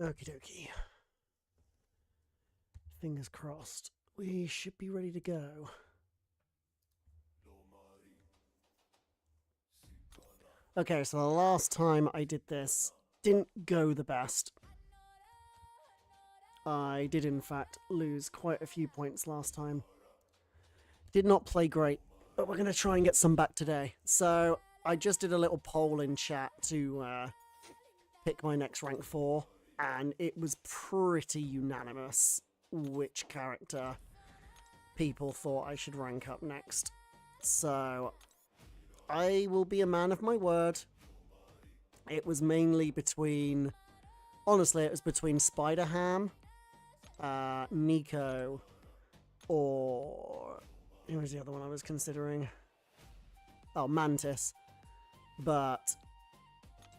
Okie dokie. Fingers crossed. We should be ready to go. Okay, so the last time I did this didn't go the best. I did, in fact, lose quite a few points last time. Did not play great, but we're going to try and get some back today. So I just did a little poll in chat to pick my next rank 4, and it was pretty unanimous which character people thought I should rank up next. So I will be a man of my word. It was mainly between... Honestly, it was between Spider-Ham, Nico, or... Who was the other one I was considering? Oh, Mantis. But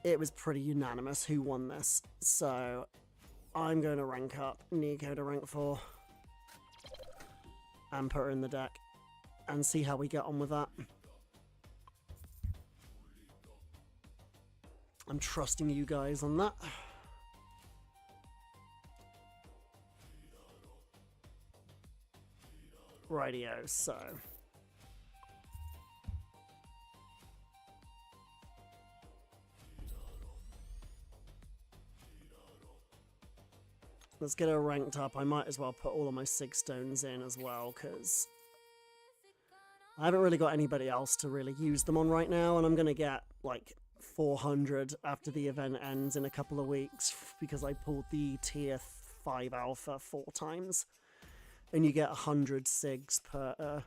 it was pretty unanimous who won this. So I'm going to rank up Nico to rank 4. And put her in the deck. And see how we get on with that. I'm trusting you guys on that. Rightio, so... Let's get her ranked up. I might as well put all of my Sig Stones in as well, because I haven't really got anybody else to really use them on right now, and I'm going to get, like, 400 after the event ends in a couple of weeks, because I pulled the tier 5 alpha 4 times. And you get 100 SIGs per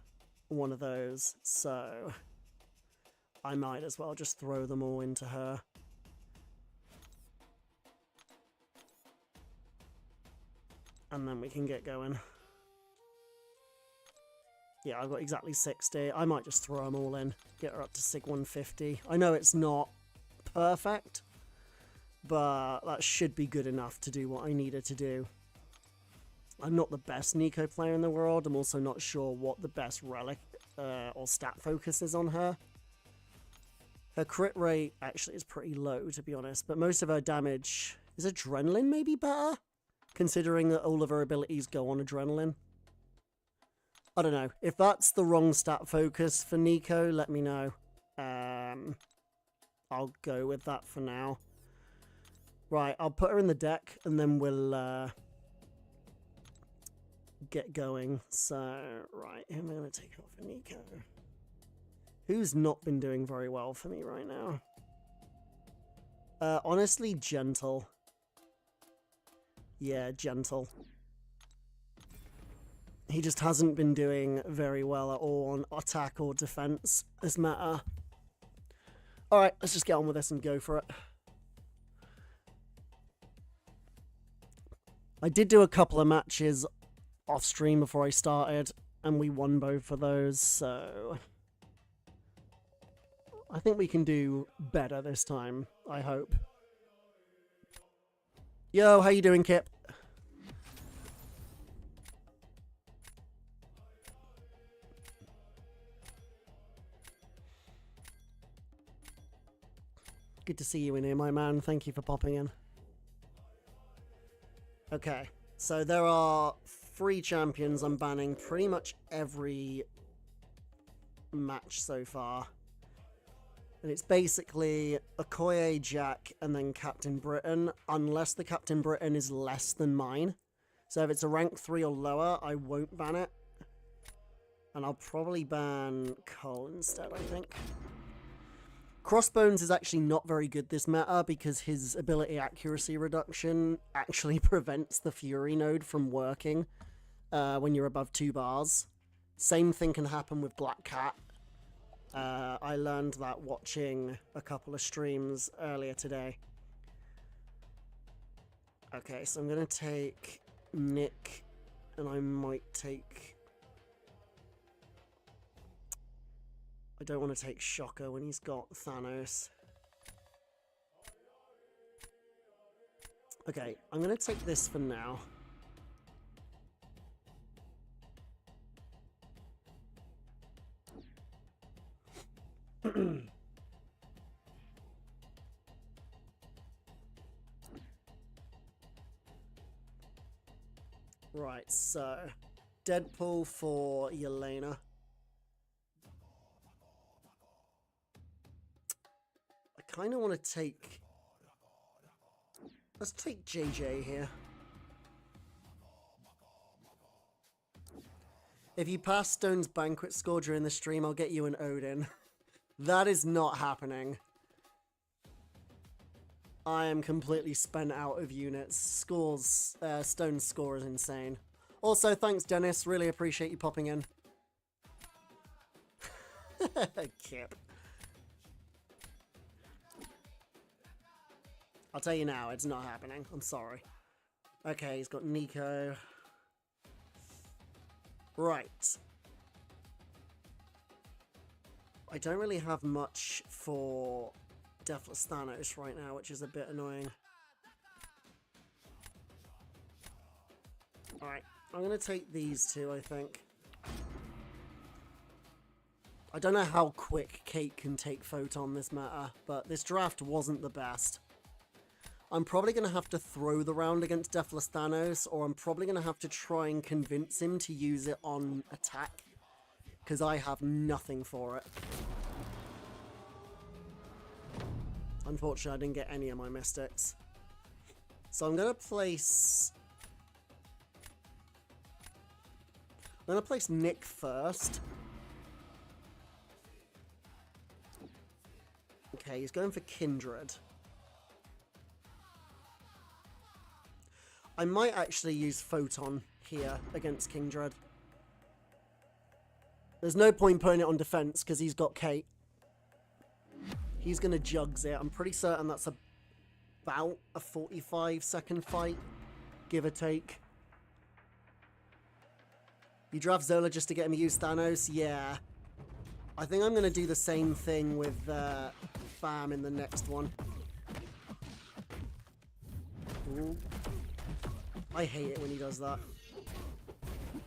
one of those, so I might as well just throw them all into her. And then we can get going. Yeah, I've got exactly 60. I might just throw them all in, get her up to SIG 150. I know it's not perfect, but that should be good enough to do what I needed to do. I'm not the best Nico player in the world. I'm also not sure what the best relic or stat focus is on her. Her crit rate actually is pretty low, to be honest, but most of her damage... Is Adrenaline maybe better? Considering that all of her abilities go on Adrenaline. I don't know. If that's the wrong stat focus for Nico, let me know. I'll go with that for now. Right, I'll put her in the deck, and then we'll... get going. So, right, who am I going to take out for Nico? Who's not been doing very well for me right now? Honestly, Gentle. Yeah, Gentle. He just hasn't been doing very well at all on attack or defense this meta. Alright, let's just get on with this and go for it. I did do a couple of matches off stream before I started, and we won both of those, so I think we can do better this time, I hope. Yo, how you doing, Kip? Good to see you in here, my man. Thank you for popping in. Okay, so there are 3 champions I'm banning pretty much every match so far. And it's basically Okoye, Jack, and then Captain Britain, unless the Captain Britain is less than mine. So if it's a rank 3 or lower, I won't ban it. And I'll probably ban Cole instead, I think. Crossbones is actually not very good this meta because his ability accuracy reduction actually prevents the Fury node from working when you're above 2 bars. Same thing can happen with Black Cat. I learned that watching a couple of streams earlier today. Okay, so I'm going to take Nick, and I might take... I don't want to take Shocker when he's got Thanos. Okay, I'm going to take this for now. Right, so Deadpool for Yelena. I kind of want to take... Let's take JJ here. If you pass Stone's Banquet score during the stream, I'll get you an Odin. That is not happening. I am completely spent out of units. Stone's score is insane. Also, thanks, Dennis. Really appreciate you popping in. Kip. I'll tell you now, it's not happening. I'm sorry. Okay, he's got Nico. Right. I don't really have much for Deathless Thanos right now, which is a bit annoying. Alright, I'm going to take these two, I think. I don't know how quick Kate can take Photon this meta, but this draft wasn't the best. I'm probably going to have to throw the round against Deathless Thanos, or I'm probably going to have to try and convince him to use it on attack, because I have nothing for it. Unfortunately, I didn't get any of my mystics. So I'm going to place... I'm going to place Nick first. Okay, he's going for Kindred. I might actually use Photon here against Kindred. There's no point putting it on defense because he's got Kate. He's going to jugs it. I'm pretty certain that's about a 45-second fight, give or take. You draft Zola just to get him to use Thanos? Yeah. I think I'm going to do the same thing with Fam in the next one. Ooh. I hate it when he does that.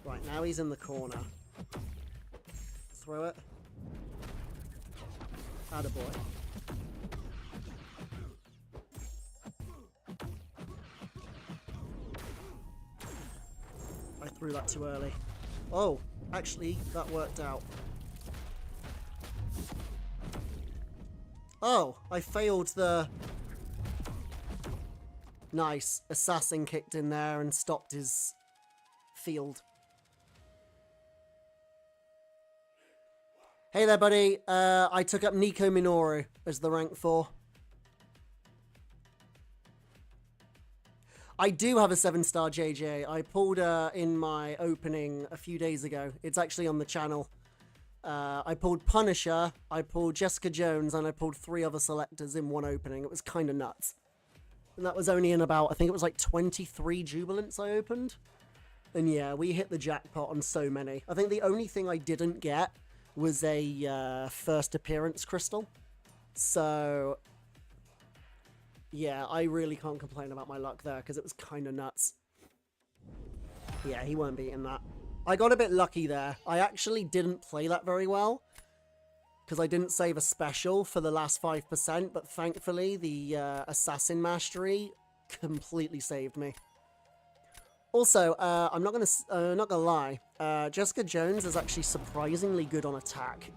Right, now he's in the corner. Throw it. Attaboy. I threw that too early. Oh, actually, that worked out. Oh, I failed the... Nice. Assassin kicked in there and stopped his field. Hey there, buddy. I took up Nico Minoru as the rank 4. I do have a 7-star JJ. I pulled in my opening a few days ago. It's actually on the channel. I pulled Punisher, I pulled Jessica Jones, and I pulled 3 other selectors in one opening. It was kind of nuts. And that was only in about, I think it was like 23 Jubilants I opened. And yeah, we hit the jackpot on so many. I think the only thing I didn't get was a first appearance crystal. So, yeah, I really can't complain about my luck there because it was kind of nuts. Yeah, he weren't beating that. I got a bit lucky there. I actually didn't play that very well because I didn't save a special for the last 5%, but thankfully the Assassin Mastery completely saved me. Also, I'm not gonna lie, Jessica Jones is actually surprisingly good on attack.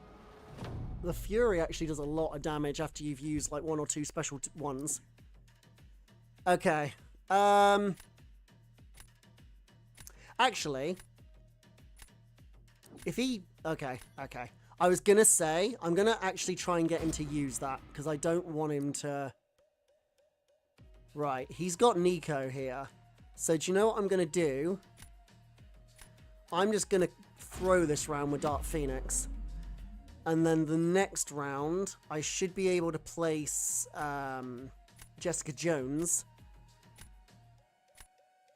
The Fury actually does a lot of damage after you've used like 1 or 2 special ones. Okay. Actually, if he... Okay. I was gonna say, I'm gonna actually try and get him to use that, because I don't want him to... Right, he's got Nico here. So do you know what I'm gonna do? I'm just gonna throw this round with Dark Phoenix. And then the next round, I should be able to place Jessica Jones.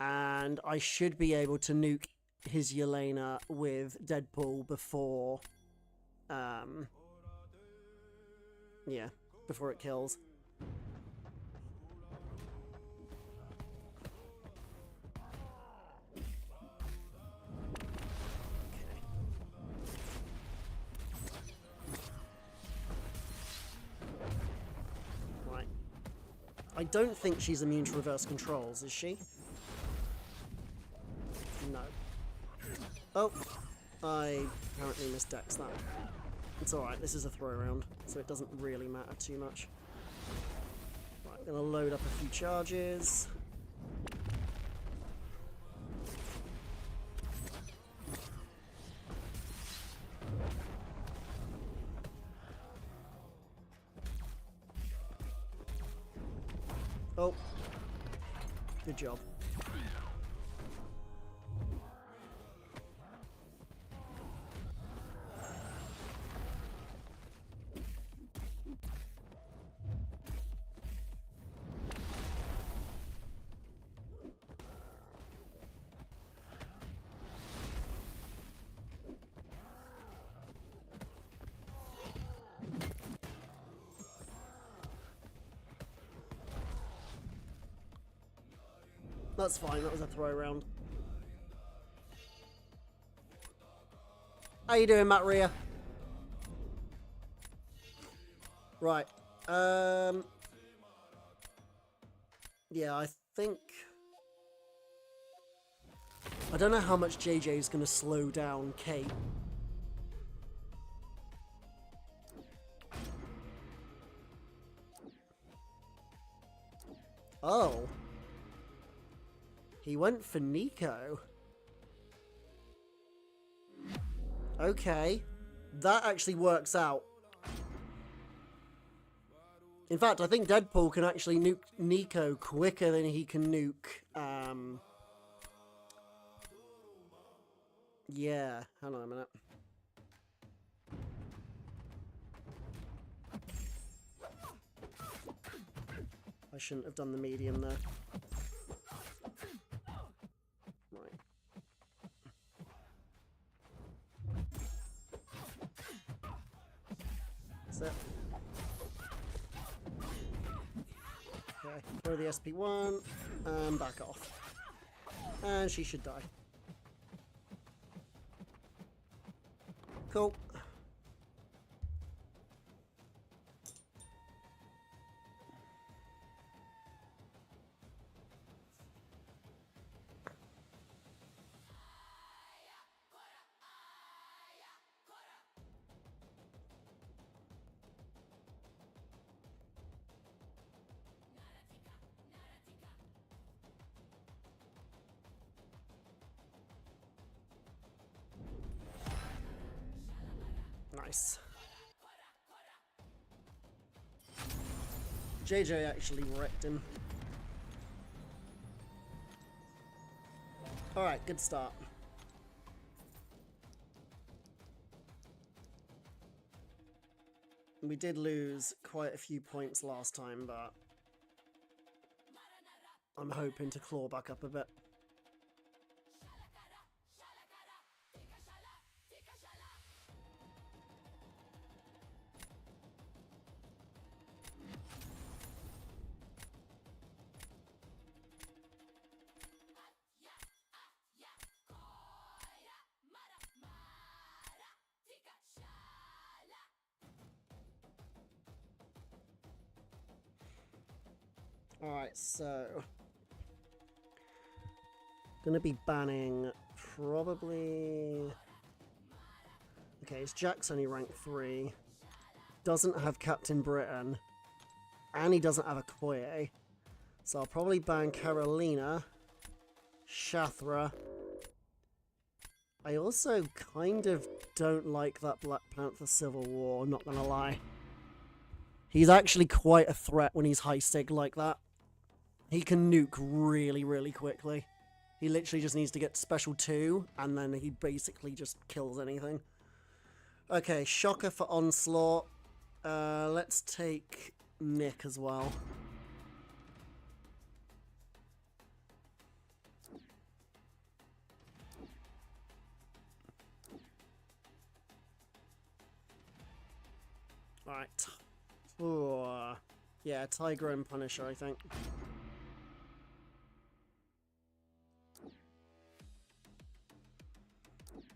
And I should be able to nuke his Yelena with Deadpool before... yeah, before it kills. Right. I don't think she's immune to reverse controls, is she? No. Oh, I apparently misdexed that. It's alright, this is a throw around, so it doesn't really matter too much. Right, I'm gonna load up a few charges. Oh, good job. That's fine, that was a throw around. How you doing, Matt Rhea? Right. Yeah, I think... I don't know how much JJ is going to slow down Kate. Oh. He went for Nico. Okay. That actually works out. In fact, I think Deadpool can actually nuke Nico quicker than he can nuke... Yeah, hang on a minute. I shouldn't have done the medium there. Right. That's it. Okay, throw the SP1 and back off. And she should die. Cool. Nice. JJ actually wrecked him. Alright, good start. We did lose quite a few points last time, but I'm hoping to claw back up a bit. Alright, so... Gonna be banning probably... Okay, his Jack's only rank 3. Doesn't have Captain Britain. And he doesn't have a Koye. So I'll probably ban Carolina. Shathra. I also kind of don't like that Black Panther Civil War, not gonna lie. He's actually quite a threat when he's high sig like that. He can nuke really, really quickly. He literally just needs to get special 2, and then he basically just kills anything. Okay, Shocker for Onslaught. Let's take Nick as well. Alright. Yeah, Tiger and Punisher, I think.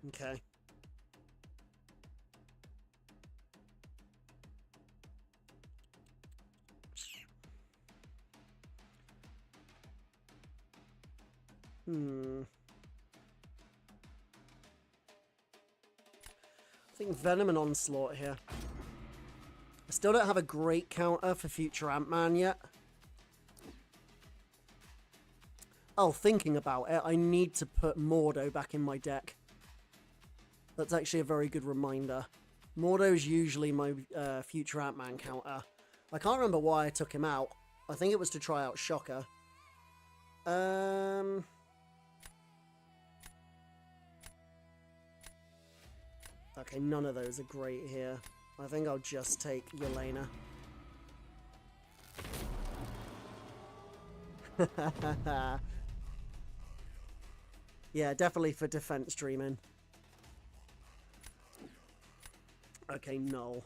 Okay. I think Venom and Onslaught here. I still don't have a great counter for future Ant-Man yet. Oh, thinking about it, I need to put Mordo back in my deck. That's actually a very good reminder. Mordo's usually my future Ant-Man counter. I can't remember why I took him out. I think it was to try out Shocker. Okay, none of those are great here. I think I'll just take Yelena. Yeah, definitely for defense dreaming. Okay, no.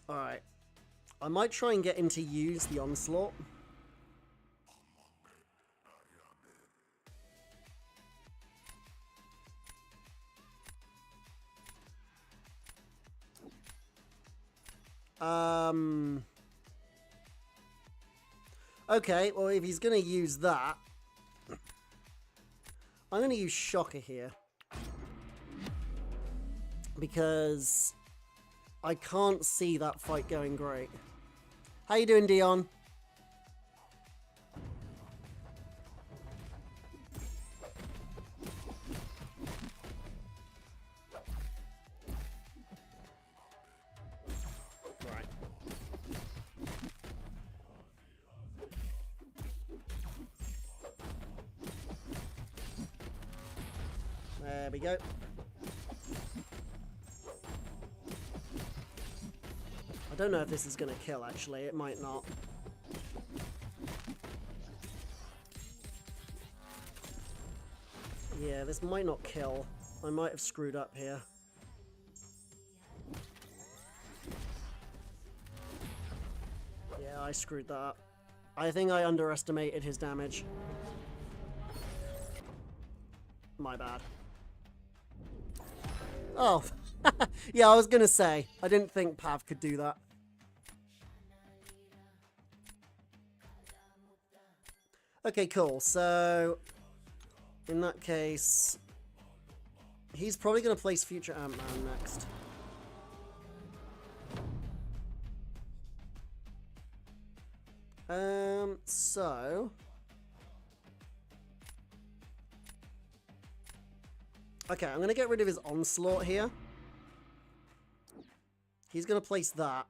Alright. I might try and get him to use the Onslaught. Okay, well, if he's going to use that, I'm going to use Shocker here. Because I can't see that fight going great. How you doing, Dion? Right. There we go. I don't know if this is going to kill, actually. It might not. Yeah, this might not kill. I might have screwed up here. Yeah, I screwed that up. I think I underestimated his damage. My bad. Oh, yeah, I was going to say. I didn't think Pav could do that. Okay, cool. So, in that case, he's probably going to place future Ant-Man next. So... Okay, I'm going to get rid of his Onslaught here. He's going to place that.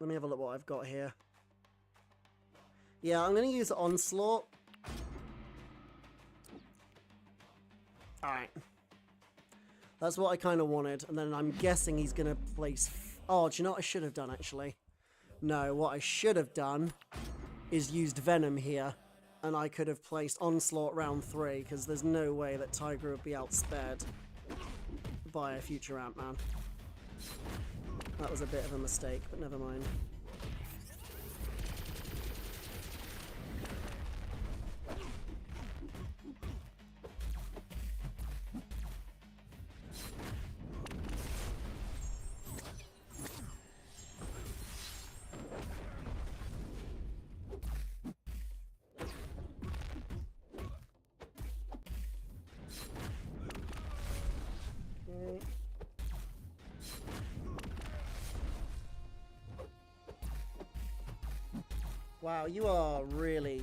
Let me have a look what I've got here. Yeah, I'm going to use Onslaught. Alright. That's what I kind of wanted. And then I'm guessing he's going to place... Oh, do you know what I should have done, actually? No, what I should have done is used Venom here. And I could have placed Onslaught round 3, because there's no way that Tiger would be outspared by a future Ant-Man. That was a bit of a mistake, but never mind. Wow, you are really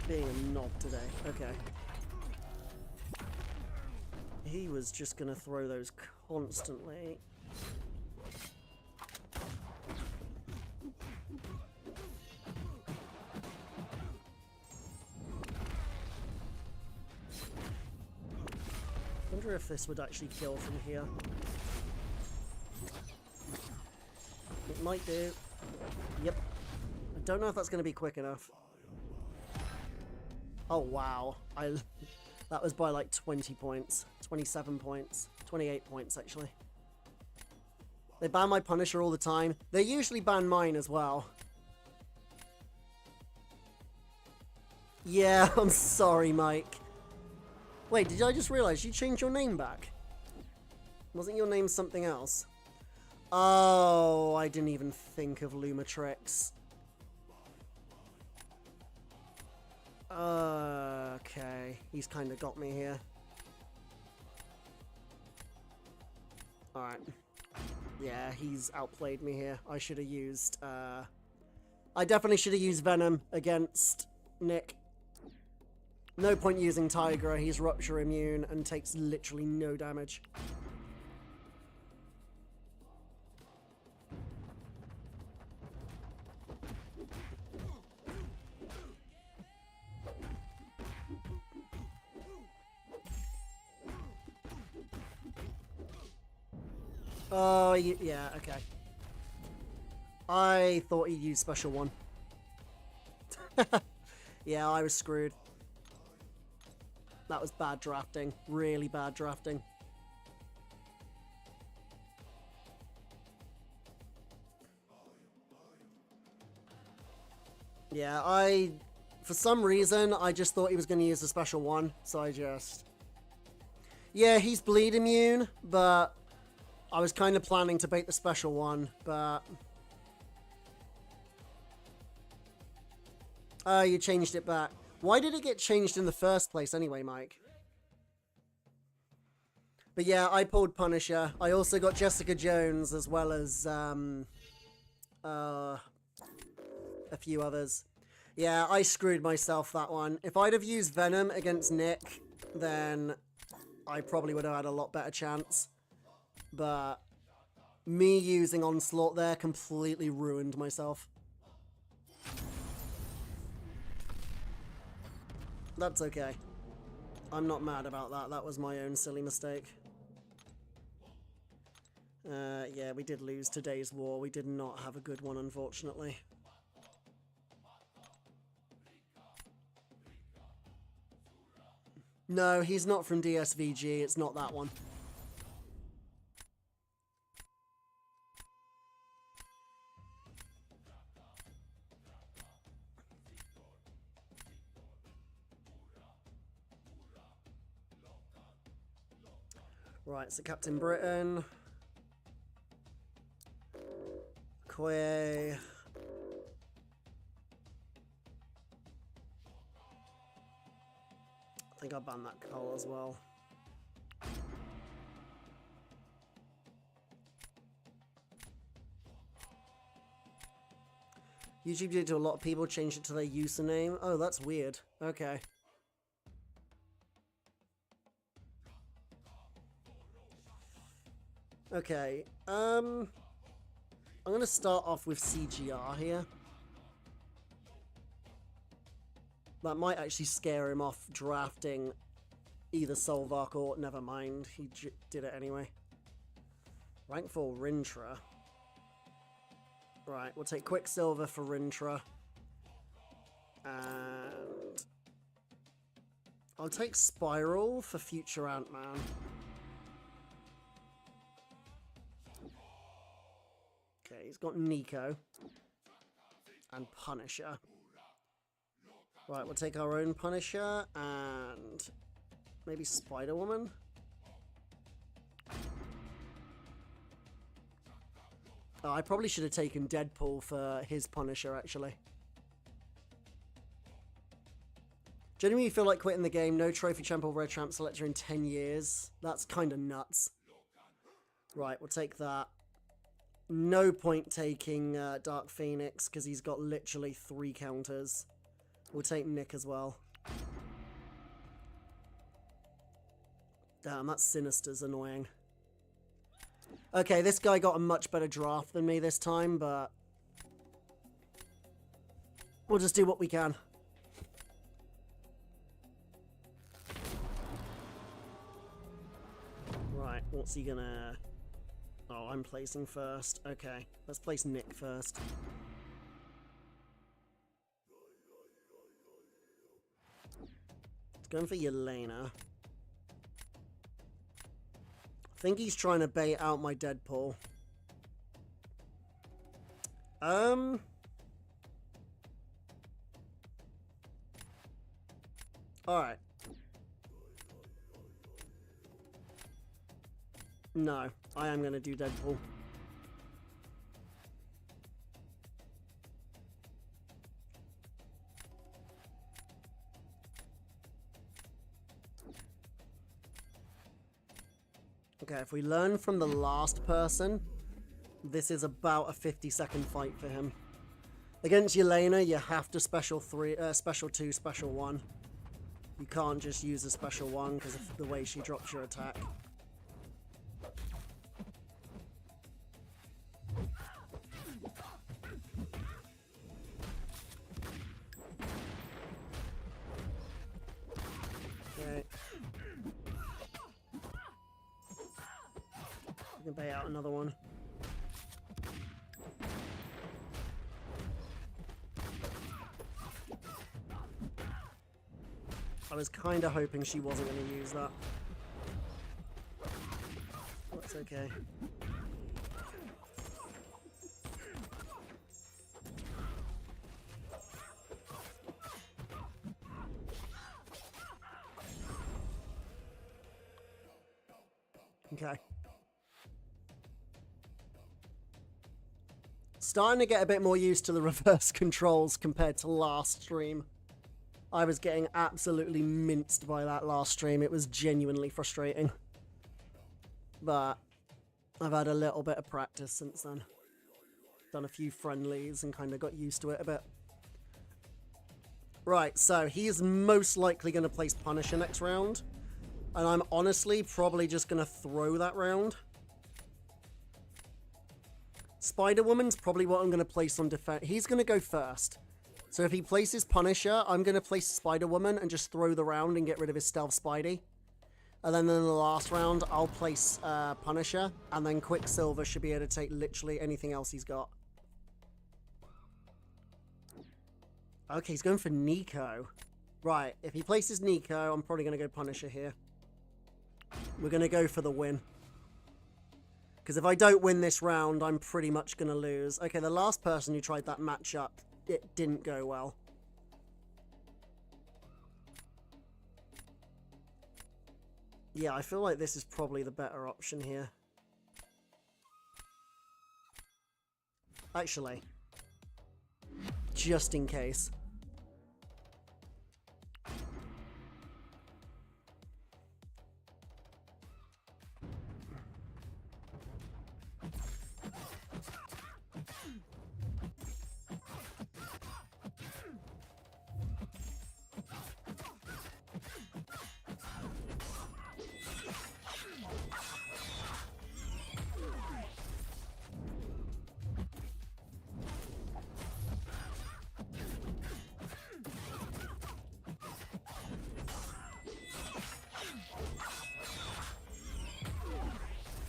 being a knob today. Okay. He was just going to throw those constantly. I wonder if this would actually kill from here. It might do. Yep. I don't know if that's going to be quick enough. Oh, wow. That was by like 20 points. 27 points. 28 points, actually. They ban my Punisher all the time. They usually ban mine as well. Yeah, I'm sorry, Mike. Wait, did I just realize you changed your name back? Wasn't your name something else? Oh, I didn't even think of Lumatrix. Okay, he's kind of got me here. Alright. Yeah, he's outplayed me here. I should have used, I definitely should have used Venom against Nick. No point using Tigra, he's Rupture immune and takes literally no damage. Oh, yeah, okay. I thought he'd use Special 1. Yeah, I was screwed. That was bad drafting. Really bad drafting. Yeah, for some reason, I just thought he was going to use the Special 1, so I just... Yeah, he's bleed immune, but I was kind of planning to bait the Special 1, but... Oh, you changed it back. Why did it get changed in the first place anyway, Mike? But yeah, I pulled Punisher. I also got Jessica Jones as well as a few others. Yeah, I screwed myself that one. If I'd have used Venom against Nick, then I probably would have had a lot better chance. But me using Onslaught there completely ruined myself. That's okay. I'm not mad about that. That was my own silly mistake. Yeah, we did lose today's war. We did not have a good one, unfortunately. No, he's not from DSVG. It's not that one. Right, so Captain Britain. Quay. I think I'll ban that Cole as well. YouTube did to a lot of people change it to their username. Oh, that's weird. Okay. Okay. I'm gonna start off with CGR here. That might actually scare him off drafting either Solvark or... Never mind, he did it anyway. Rank 4 Rintra. Right, we'll take Quicksilver for Rintra. And... I'll take Spiral for future Ant-Man. Okay, he's got Nico. And Punisher. Right, we'll take our own Punisher and maybe Spider-Woman. Oh, I probably should have taken Deadpool for his Punisher, actually. Genuinely feel like quitting the game. No trophy champ or red champ selector in 10 years. That's kind of nuts. Right, we'll take that. No point taking Dark Phoenix because he's got literally 3 counters. We'll take Nick as well. Damn, that Sinister's annoying. Okay, this guy got a much better draft than me this time, but we'll just do what we can. Right, what's he gonna... Oh, I'm placing first. Okay, let's place Nick first. Going for Yelena. I think he's trying to bait out my Deadpool. Alright. No, I am going to do Deadpool. Okay, if we learn from the last person, this is about a 50-second fight for him. Against Yelena, you have to special 2, special 1. You can't just use a special 1 because of the way she drops your attack. Okay. I can pay out another one. I was kind of hoping she wasn't going to use that. That's okay. Okay. Starting to get a bit more used to the reverse controls compared to last stream. I was getting absolutely minced by that last stream. It was genuinely frustrating. But I've had a little bit of practice since then. Done a few friendlies and kind of got used to it a bit. Right, so he is most likely going to place Punisher next round. And I'm honestly probably just going to throw that round. Spider-Woman's probably what I'm going to place on defense. He's going to go first. So if he places Punisher, I'm going to place Spider-Woman and just throw the round and get rid of his Stealth Spidey. And then in the last round, I'll place Punisher, and then Quicksilver should be able to take literally anything else he's got. Okay, he's going for Nico. Right, if he places Nico, I'm probably going to go Punisher here. We're going to go for the win. Because if I don't win this round, I'm pretty much going to lose. Okay, the last person who tried that matchup, it didn't go well. Yeah, I feel like this is probably the better option here. Actually, just in case.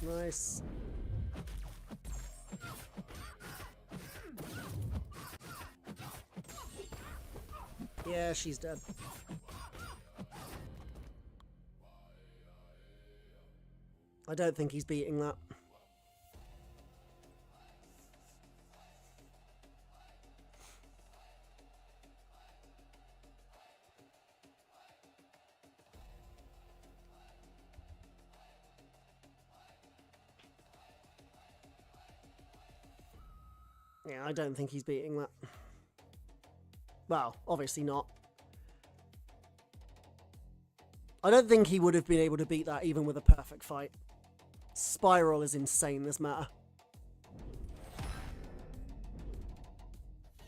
Nice. Yeah, she's dead. I don't think he's beating that. Yeah, I don't think he's beating that. Well, obviously not. I don't think he would have been able to beat that even with a perfect fight. Spiral is insane this matter.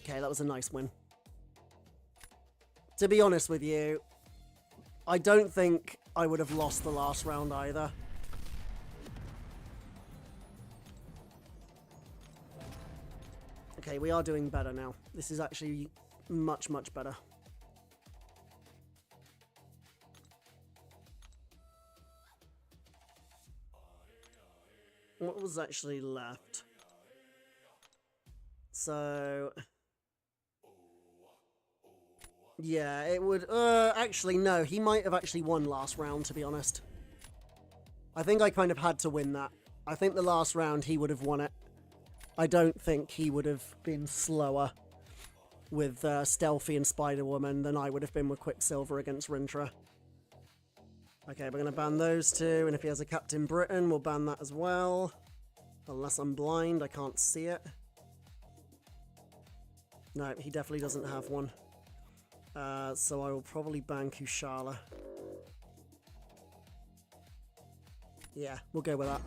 Okay, that was a nice win. To be honest with you, I don't think I would have lost the last round either. Okay, we are doing better now. This is actually much, much better. What was actually left? So... yeah, it would... actually, no. He might have actually won last round, to be honest. I think I kind of had to win that. I think the last round he would have won it. I don't think he would have been slower with Stealthy and Spider-Woman than I would have been with Quicksilver against Rintra. Okay, we're going to ban those two, and if he has a Captain Britain, we'll ban that as well. Unless I'm blind, I can't see it. No, he definitely doesn't have one. So I will probably ban Kushala. Yeah, we'll go with that.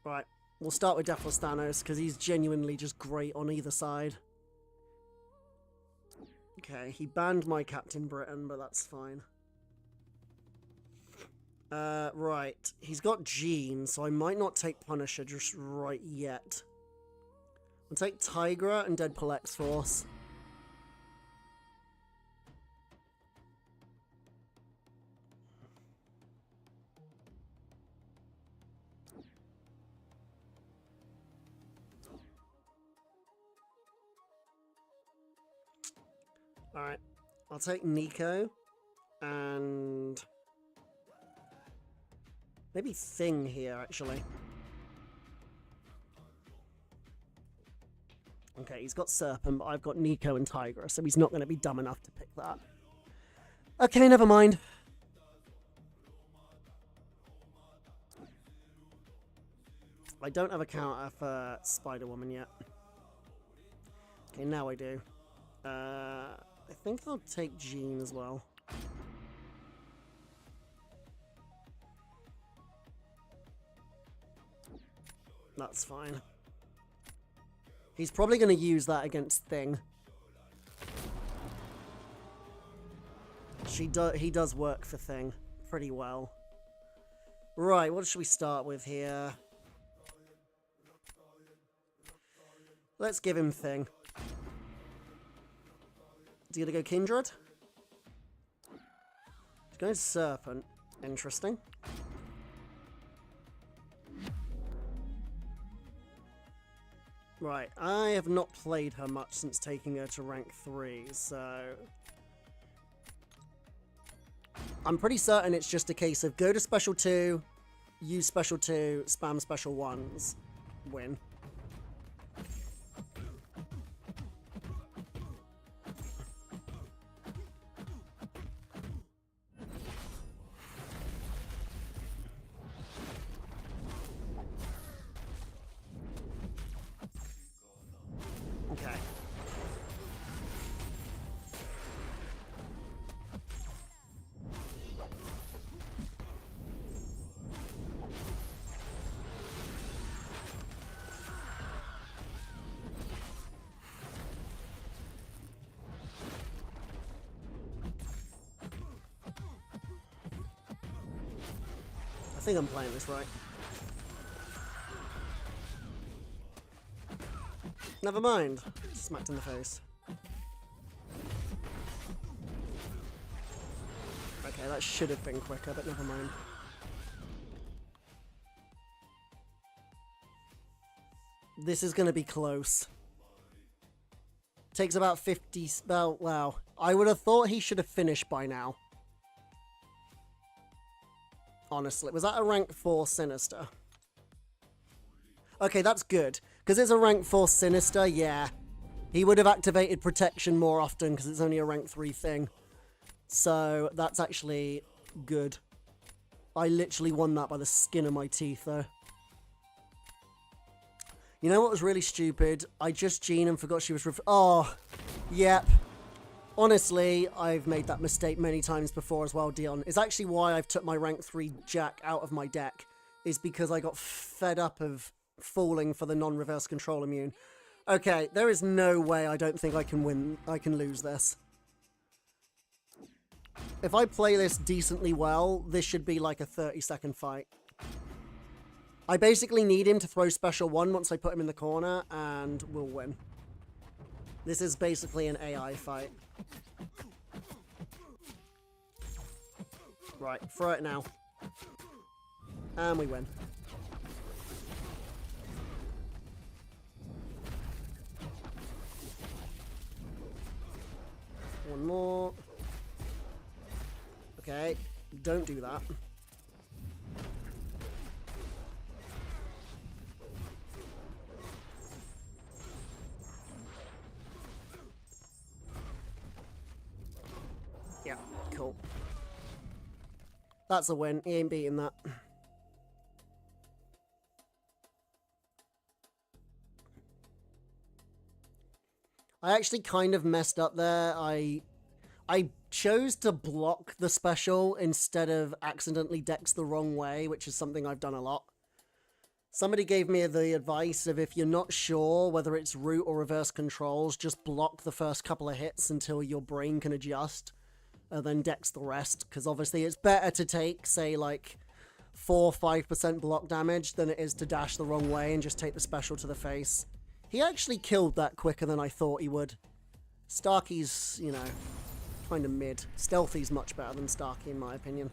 Right, we'll start with Deathless Thanos, because he's genuinely just great on either side. Okay, he banned my Captain Britain, but that's fine. Right. He's got Jean, so I might not take Punisher just right yet. I'll take Tigra and Deadpool X-Force. Alright. I'll take Nico and maybe Thing here, actually. Okay, he's got Serpent, but I've got Nico and Tigra, so he's not going to be dumb enough to pick that. Okay, never mind. I don't have a counter for Spider-Woman yet. Okay, now I do. I think I'll take Jean as well. That's fine. He's probably going to use that against Thing. He does work for Thing pretty well. Right, what should we start with here? Let's give him Thing. Is he going to go Kindred? He's going Serpent. Interesting. Right, I have not played her much since taking her to rank 3, so... I'm pretty certain it's just a case of go to Special 2, use Special 2, spam Special 1s, win. Okay. I think I'm playing this right. Never mind. Smacked in the face. Okay, that should have been quicker, but never mind. This is going to be close. Takes about 50... wow. I would have thought he should have finished by now. Honestly. Was that a rank 4 Sinister? Okay, that's good. Because it's a rank 4 Sinister, yeah. He would have activated Protection more often because it's only a rank 3 thing. So, that's actually good. I literally won that by the skin of my teeth, though. You know what was really stupid? I just Jean and forgot she was... oh, yep. Honestly, I've made that mistake many times before as well, Dion. It's actually why I've took my rank 3 Jack out of my deck. Is because I got fed up of falling for the non-reverse control immune. Okay, there is no way I don't think I can win. I can lose this. If I play this decently well, this should be like a 30-second fight. I basically need him to throw special 1 once I put him in the corner, and we'll win. This is basically an AI fight. Right, throw it now. And we win. One more. Okay, don't do that. Yeah, cool. That's a win. He ain't beating that. I actually kind of messed up there. I chose to block the special instead of accidentally dex the wrong way, which is something I've done a lot. Somebody gave me the advice of if you're not sure whether it's root or reverse controls, just block the first couple of hits until your brain can adjust, and then dex the rest, because obviously it's better to take, say, like 4-5% block damage than it is to dash the wrong way and just take the special to the face. He actually killed that quicker than I thought he would. Starkey's, you know, kind of mid. Stealthy's much better than Starkey in my opinion.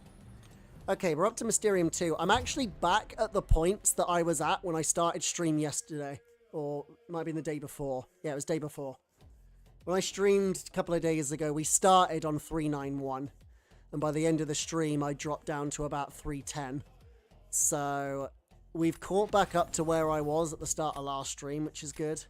Okay, we're up to Mysterium 2. I'm actually back at the points that I was at when I started stream yesterday. Or it might have been the day before. Yeah, it was day before. When I streamed a couple of days ago, we started on 391. And by the end of the stream, I dropped down to about 310. So we've caught back up to where I was at the start of last stream, which is good.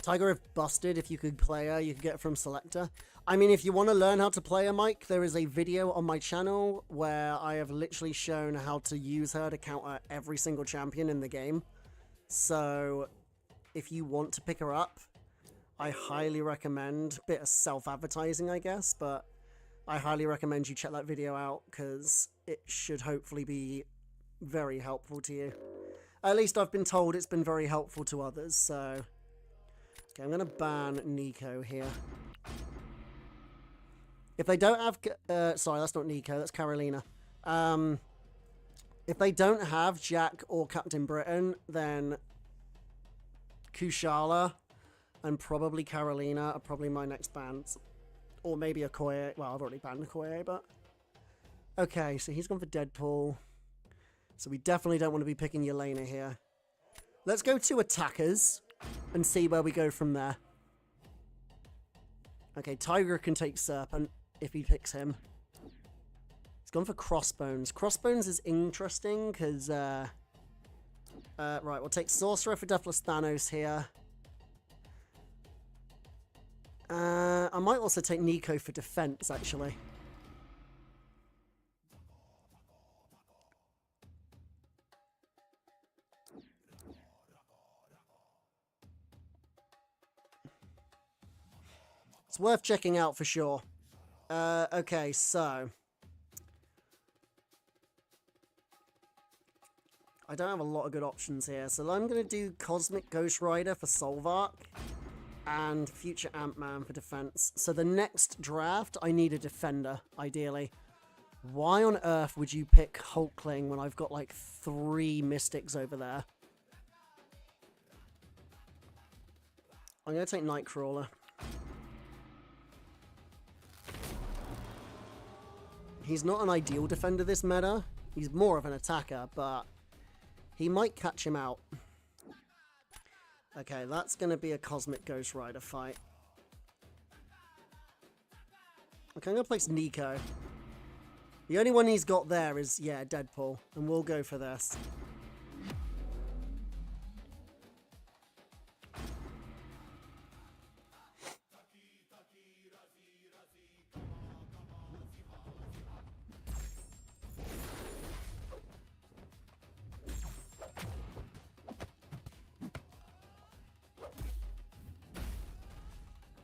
Tiger, if busted, if you could play her, you could get it from Selector. I mean, if you want to learn how to play her, Mike, there is a video on my channel where I have literally shown how to use her to counter every single champion in the game. So, if you want to pick her up, I highly recommend, bit of self-advertising, I guess, but I highly recommend you check that video out because it should hopefully be very helpful to you. At least I've been told it's been very helpful to others, so... Okay, I'm going to ban Nico here. If they don't have... sorry, that's not Nico, that's Carolina. If they don't have Jack or Captain Britain, then Kushala and probably Carolina are probably my next bans. Or maybe Okoye. Well, I've already banned Okoye, but... Okay, so he's gone for Deadpool. So we definitely don't want to be picking Yelena here. Let's go to attackers and see where we go from there. Okay, Tiger can take Serpent if he picks him. He's gone for Crossbones. Crossbones is interesting because... right, we'll take Sorcerer for Deathless Thanos here. I might also take Nico for defense, actually. It's worth checking out for sure. Okay, so... I don't have a lot of good options here, so I'm going to do Cosmic Ghost Rider for Solvark and Future Ant-Man for defense. So the next draft, I need a defender, ideally. Why on earth would you pick Hulkling when I've got like 3 Mystics over there? I'm going to take Nightcrawler. He's not an ideal defender this meta. He's more of an attacker, but he might catch him out. Okay, that's going to be a Cosmic Ghost Rider fight. Okay, I'm going to place Nico. The only one he's got there is, yeah, Deadpool. And we'll go for this.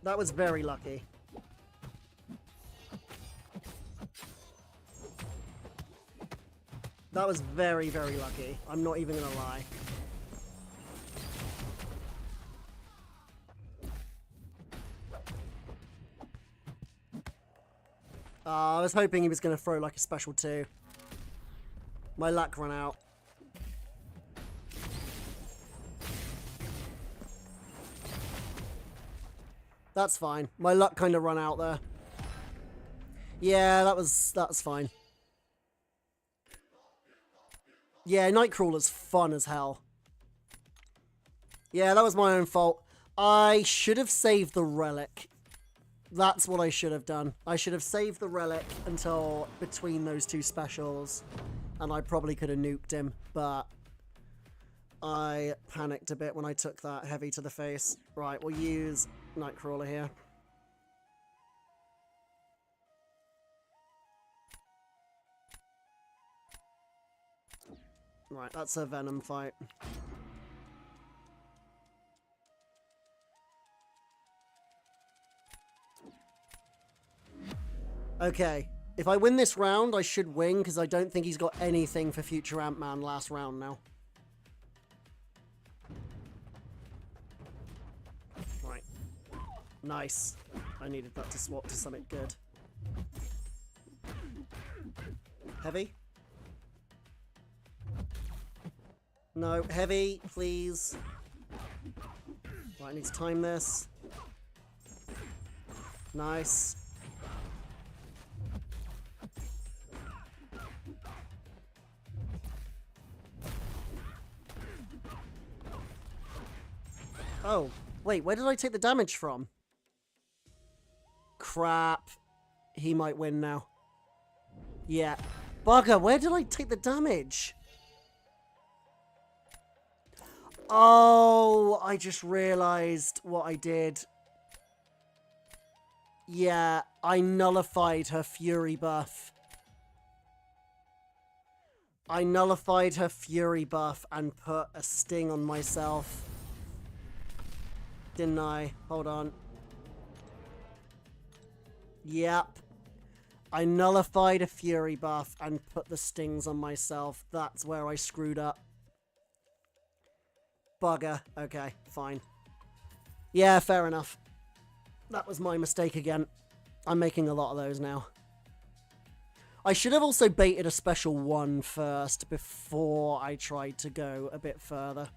That was very lucky. That was very, very lucky. I'm not even gonna lie. I was hoping he was gonna throw like a special too. My luck ran out. That's fine. My luck kind of run out there. Yeah, that's fine. Yeah, Nightcrawler's fun as hell. Yeah, that was my own fault. I should have saved the relic. That's what I should have done. I should have saved the relic until between those 2 specials, and I probably could have nuked him, but I panicked a bit when I took that heavy to the face. Right, we'll use Nightcrawler here. Right, that's a Venom fight. Okay. If I win this round, I should win, because I don't think he's got anything for future Ant-Man last round now. Right. Nice. I needed that to swap to something good. Heavy? No, heavy, please. Right, I need to time this. Nice. Oh, wait, where did I take the damage from? Crap. He might win now. Yeah. Bugger, where did I take the damage? Oh, I just realized what I did. Yeah, I nullified her Fury buff. I nullified her Fury buff and put a sting on myself. Didn't I? Hold on. Yep. I nullified a Fury buff and put the stings on myself. That's where I screwed up. Bugger. Okay, fine. Yeah, fair enough. That was my mistake again. I'm making a lot of those now. I should have also baited a special one first before I tried to go a bit further.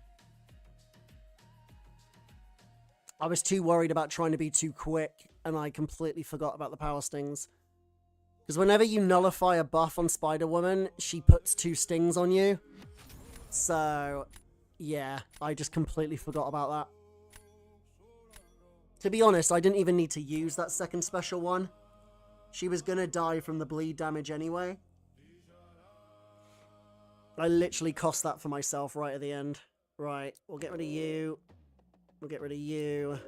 I was too worried about trying to be too quick, and I completely forgot about the power stings. Because whenever you nullify a buff on Spider-Woman, she puts 2 stings on you. So, yeah, I just completely forgot about that. To be honest, I didn't even need to use that second special one. She was gonna die from the bleed damage anyway. I literally cost that for myself right at the end. Right, we'll get rid of you. We'll get rid of you.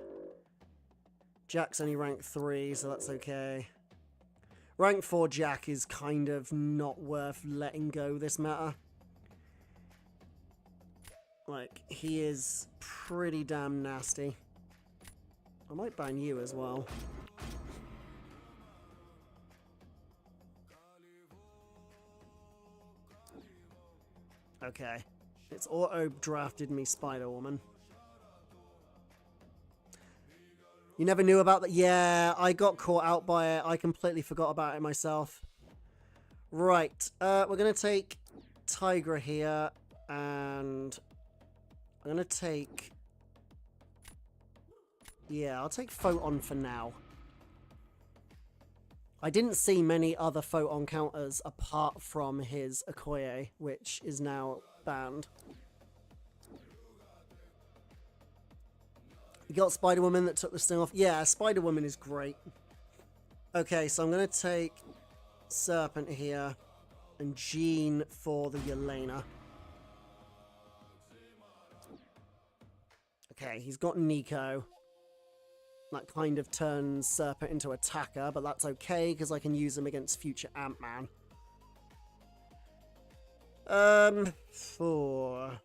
Jack's only rank 3, so that's okay. Rank 4 Jack is kind of not worth letting go this meta. Like, he is pretty damn nasty. I might ban you as well. Okay. It's auto-drafted me Spider-Woman. You never knew about that? Yeah, I got caught out by it. I completely forgot about it myself. Right. We're going to take Tigra here. And I'm going to take... Yeah, I'll take Photon for now. I didn't see many other Photon counters apart from his Okoye, which is now banned. You got Spider-Woman that took the sting off. Yeah, Spider-Woman is great. Okay, so I'm going to take Serpent here and Jean for the Yelena. Okay, he's got Nico. That kind of turns Serpent into attacker, but that's okay because I can use him against future Ant-Man. 4.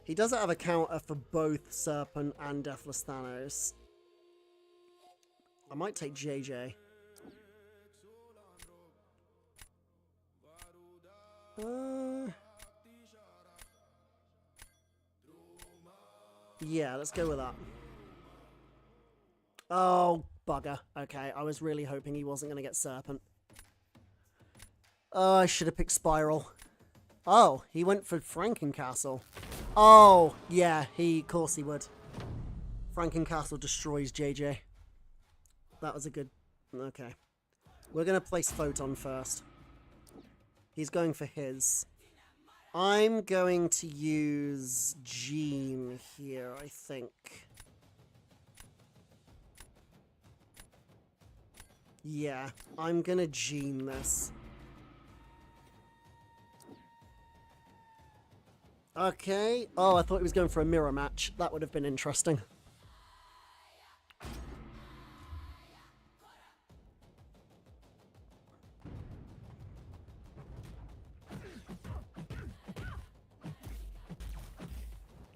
He doesn't have a counter for both Serpent and Deathless Thanos. I might take JJ. Yeah, let's go with that. Oh, bugger. Okay, I was really hoping he wasn't going to get Serpent. Oh, I should have picked Spiral. Oh, he went for Frankencastle. Oh, yeah, of course he would. Frankencastle destroys JJ. That was a good... Okay. We're going to place Photon first. He's going for his. I'm going to use Jean here, I think. Yeah, I'm going to Jean this. Okay. Oh, I thought he was going for a mirror match. That would have been interesting.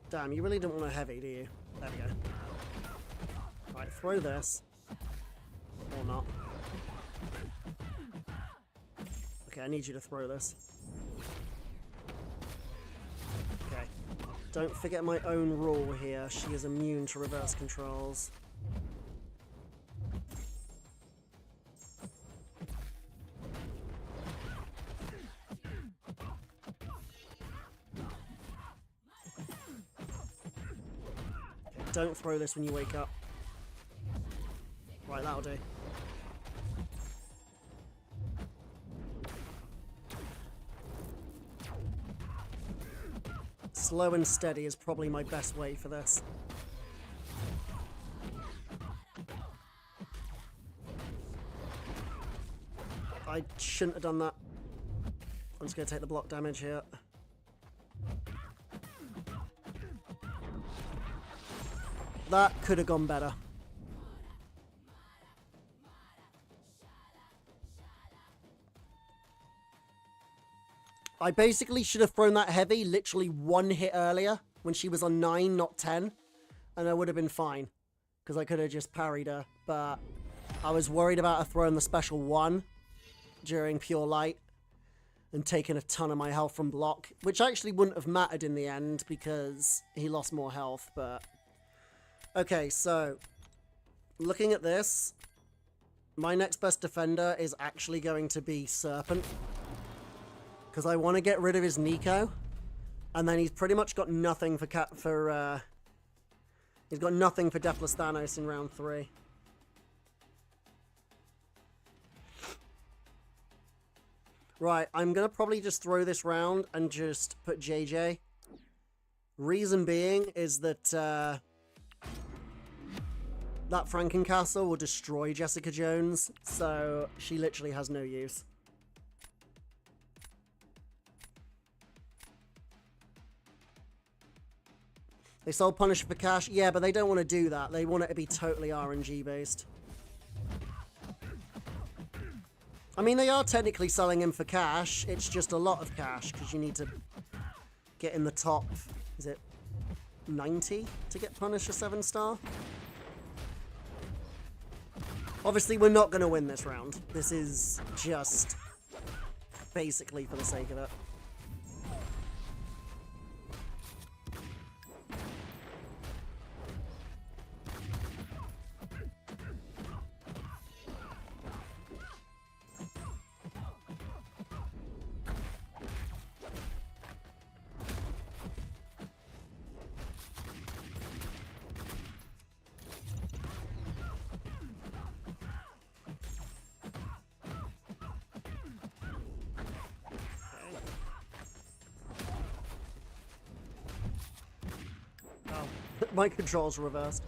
Damn, you really don't want a heavy, do you? There we go. Right, throw this. Or not. Okay, I need you to throw this. Okay. Don't forget my own rule here. She is immune to reverse controls. Okay, don't throw this when you wake up. Right, that'll do. Slow and steady is probably my best way for this. I shouldn't have done that. I'm just going to take the block damage here. That could have gone better. I basically should have thrown that heavy literally one hit earlier when she was on 9, not 10. And I would have been fine. Because I could have just parried her. But I was worried about her throwing the special 1 during Pure Light. And taking a ton of my health from block. Which actually wouldn't have mattered in the end because he lost more health. But okay, so looking at this, my next best defender is actually going to be Serpent. Because I want to get rid of his Nico. And then he's pretty much got nothing for he's got nothing for Deathless Thanos in round 3. Right, I'm going to probably just throw this round and just put JJ. Reason being is that that Frankencastle will destroy Jessica Jones, so she literally has no use. They sold Punisher for cash. Yeah, but they don't want to do that. They want it to be totally RNG based. I mean, they are technically selling him for cash. It's just a lot of cash because you need to get in the top, is it 90 to get Punisher 7-star? Obviously, we're not going to win this round. This is just basically for the sake of it. My controls reversed.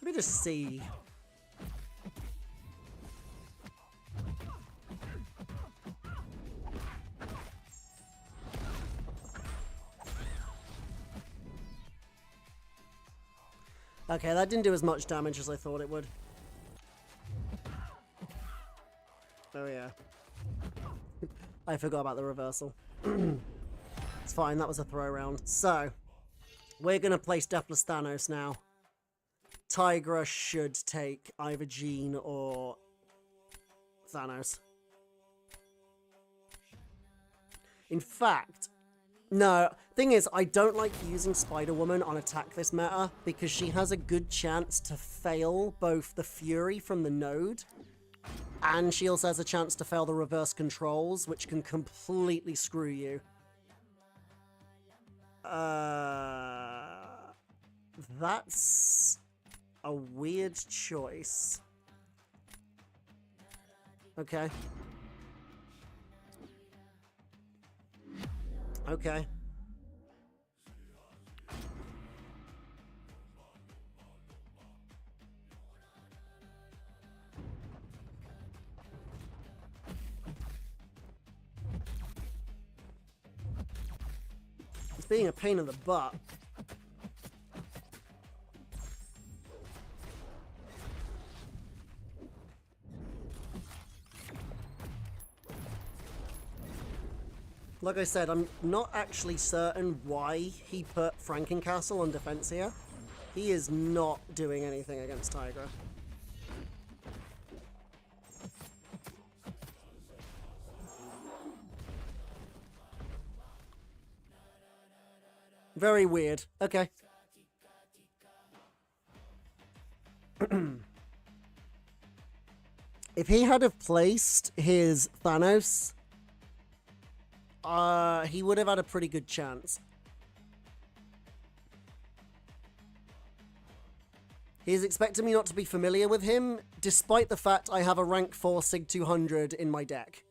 Let me just see. Okay, that didn't do as much damage as I thought it would. Oh yeah. I forgot about the reversal. It's fine, that was a throw round. So, we're going to place Deathless Thanos now. Tigra should take either Jean or Thanos. In fact, no, thing is, I don't like using Spider-Woman on attack this meta because she has a good chance to fail both the Fury from the node and she also has a chance to fail the reverse controls, which can completely screw you. That's a weird choice. Okay. Okay. It's being a pain in the butt. Like I said, I'm not actually certain why he put Frankencastle on defense here. He is not doing anything against Tigra. Very weird. Okay. If he had have placed his Thanos, he would have had a pretty good chance. He's expecting me not to be familiar with him, despite the fact I have a rank 4 Sig 200 in my deck.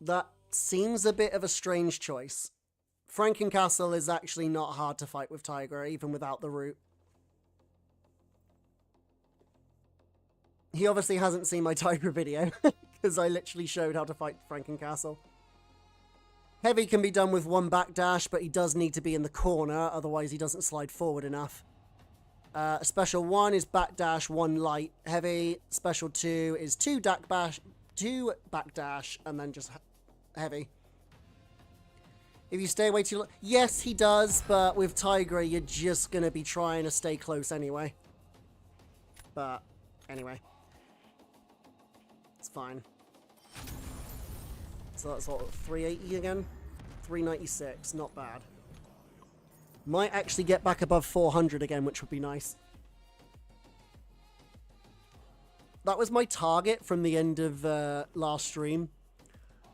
That seems a bit of a strange choice. Frankencastle is actually not hard to fight with Tigra, even without the root. He obviously hasn't seen my Tigra video, because I literally showed how to fight Frankencastle. Heavy can be done with one backdash, but he does need to be in the corner, otherwise he doesn't slide forward enough. Special 1 is backdash, 1 light. Heavy. Special 2 is 2 backdash, and then just heavy. If you stay way too long... Yes, he does, but with Tigra, you're just going to be trying to stay close anyway. But, anyway. It's fine. So that's what, 380 again? 396, not bad. Might actually get back above 400 again, which would be nice. That was my target from the end of last stream,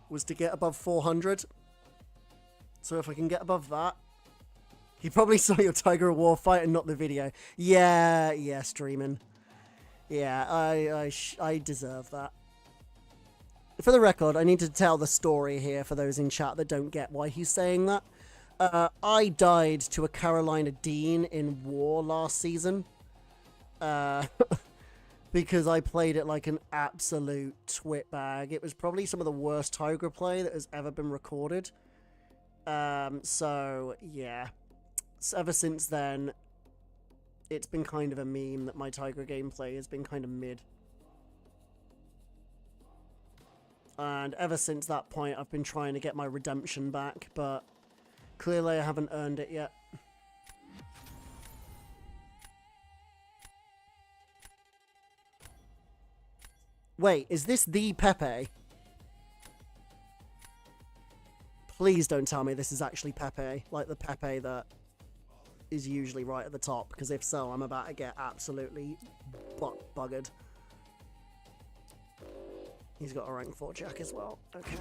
was to get above 400. So if I can get above that... You probably saw your Tiger War fight and not the video. Yeah, streaming. Yeah, I deserve that. For the record, I need to tell the story here for those in chat that don't get why he's saying that. I died to a Carolina Dean in War last season. Because I played it like an absolute twitbag. It was probably some of the worst Tigra play that has ever been recorded. So, yeah. So ever since then, it's been kind of a meme that my Tigra gameplay has been kind of mid. And ever since that point, I've been trying to get my redemption back, but clearly I haven't earned it yet. Wait, is this the Pepe? Please don't tell me this is actually Pepe, like the Pepe that is usually right at the top, because if so, I'm about to get absolutely buggered. He's got a rank 4 jack as well. Okay.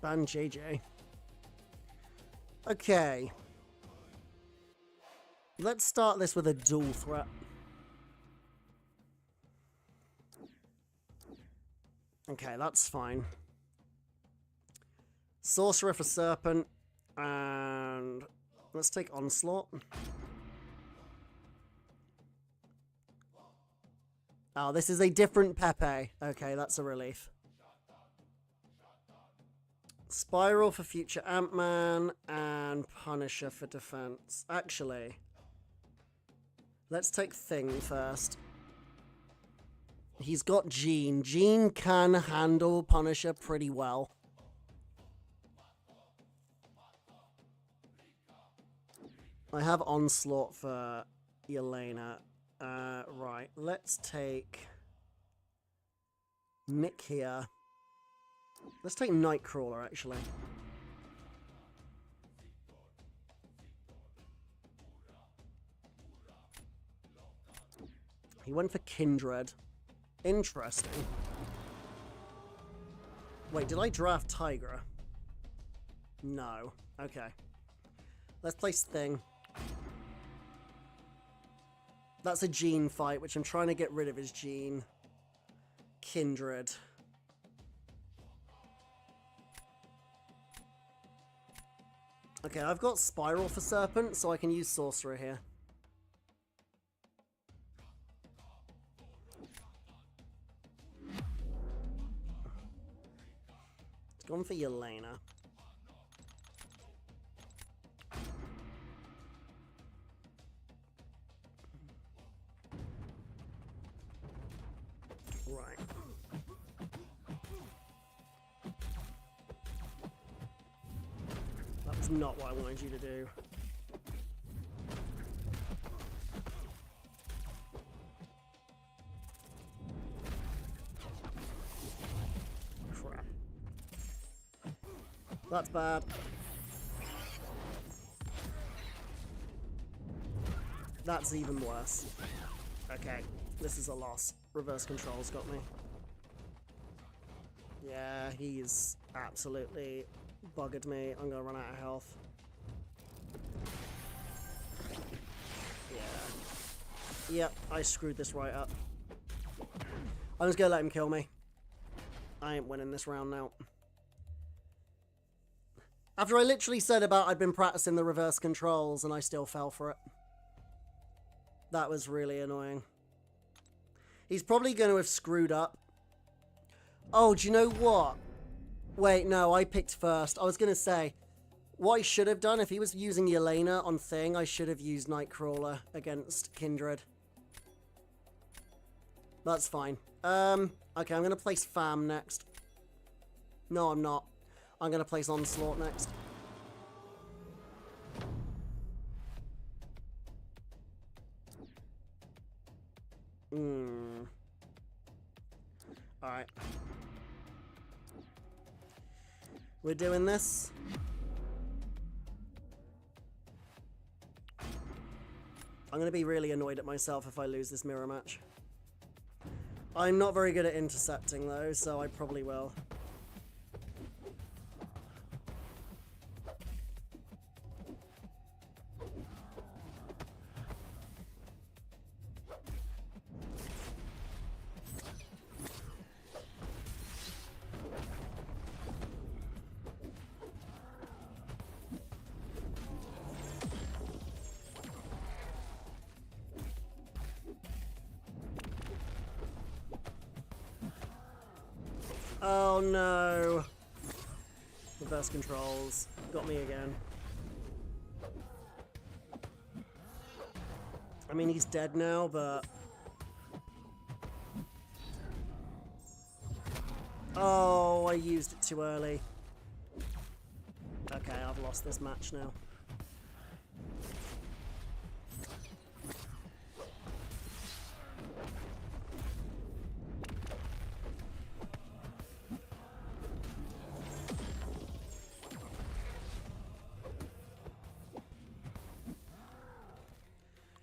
Ban JJ. Okay. Let's start this with a dual threat. Okay, that's fine. Sorcerer for Serpent, and let's take Onslaught. Oh, this is a different Pepe. Okay, that's a relief. Spiral for future Ant-Man, and Punisher for defense. Actually, let's take Thing first. He's got Jean. Jean can handle Punisher pretty well. I have Onslaught for Yelena. Right, let's take Nick here. Let's take Nightcrawler, actually. He went for Kindred. Interesting. Wait, did I draft Tigra? No. Okay. Let's play Sting. That's a Gene fight, which I'm trying to get rid of his Gene. Kindred. Okay, I've got Spiral for Serpent, so I can use Sorcerer here. It's gone for Yelena. Right. That was not what I wanted you to do. Crap. That's bad. That's even worse. Okay, this is a loss. Reverse control's got me. Yeah, he's absolutely buggered me. I'm gonna run out of health. Yeah. Yep, I screwed this right up. I'm just gonna let him kill me. I ain't winning this round now. After I literally said about I'd been practicing the reverse controls and I still fell for it. That was really annoying. He's probably going to have screwed up. Oh, do you know what? Wait, no, I picked first. I was going to say, what I should have done, if he was using Yelena on Thing, I should have used Nightcrawler against Kindred. That's fine. Okay, I'm going to place Fam next. No, I'm not. I'm going to place Onslaught next. Alright. We're doing this. I'm going to be really annoyed at myself if I lose this mirror match. I'm not very good at intercepting though, so I probably will. Oh no! Reverse controls. Got me again. I mean, he's dead now, but... Oh, I used it too early. Okay, I've lost this match now.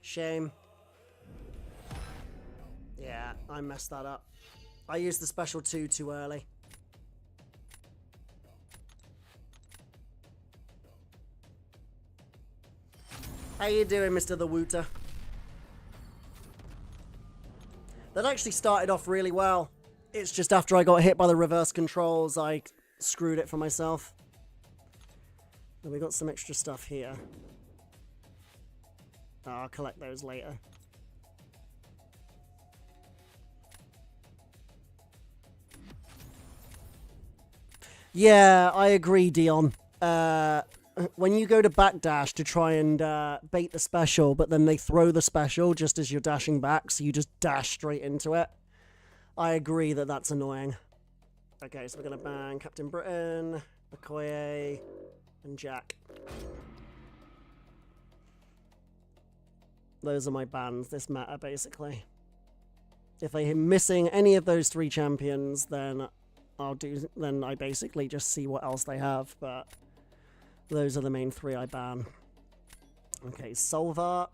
Shame. Yeah, I messed that up. I used the special 2 too early. How you doing, Mr. the Wooter? That actually started off really well. It's just after I got hit by the reverse controls, I screwed it for myself. And we got some extra stuff here. Oh, I'll collect those later. Yeah, I agree, Dion. When you go to backdash to try and bait the special, but then they throw the special just as you're dashing back, so you just dash straight into it. I agree that that's annoying. Okay, so we're going to ban Captain Britain, Okoye, and Jack. Those are my bans this meta, basically. If I'm missing any of those 3 champions, then then I basically just see what else they have, but those are the main 3 I ban. Okay, Solvark.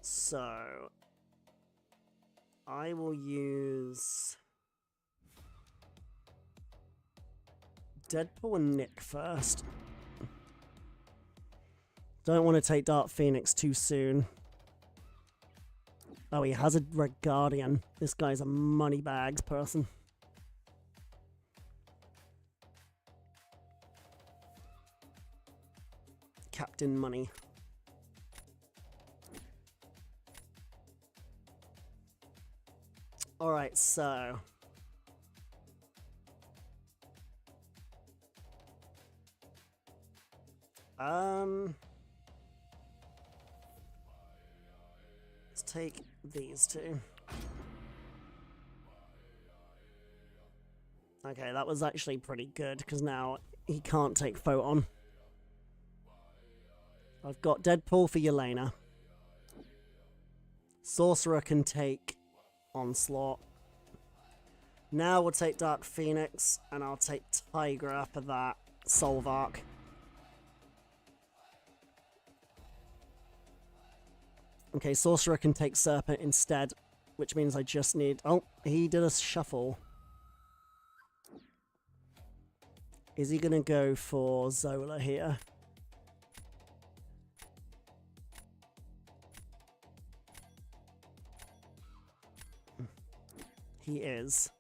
So I will use Deadpool and Nick first. Don't want to take Dark Phoenix too soon. Oh, he has a Red Guardian. This guy's a moneybags person. Captain Money. Alright, so... Let's take these two. Okay, that was actually pretty good, because now he can't take Photon. I've got Deadpool for Yelena. Sorcerer can take Onslaught. Now we'll take Dark Phoenix, and I'll take Tigra for that Solvark. Okay, Sorcerer can take Serpent instead, which means I just need... Oh, he did a shuffle. Is he going to go for Zola here? He is.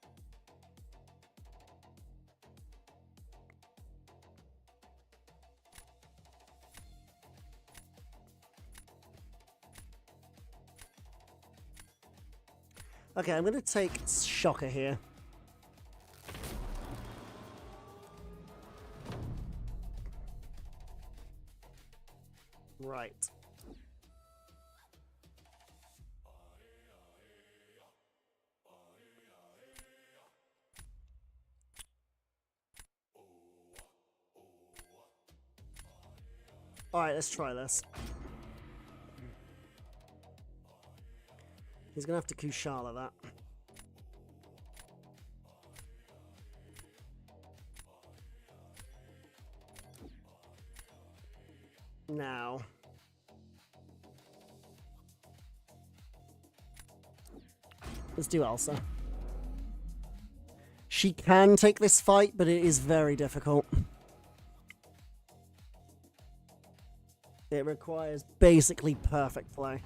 Okay, I'm going to take Shocker here. Right. Alright, let's try this. He's going to have to Kushala that. Now. Let's do Elsa. She can take this fight, but it is very difficult. It requires basically perfect play.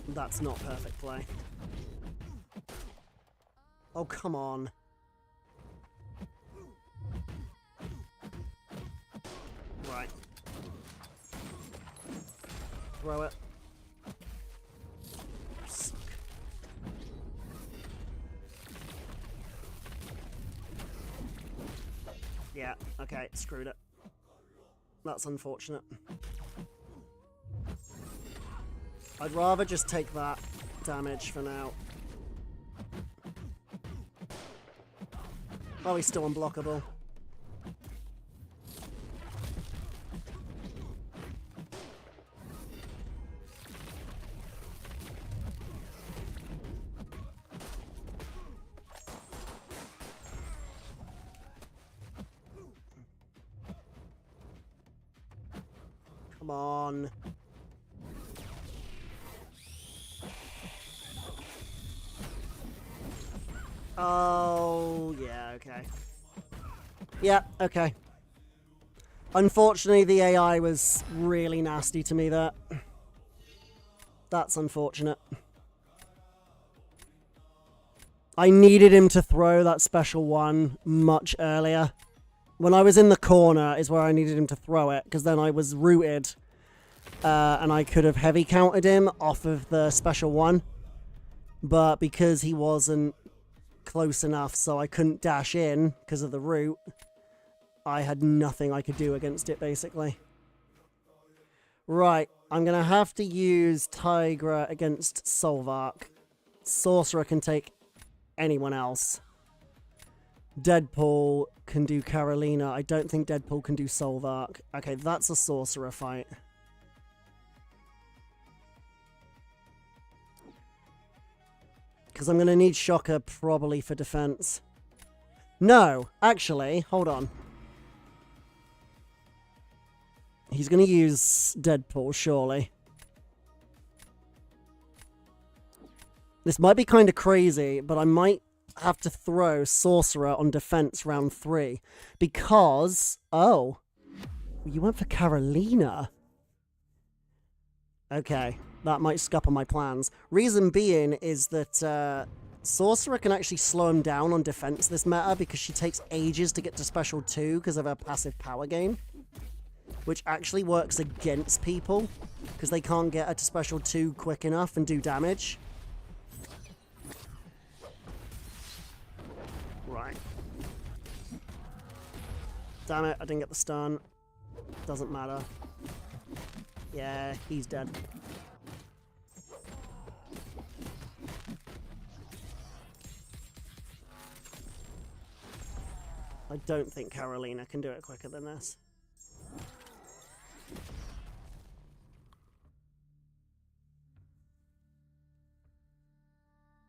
That's not perfect play. Oh, come on. Right. Throw it. Yeah, okay, screwed it. That's unfortunate. I'd rather just take that damage for now. Oh, he's still unblockable. Come on. Oh, yeah, okay. Yeah, okay. Unfortunately, the AI was really nasty to me there. That's unfortunate. I needed him to throw that special one much earlier. When I was in the corner is where I needed him to throw it, because then I was rooted, and I could have heavy countered him off of the special one. But because he wasn't close enough, so I couldn't dash in because of the root, I had nothing I could do against it, basically. Right, I'm going to have to use Tigra against Solvark. Sorcerer can take anyone else. Deadpool can do Carolina. I don't think Deadpool can do Solvark. Okay, that's a Sorcerer fight. Because I'm going to need Shocker probably for defense. No, actually, hold on. He's going to use Deadpool, surely. This might be kind of crazy, but I might have to throw Sorcerer on defense round 3. Because... Oh. You went for Carolina. Okay. That might scupper my plans. Reason being is that Sorcerer can actually slow him down on defense this meta because she takes ages to get to special 2 because of her passive power gain. Which actually works against people because they can't get her to special 2 quick enough and do damage. Right. Damn it, I didn't get the stun. Doesn't matter. Yeah, he's dead. I don't think Carolina can do it quicker than this.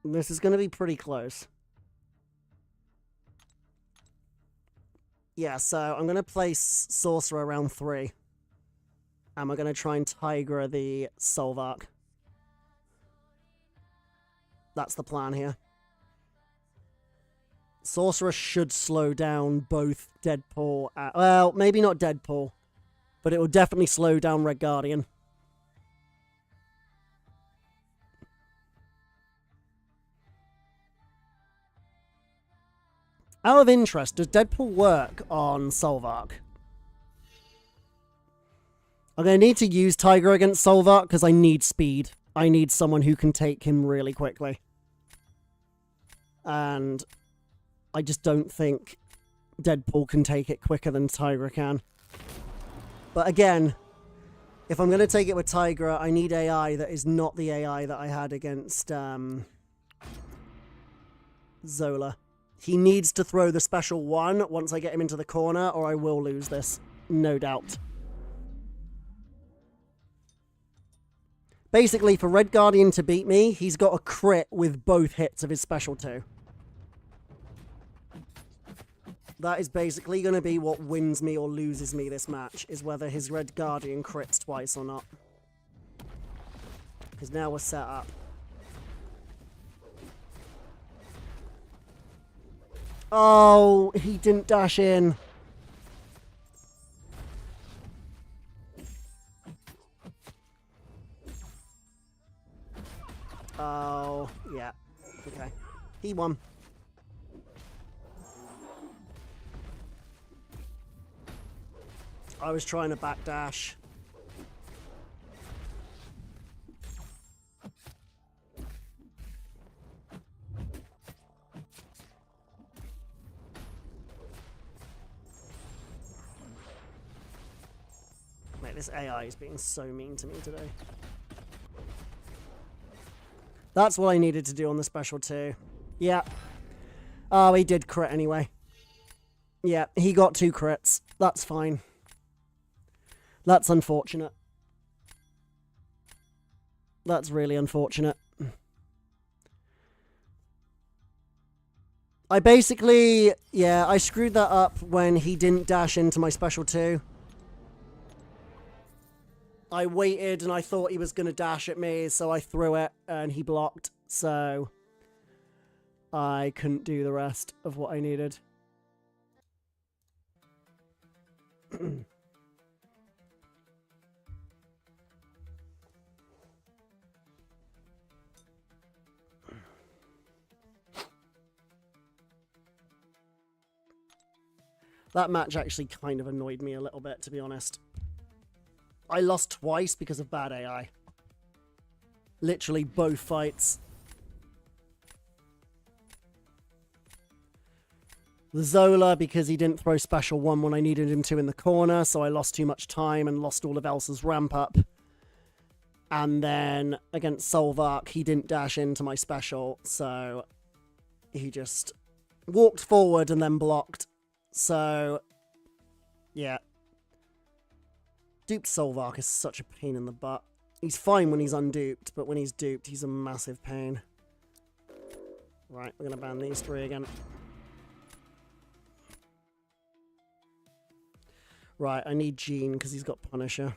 This is going to be pretty close. Yeah, so I'm going to place Sorcerer around 3. And we're going to try and Tigra the Solvark. That's the plan here. Sorcerer should slow down both Deadpool... well, maybe not Deadpool. But it will definitely slow down Red Guardian. Out of interest, does Deadpool work on Solvark? I'm going to need to use Tiger against Solvark because I need speed. I need someone who can take him really quickly. And I just don't think Deadpool can take it quicker than Tigra can. But again, if I'm going to take it with Tigra, I need AI that is not the AI that I had against Zola. He needs to throw the special 1 once I get him into the corner, or I will lose this. No doubt. Basically, for Red Guardian to beat me, he's got a crit with both hits of his special 2. That is basically going to be what wins me or loses me this match, is whether his Red Guardian crits twice or not. Because now we're set up. Oh, he didn't dash in. Oh, yeah. Okay. He won. I was trying to backdash. Mate, this AI is being so mean to me today. That's what I needed to do on the special 2. Yeah. Oh, he did crit anyway. Yeah, he got 2 crits. That's fine. That's unfortunate. That's really unfortunate. I basically... yeah, I screwed that up when he didn't dash into my special 2. I waited and I thought he was going to dash at me, so I threw it and he blocked. So I couldn't do the rest of what I needed. That match actually kind of annoyed me a little bit, to be honest. I lost twice because of bad AI. Literally both fights. The Zola because he didn't throw special 1 when I needed him to in the corner, so I lost too much time and lost all of Elsa's ramp up. And then against Solvark, he didn't dash into my special, so he just walked forward and then blocked. So, yeah. Duped Solvark is such a pain in the butt. He's fine when he's unduped, but when he's duped, he's a massive pain. Right, we're going to ban these 3 again. Right, I need Jean because he's got Punisher.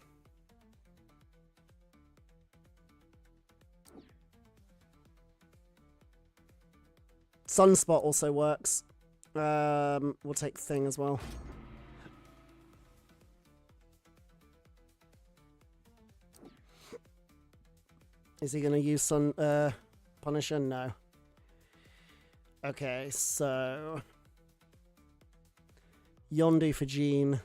Sunspot also works. We'll take Thing as well. Is he going to use Punisher? No. Okay, so... Yondu for Jean.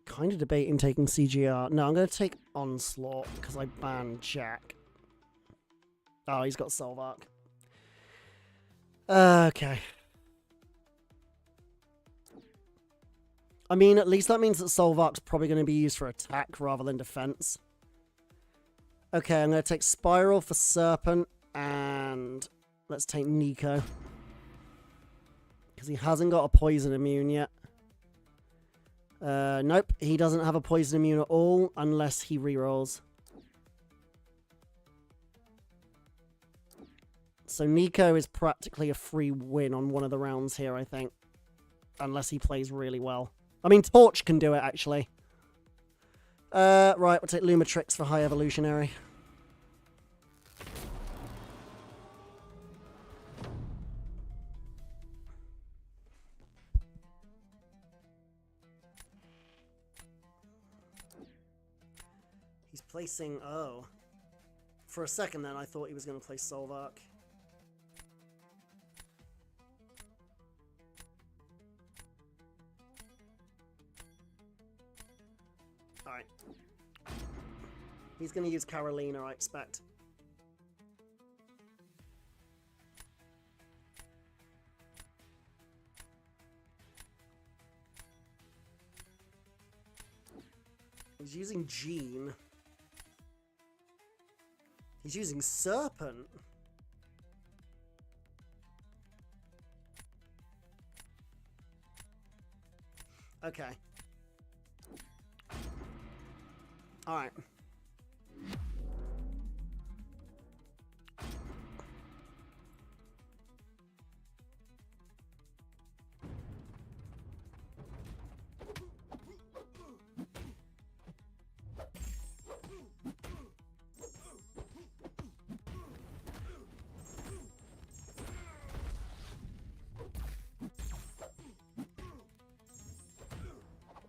Kind of debating taking CGR. No, I'm going to take Onslaught because I banned Jack. Oh, he's got Solvark. Okay. I mean, at least that means that Solvark's probably going to be used for attack rather than defense. Okay, I'm going to take Spiral for Serpent, and let's take Nico. Because he hasn't got a poison immune yet. Nope, he doesn't have a poison immune at all, unless he rerolls. So Nico is practically a free win on one of the rounds here, I think. Unless he plays really well. I mean, Torch can do it, actually. Right, we'll take Lumatrix for High Evolutionary. He's placing... Oh. For a second then, I thought he was going to play Solvark. Alright. He's going to use Carolina, I expect. He's using Jean. He's using Serpent. Okay. Alright.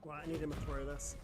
Right, I need him to throw this.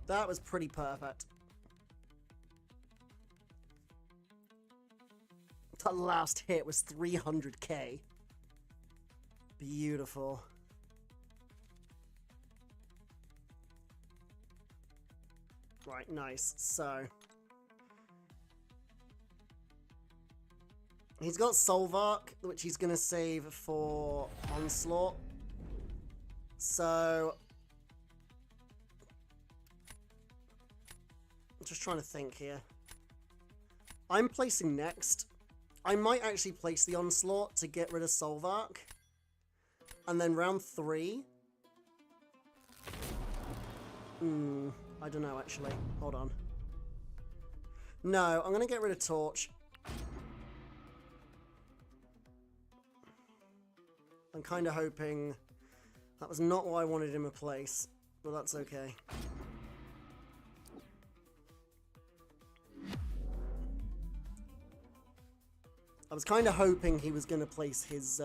That was pretty perfect. That last hit was 300k. Beautiful. Right, nice. So... he's got Solvark, which he's going to save for Onslaught. So... just trying to think here. I'm placing next. I might actually place the Onslaught to get rid of Solvark. And then round 3. I don't know actually. Hold on. No, I'm going to get rid of Torch. I'm kind of hoping... that was not what I wanted him to place. But that's okay. I was kind of hoping he was going to place his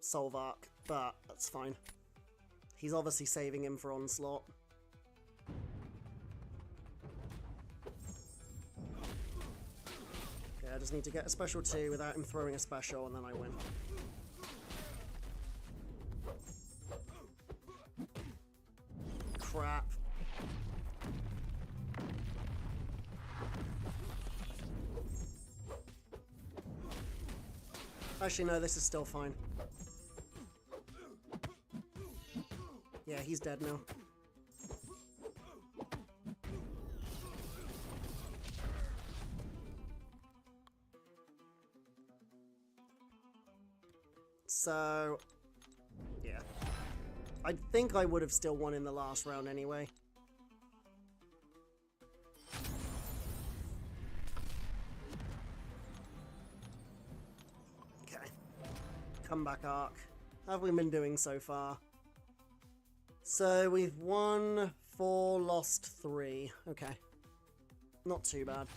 Solvark, but that's fine. He's obviously saving him for Onslaught. Okay, I just need to get a special 2 without him throwing a special, and then I win. Crap. Actually, no, this is still fine. Yeah, he's dead now. So, yeah. I think I would have still won in the last round anyway. Comeback arc. How have we been doing so far? So we've won 4, lost 3. Okay. Not too bad.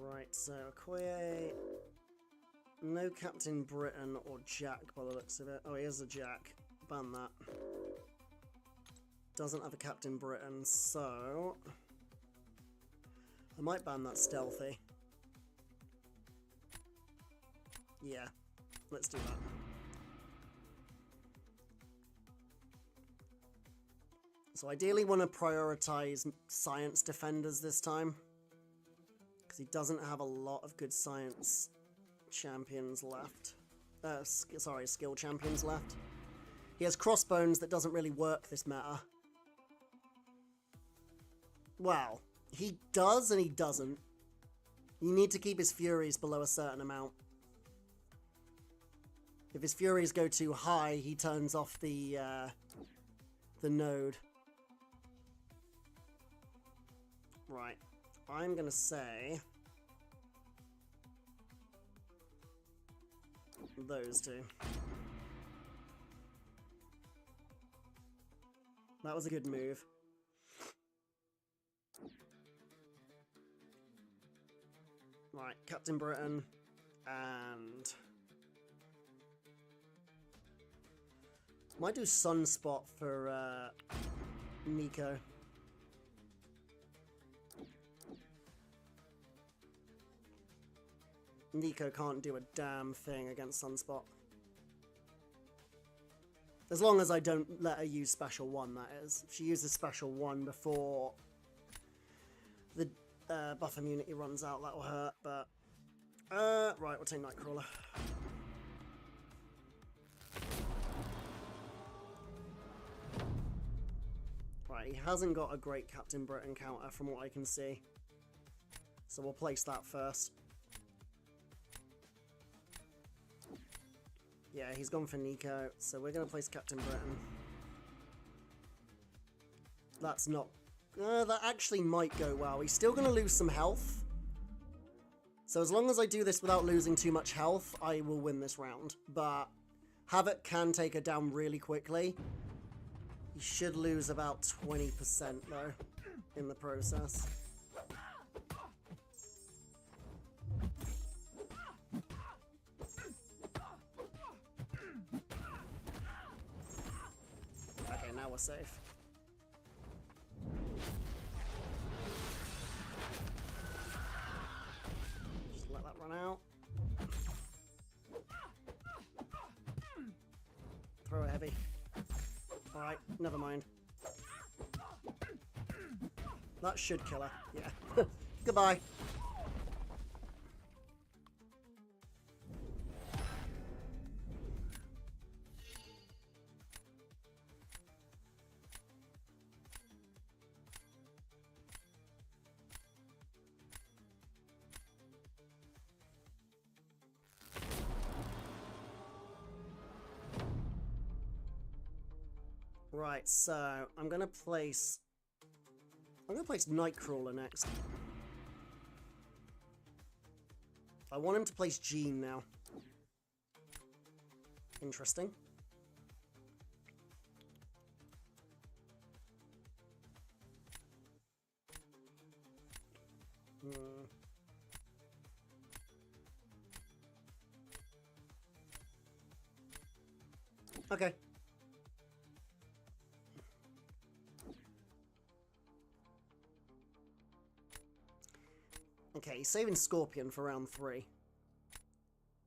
Right, so Okoye... No Captain Britain or Jack by the looks of it. Oh, he is a Jack. Ban that. Doesn't have a Captain Britain, so... I might ban that Stealthy. Yeah, let's do that. So ideally want to prioritize Science Defenders this time. Because he doesn't have a lot of good Science champions left. Sorry, skill champions left. He has Crossbones that doesn't really work this meta. Well, he does and he doesn't. You need to keep his Furies below a certain amount. If his Furies go too high, he turns off the node. Right. I'm gonna say... those two. That was a good move. Right, Captain Britain, and... might do Sunspot for Nico. Nico can't do a damn thing against Sunspot. As long as I don't let her use Special 1, that is. If she uses Special 1 before the buff immunity runs out, that'll hurt, but... right, we'll take Nightcrawler. Right, he hasn't got a great Captain Britain counter from what I can see. So we'll place that first. Yeah, he's gone for Nico, so we're going to place Captain Britain. That's not... that actually might go well. He's still going to lose some health. So as long as I do this without losing too much health, I will win this round. But Havoc can take her down really quickly. He should lose about 20% though, in the process. Okay, now we're safe. Just let that run out. Throw it heavy. Alright, never mind. That should kill her. Yeah. Goodbye. Right, so I'm gonna place Nightcrawler next. I want him to place Jean now. Interesting. Okay. Okay, he's saving Scorpion for round 3.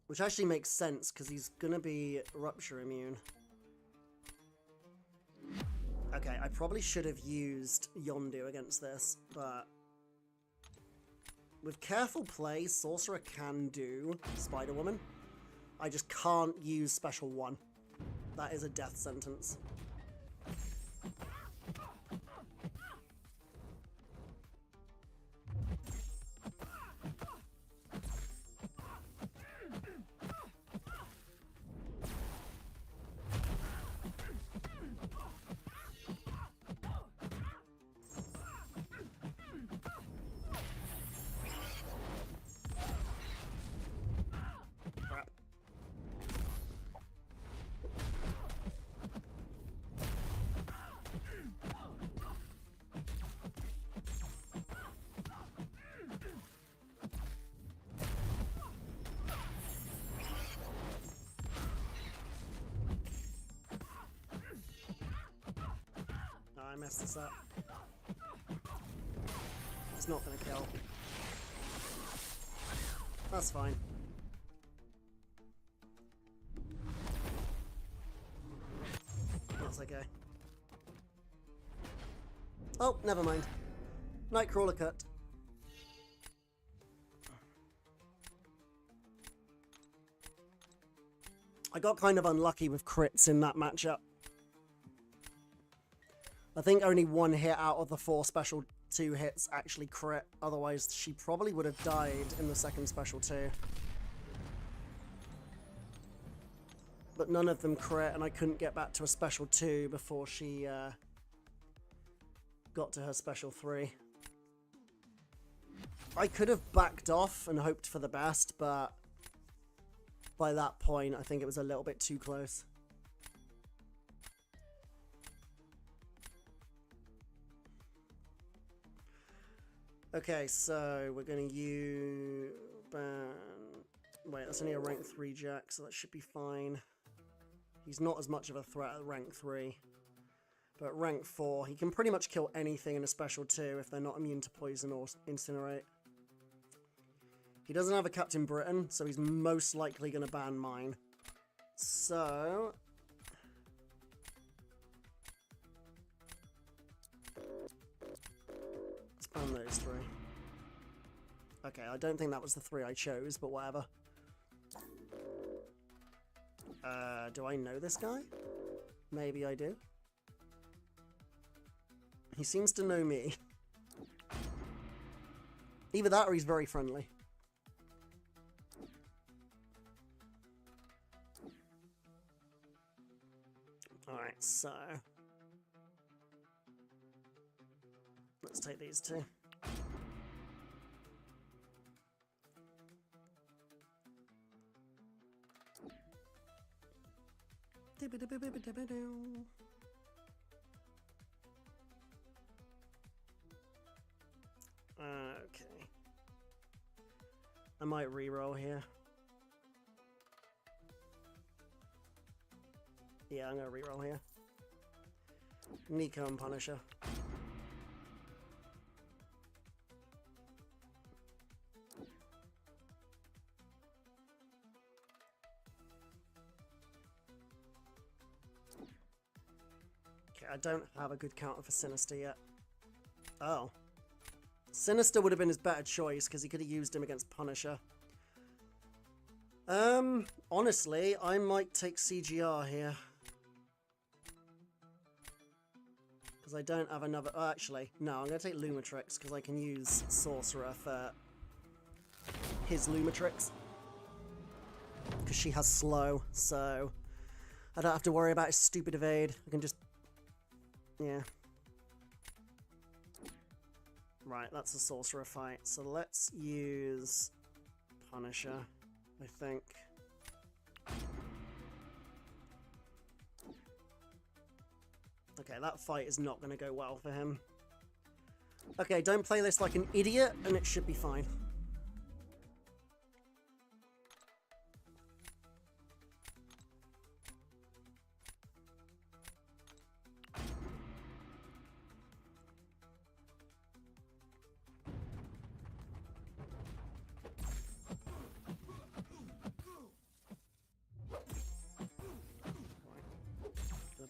Which actually makes sense, because he's gonna be Rupture immune. Okay, I probably should have used Yondu against this, but... with careful play, Sorcerer can do Spider-Woman. I just can't use Special 1. That is a death sentence. mess this up. It's not going to kill. That's fine. That's okay. Oh, never mind. Nightcrawler cut. I got kind of unlucky with crits in that matchup. I think only one hit out of the 4 special 2 hits actually crit. Otherwise, she probably would have died in the second special 2. But none of them crit, and I couldn't get back to a special 2 before she got to her special 3. I could have backed off and hoped for the best, but by that point, I think it was a little bit too close. Okay, so we're going to use... Wait, that's only a rank 3 Jack, so that should be fine. He's not as much of a threat at rank 3. But at rank 4, he can pretty much kill anything in a special 2 if they're not immune to poison or incinerate. He doesn't have a Captain Britain, so he's most likely going to ban mine. So... let's ban those 3. Okay, I don't think that was the 3 I chose, but whatever. Do I know this guy? Maybe I do. He seems to know me. Either that or he's very friendly. Alright, so... let's take these 2. Okay. I might reroll here. Yeah, I'm gonna reroll here. Nico and Punisher. Okay, I don't have a good counter for Sinister yet. Oh. Sinister would have been his better choice because he could have used him against Punisher. Honestly, I might take CGR here. Because I don't have another... oh, actually, no, I'm going to take Lumatrix because I can use Sorcerer for his Lumatrix. Because she has slow, so I don't have to worry about his stupid evade. I can just... yeah. Right, that's a Sorcerer fight. So let's use Punisher, I think. Okay, that fight is not going to go well for him. Okay, don't play this like an idiot, and it should be fine.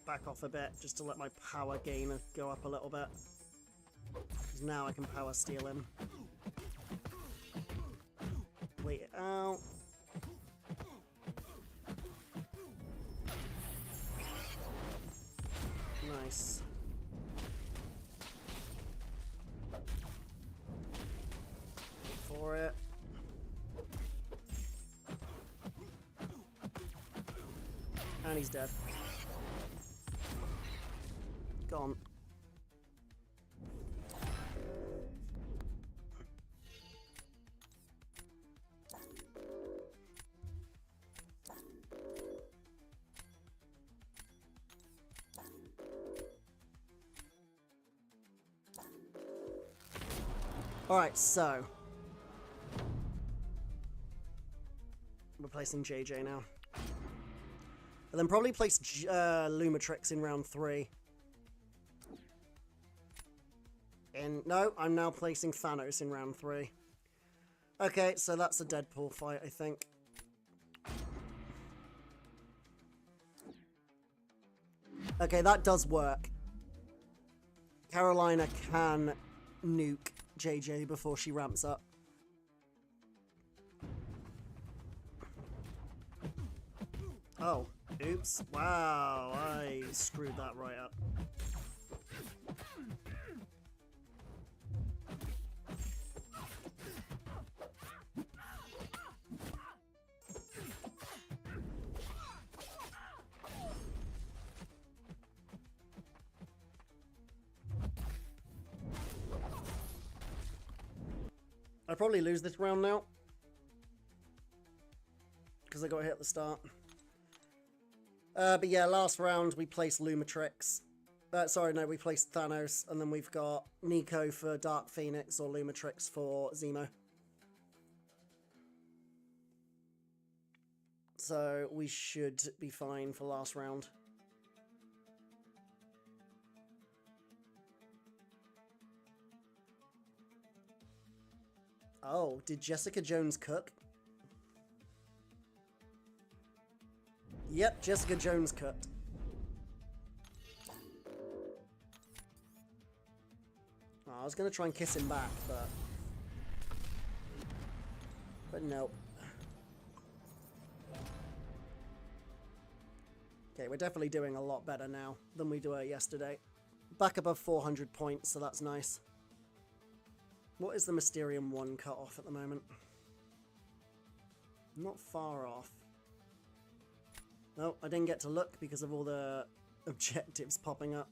Back off a bit just to let my power gain go up a little bit. Because now I can power steal him. Wait it out. Nice. For it. And he's dead. Gone. Alright, so replacing JJ now. And then probably place Lumatrix in round 3. No, I'm now placing Thanos in round 3. Okay, so that's a Deadpool fight, I think. Okay, that does work. Carolina can nuke JJ before she ramps up. Oh, oops. Wow, I screwed that right up. I probably lose this round now. Because I got hit at the start. But yeah, last round we placed Lumatrix. Sorry, no, we placed Thanos. And then we've got Nico for Dark Phoenix or Lumatrix for Zemo. So we should be fine for last round. Oh, did Jessica Jones cook? Yep, Jessica Jones cooked. Oh, I was going to try and kiss him back, but no. Okay, we're definitely doing a lot better now than we were yesterday. Back above 400 points, so that's nice. What is the Mysterium 1 cut off at the moment? Not far off. No, I didn't get to look because of all the objectives popping up.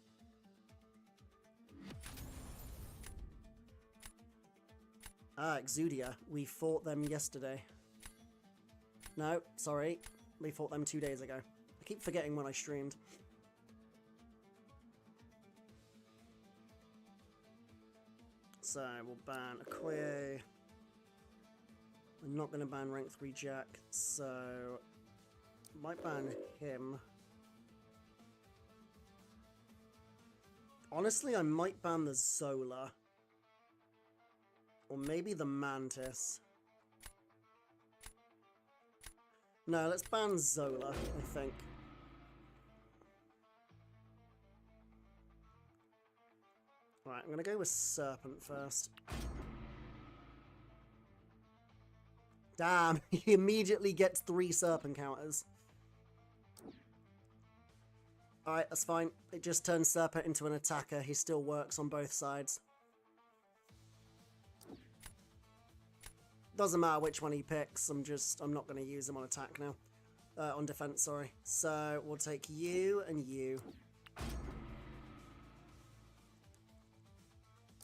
Ah, Exudia. We fought them yesterday. No, sorry. We fought them 2 days ago. I keep forgetting when I streamed. So, we'll ban Okoye. I'm not going to ban rank 3 Jack, so... might ban him. Honestly, I might ban the Zola. Or maybe the Mantis. No, let's ban Zola, I think. Right, I'm going to go with Serpent first. Damn, he immediately gets 3 Serpent counters. Alright, that's fine. It just turns Serpent into an attacker. He still works on both sides. Doesn't matter which one he picks. I'm not going to use him on attack now. On defense, sorry. So, we'll take you and you.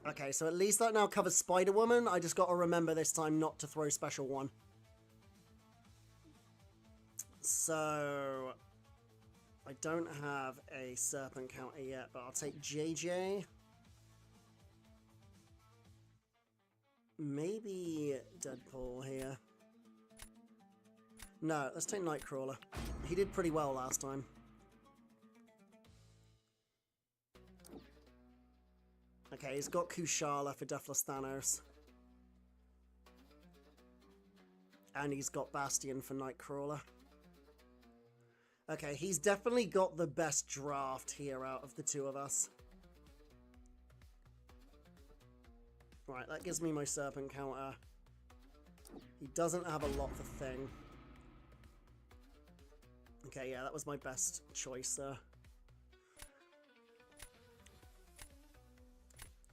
Okay, so at least that now covers Spider-Woman. I just got to remember this time not to throw Special 1. So, I don't have a Serpent counter yet, but I'll take JJ. Maybe Deadpool here. No, let's take Nightcrawler. He did pretty well last time. Okay, he's got Kushala for Deathless Thanos. And he's got Bastion for Nightcrawler. Okay, he's definitely got the best draft here out of the two of us. Right, that gives me my Serpent counter. He doesn't have a lot for Thing. Okay, yeah, that was my best choice there.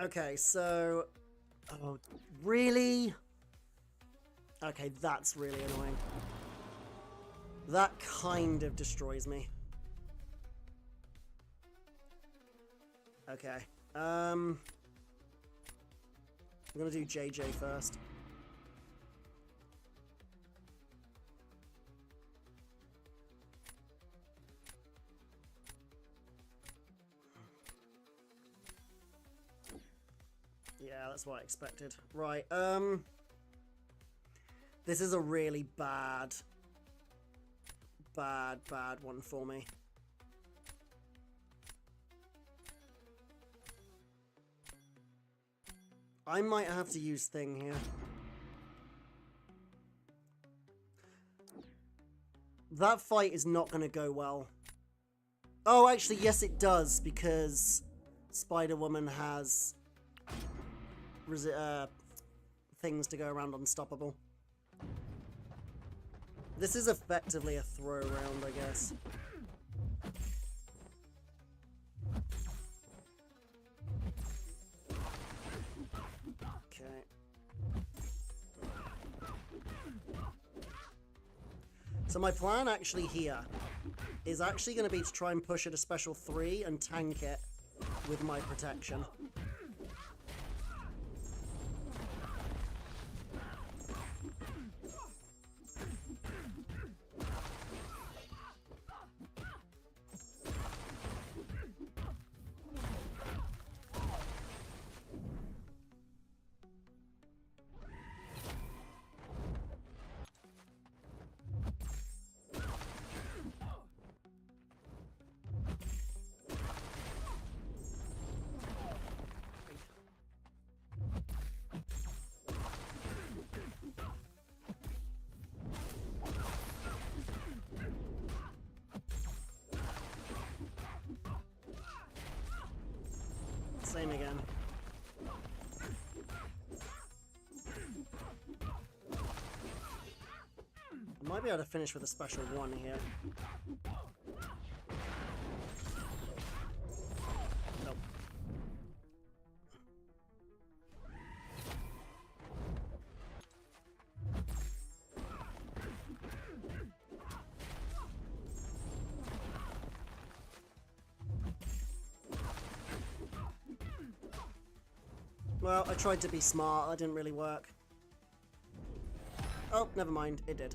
Okay, so... oh, really? Okay, that's really annoying. That kind of destroys me. Okay. I'm gonna do JJ first. Yeah, that's what I expected. Right, this is a really bad one for me. I might have to use Thing here. That fight is not going to go well. Oh, actually, yes it does, because Spider-Woman has things to go around unstoppable. This is effectively a throw round, I guess. Okay. So my plan actually here is actually going to be to try and push it a special 3 and tank it with my protection. Same again. I might be able to finish with a special 1 here. Nope. Well, I tried to be smart, that didn't really work. Oh, never mind, it did.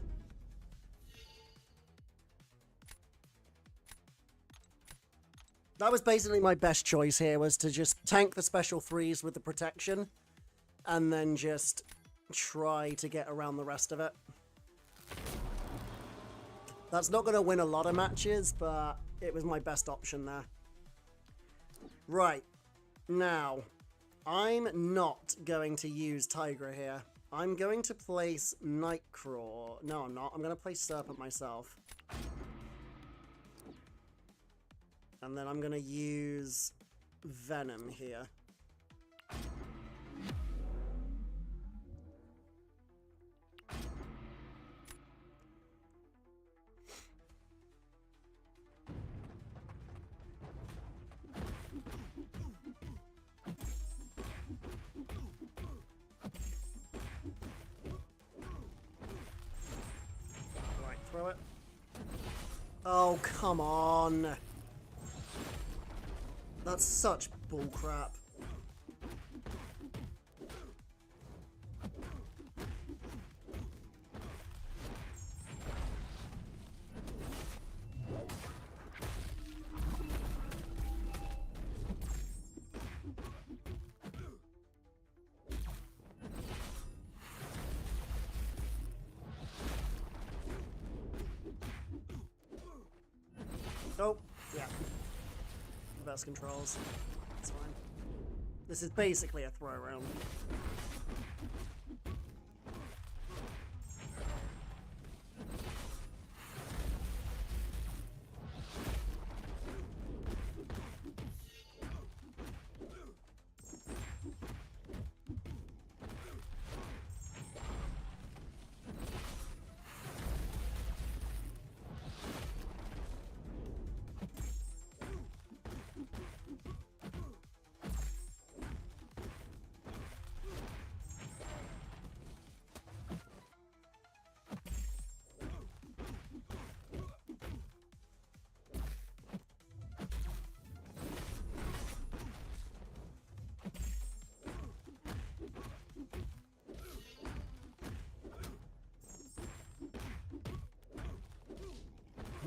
That was basically my best choice here, was to just tank the special 3s with the protection, and then just try to get around the rest of it. That's not going to win a lot of matches, but it was my best option there. Right, now, I'm not going to use Tigra here. I'm going to place Nightcrawler. No, I'm not. I'm going to place Serpent myself. And then I'm going to use Venom here. Right, throw it. Oh, come on. That's such bullcrap. Oh, yeah. Reverse controls. That's fine. This is basically a throw around.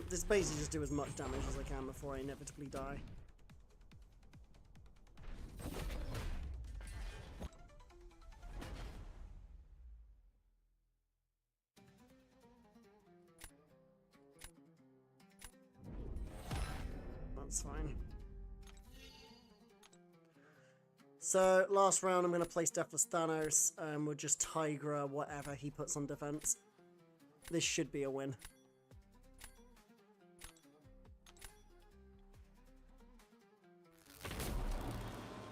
This basically just do as much damage as I can before I inevitably die. That's fine. So, last round I'm going to place Deathless Thanos, and we'll just Tigra whatever he puts on defense. This should be a win.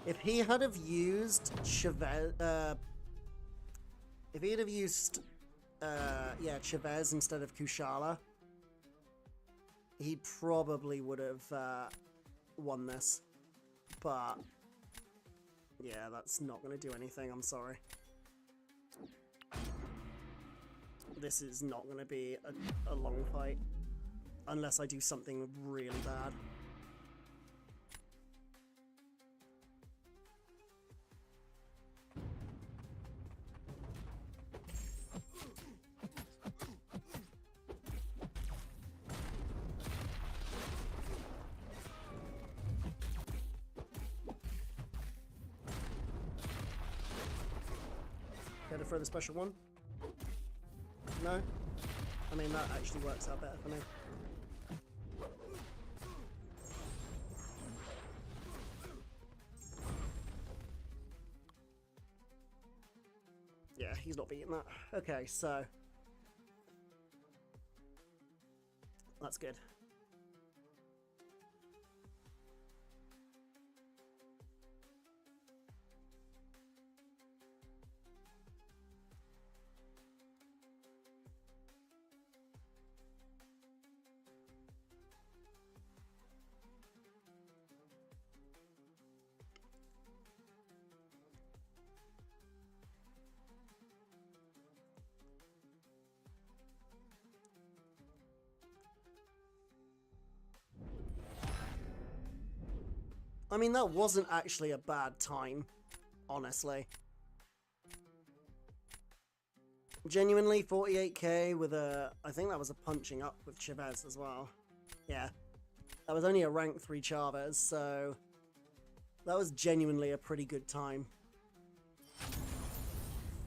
If he had have used Chavez, if he had have used, Chavez instead of Kushala, he probably would have won this. But yeah, that's not going to do anything. I'm sorry. This is not going to be a long fight unless I do something really bad. Go for the special one? No? I mean, that actually works out better for me. Yeah, he's not beating that. Okay, so that's good. I mean, that wasn't actually a bad time, honestly. Genuinely, 48k with a... I think that was a punching up with Chavez as well. Yeah. That was only a rank 3 Chavez, so... that was genuinely a pretty good time.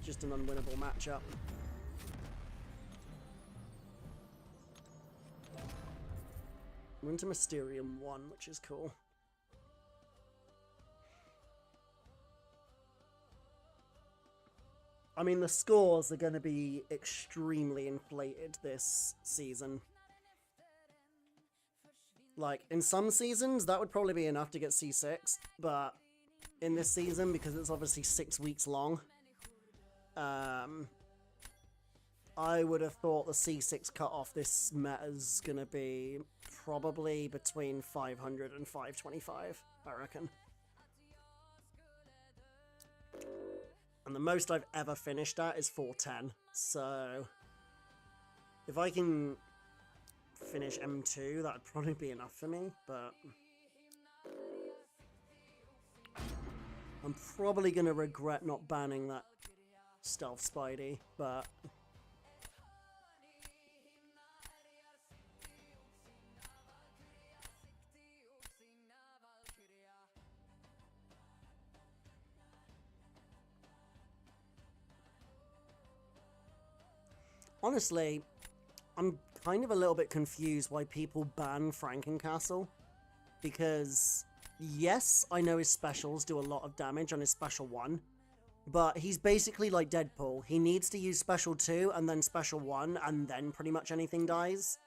Just an unwinnable matchup. We're into Mysterium 1, which is cool. I mean, the scores are going to be extremely inflated this season. Like, in some seasons, that would probably be enough to get C6, but in this season, because it's obviously 6 weeks long, I would have thought the C6 cutoff this meta is going to be probably between 500 and 525, I reckon. And the most I've ever finished at is 410. So if I can finish M2, that would probably be enough for me, but I'm probably going to regret not banning that Stealth Spidey, but honestly, I'm kind of a little bit confused why people ban Frankencastle, because yes, I know his specials do a lot of damage on his special 1, but he's basically like Deadpool. He needs to use special 2 and then special 1 and then pretty much anything dies.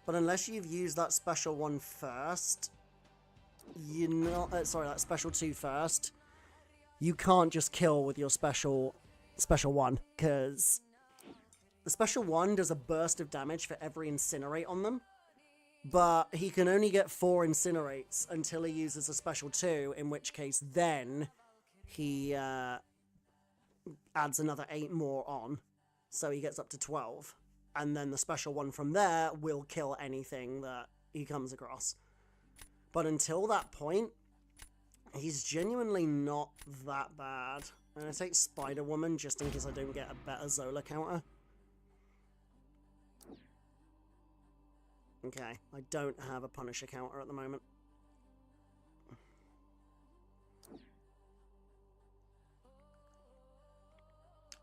But unless you've used that special 1 first, you're not, that special 2 first, you can't just kill with your special 1, because the special 1 does a burst of damage for every incinerate on them, but he can only get 4 incinerates until he uses a special 2, in which case then he adds another 8 more on, so he gets up to 12. And then the special 1 from there will kill anything that he comes across. But until that point, he's genuinely not that bad. I'm going to take Spider-Woman just in case I don't get a better Zola counter. Okay, I don't have a Punisher counter at the moment.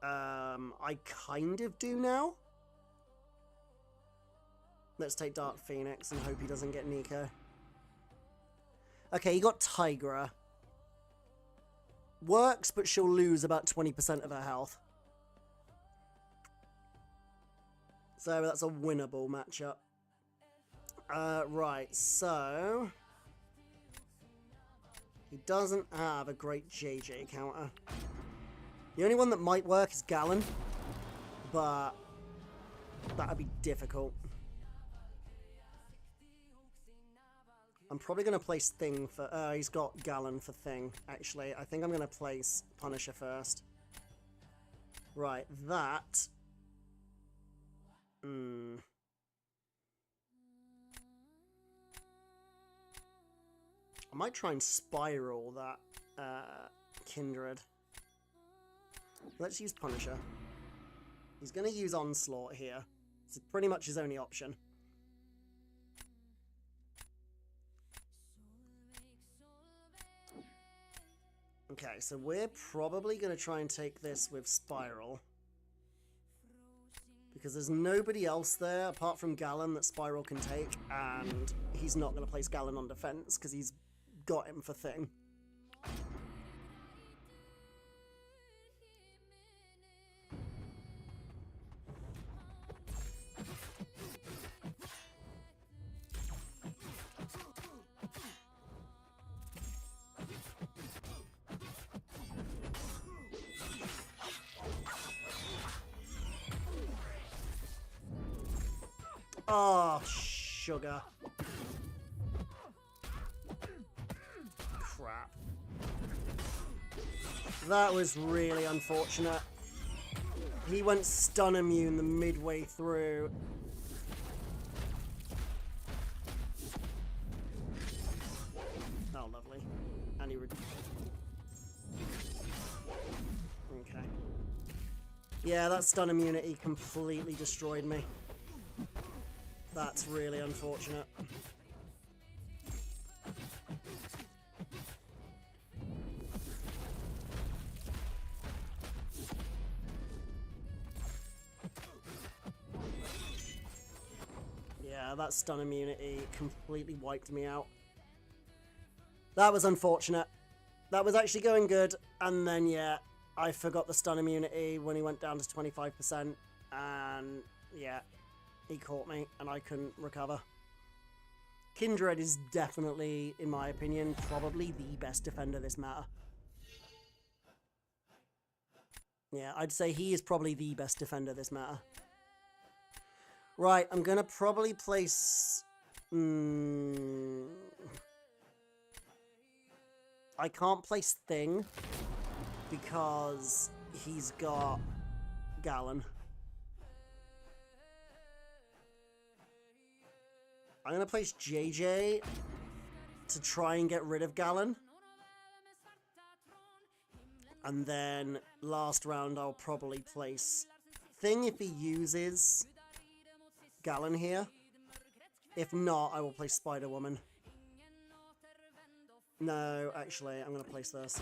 I kind of do now. Let's take Dark Phoenix and hope he doesn't get Nico. Okay, he got Tigra. works, but she'll lose about 20% of her health. So that's a winnable matchup. Right, so... he doesn't have a great JJ counter. The only one that might work is Gallon, but that'd be difficult. I'm probably going to place Thing for... he's got Gallon for Thing, actually. I think I'm going to place Punisher first. Right, that... I might try and Spiral that Kindred. Let's use Punisher. He's going to use Onslaught here. It's pretty much his only option. Okay, so we're probably going to try and take this with Spiral. Because there's nobody else there apart from Gallon that Spiral can take, and he's not going to place Gallon on defense because he's got him for Thing. Oh, sugar. Crap. That was really unfortunate. He went stun immune the midway through. Oh, lovely. And he would... okay. Yeah, that stun immunity completely destroyed me. That's really unfortunate. Yeah, that stun immunity completely wiped me out. That was unfortunate. That was actually going good, and then, yeah, I forgot the stun immunity when he went down to 25%, and, yeah. He caught me, and I couldn't recover. Kindred is definitely, in my opinion, probably the best defender this meta. Yeah, I'd say he is probably the best defender this meta. Right, I'm going to probably place... I can't place Thing because he's got Gallon. I'm going to place JJ to try and get rid of Gallon. And then last round I'll probably place Thing if he uses Gallon here. If not, I will place Spider-Woman. No, actually, I'm going to place this.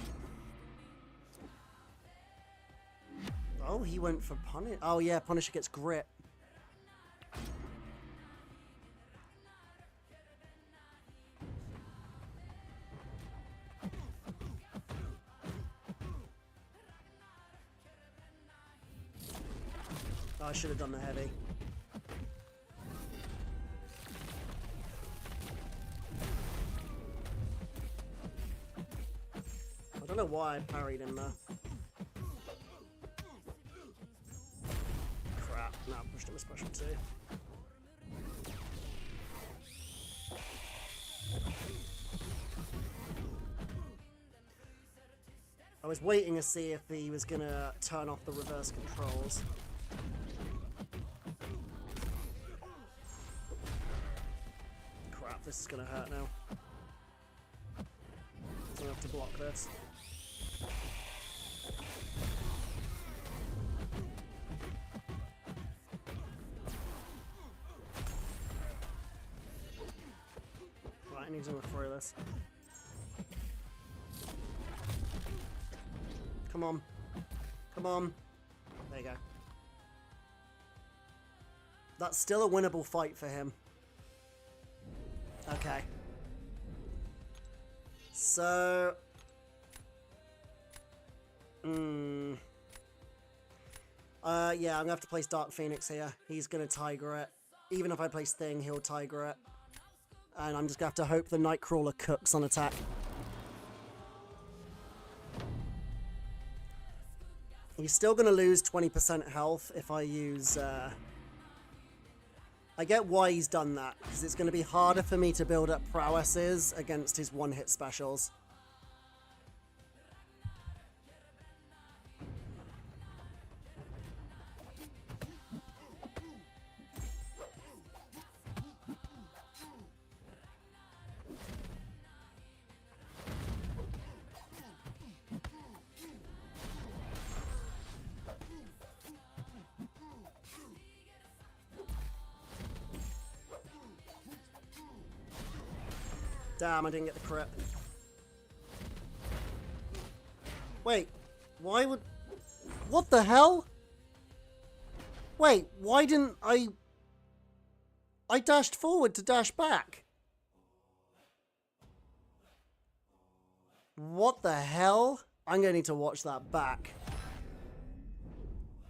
Oh, he went for Punisher. Oh yeah, Punisher gets Grit. Oh, I should have done the heavy. I don't know why I parried him there. Crap, no, I pushed him a special too. I was waiting to see if he was going to turn off the reverse controls. Crap, this is going to hurt now. I'm going to have to block this. Right, I need to throw this. Come on. Come on. There you go. That's still a winnable fight for him. Okay. So... Yeah, I'm gonna have to place Dark Phoenix here. He's gonna Tiger it. Even if I place Thing, he'll Tiger it. And I'm just gonna have to hope the Nightcrawler cooks on attack. He's still gonna lose 20% health if I use... I get why he's done that, because it's gonna be harder for me to build up prowesses against his one-hit specials. Damn, I didn't get the crit. Wait, why would... What the hell? Wait, why didn't I... I dashed forward to dash back. What the hell? I'm going to need to watch that back.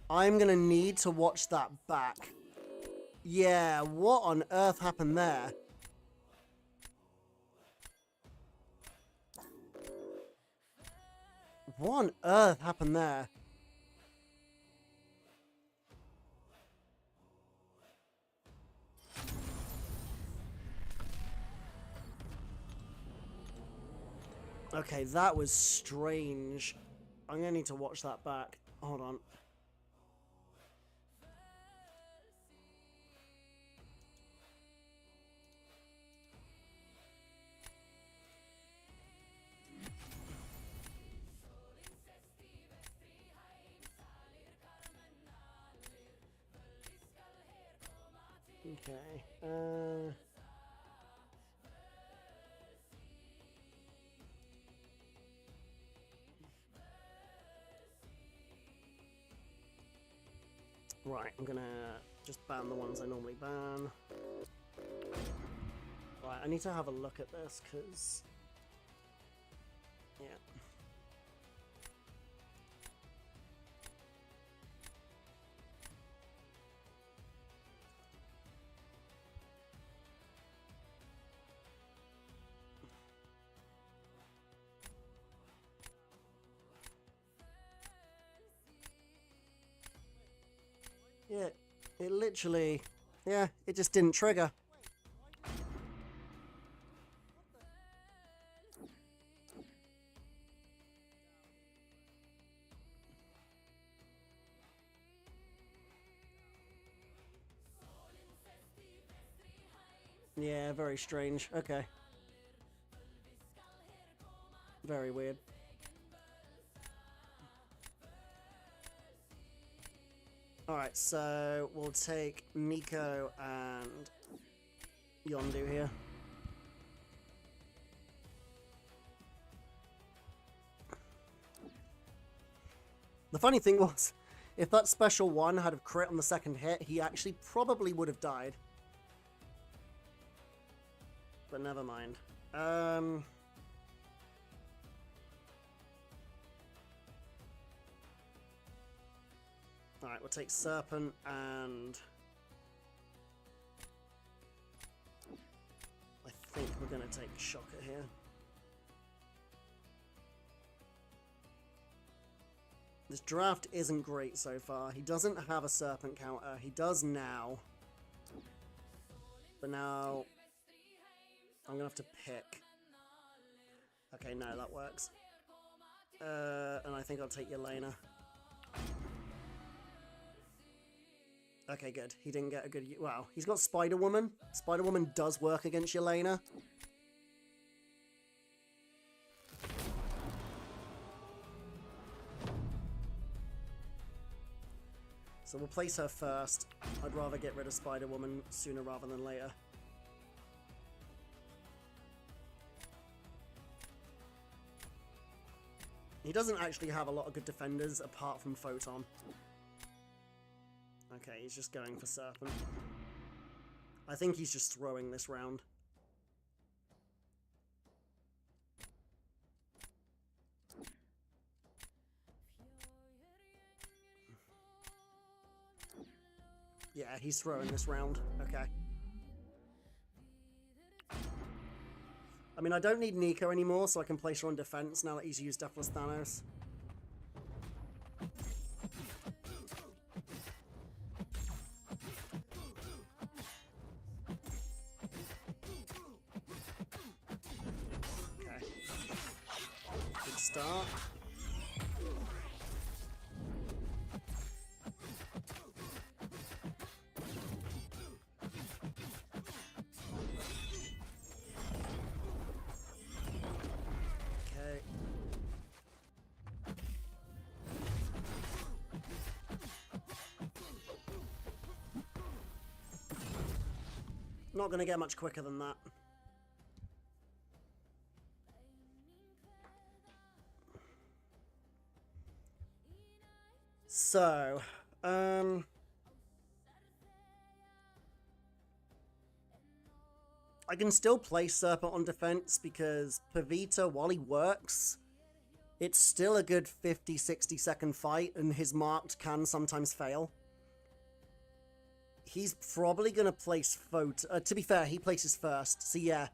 I'm going to need to watch that back. Yeah, what on earth happened there? What on earth happened there? Okay, that was strange. I'm gonna need to watch that back. Hold on. Okay. Right, I'm gonna just ban the ones I normally ban. Right, I need to have a look at this, because... Yeah. Yeah, it literally... Yeah, it just didn't trigger. Yeah, very strange. Okay. Very weird. Alright, so we'll take Nico and Yondu here. The funny thing was, if that special one had a crit on the second hit, he actually probably would have died. But never mind. Alright, we'll take Serpent and... I think we're going to take Shocker here. This draft isn't great so far. He doesn't have a Serpent counter. He does now. But now... I'm going to have to pick. Okay, no, that works. And I think I'll take Yelena. Okay, good. He didn't get a good... Wow, he's got Spider-Woman. Spider-Woman does work against Yelena. So we'll place her first. I'd rather get rid of Spider-Woman sooner rather than later. He doesn't actually have a lot of good defenders apart from Photon. Okay, he's just going for Serpent. I think he's just throwing this round. Yeah, he's throwing this round. Okay. I mean, I don't need Nico anymore, so I can place her on defense now that he's used Deathless Thanos. Okay. Good start. Not going to get much quicker than that. So, I can still play Serpent on defense because Pavita, while he works, it's still a good 50-60 second fight, and his marked can sometimes fail. He's probably going to place Photon. To be fair, he places first. So yeah,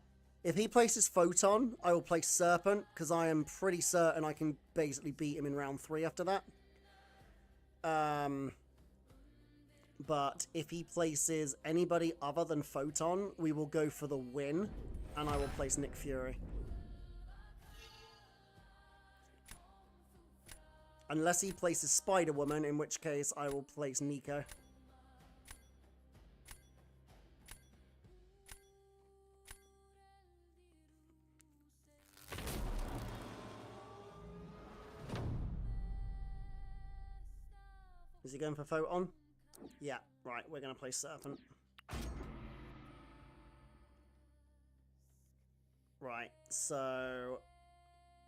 if he places Photon, I will place Serpent, because I am pretty certain I can basically beat him in round 3 after that. But if he places anybody other than Photon, we will go for the win, and I will place Nick Fury. Unless he places Spider-Woman, in which case I will place Nico. Is he going for Photon? Yeah, right, we're going to play Serpent. Right, so...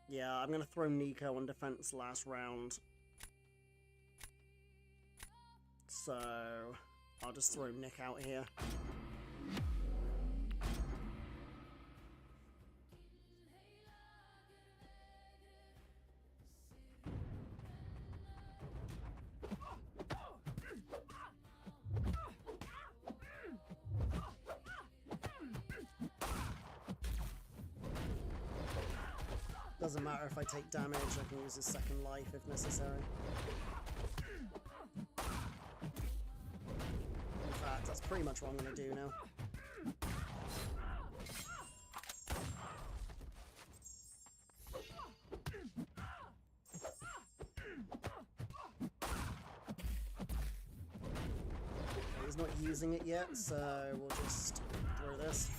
yeah, I'm going to throw Nico on defense last round. So... I'll just throw Nick out here. Doesn't matter if I take damage, I can use his second life if necessary. In fact, that's pretty much what I'm going to do now. Okay, he's not using it yet, so we'll just throw this.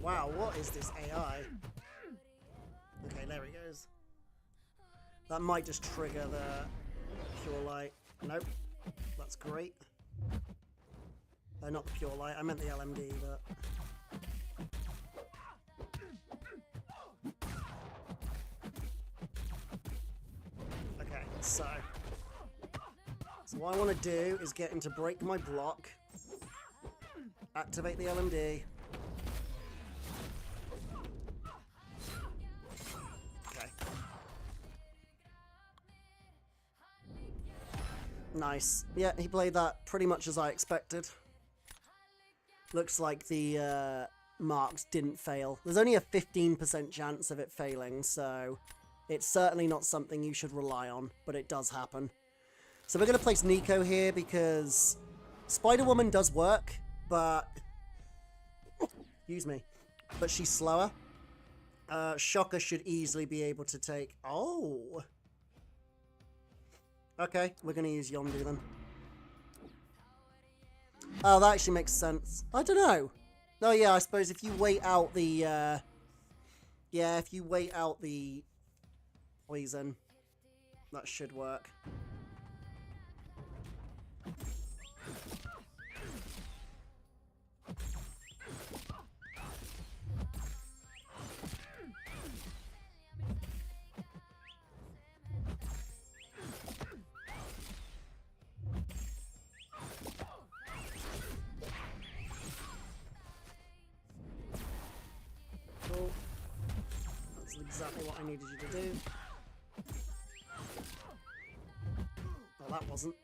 Wow, what is this AI? Okay, there he goes. That might just trigger the Pure Light. Nope. That's great. Not the Pure Light, I meant the LMD, but... okay, so what I want to do is get him to break my block, activate the LMD. Nice. Yeah, he played that pretty much as I expected. Looks like the marks didn't fail. There's only a 15% chance of it failing, so it's certainly not something you should rely on, but it does happen. So we're going to place Nico here because Spider-Woman does work, but... excuse me. But she's slower. Shocker should easily be able to take... oh! Okay, we're going to use Yondu then. Oh, that actually makes sense. I don't know. Oh, yeah, I suppose if you wait out the... yeah, if you wait out the poison, that should work. Cool. That's exactly what I needed you to do. that wasn't.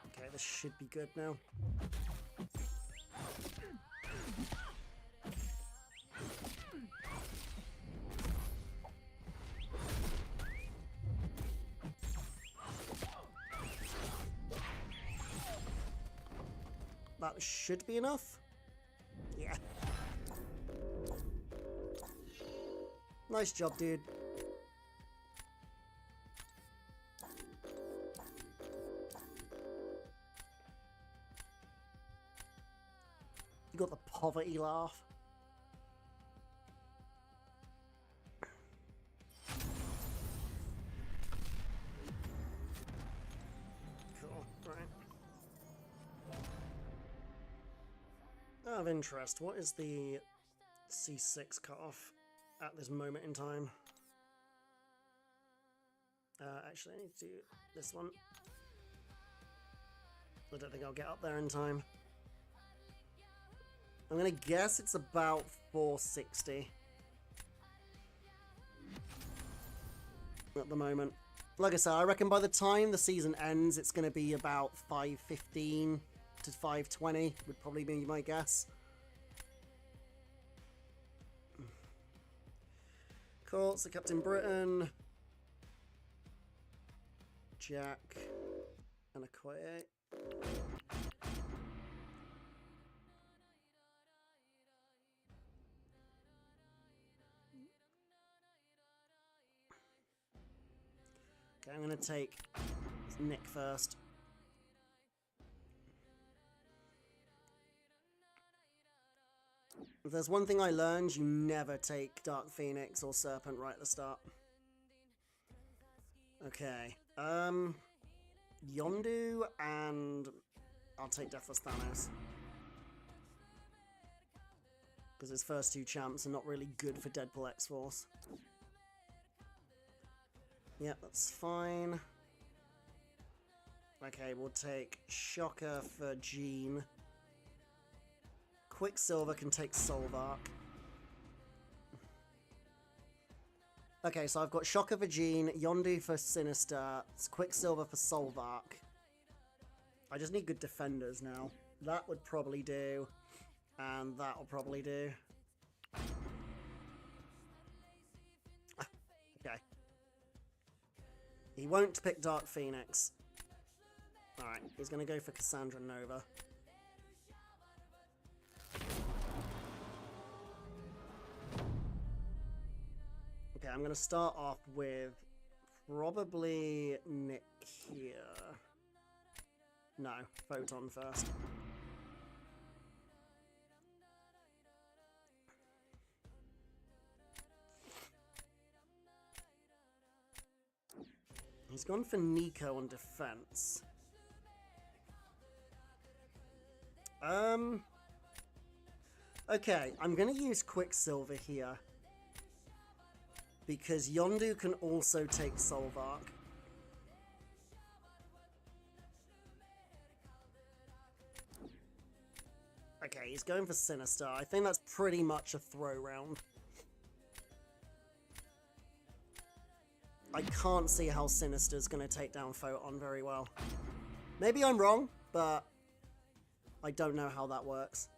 Okay, this should be good now. That should be enough. Yeah. Nice job, dude. You got the poverty laugh. Cool, right. Out of interest, what is the C6 cutoff at this moment in time? Actually, I need to do this one. I don't think I'll get up there in time. I'm gonna guess it's about 460 at the moment. Like I said, I reckon by the time the season ends, it's gonna be about 515 to 520 would probably be my guess. Cool, so Captain Britain, Jack, and a Quiet. Okay, I'm gonna take Nick first. If there's one thing I learned, you never take Dark Phoenix or Serpent right at the start. Okay, Yondu, and I'll take Deathless Thanos. Because his first two champs are not really good for Deadpool X-Force. Yep, that's fine. Okay, we'll take Shocker for Jean. Quicksilver can take Solvark. Okay, so I've got Shocker for Jean, Yondu for Sinister, Quicksilver for Solvark. I just need good defenders now. That would probably do. And that'll probably do. Okay. He won't pick Dark Phoenix. Alright, he's going to go for Cassandra Nova. Okay, I'm going to start off with probably Nick here. No, Photon first. He's gone for Nico on defense. Okay, I'm going to use Quicksilver here. Because Yondu can also take Solvark. Okay, he's going for Sinister. I think that's pretty much a throw round. I can't see how Sinister's going to take down Photon very well. Maybe I'm wrong, but I don't know how that works.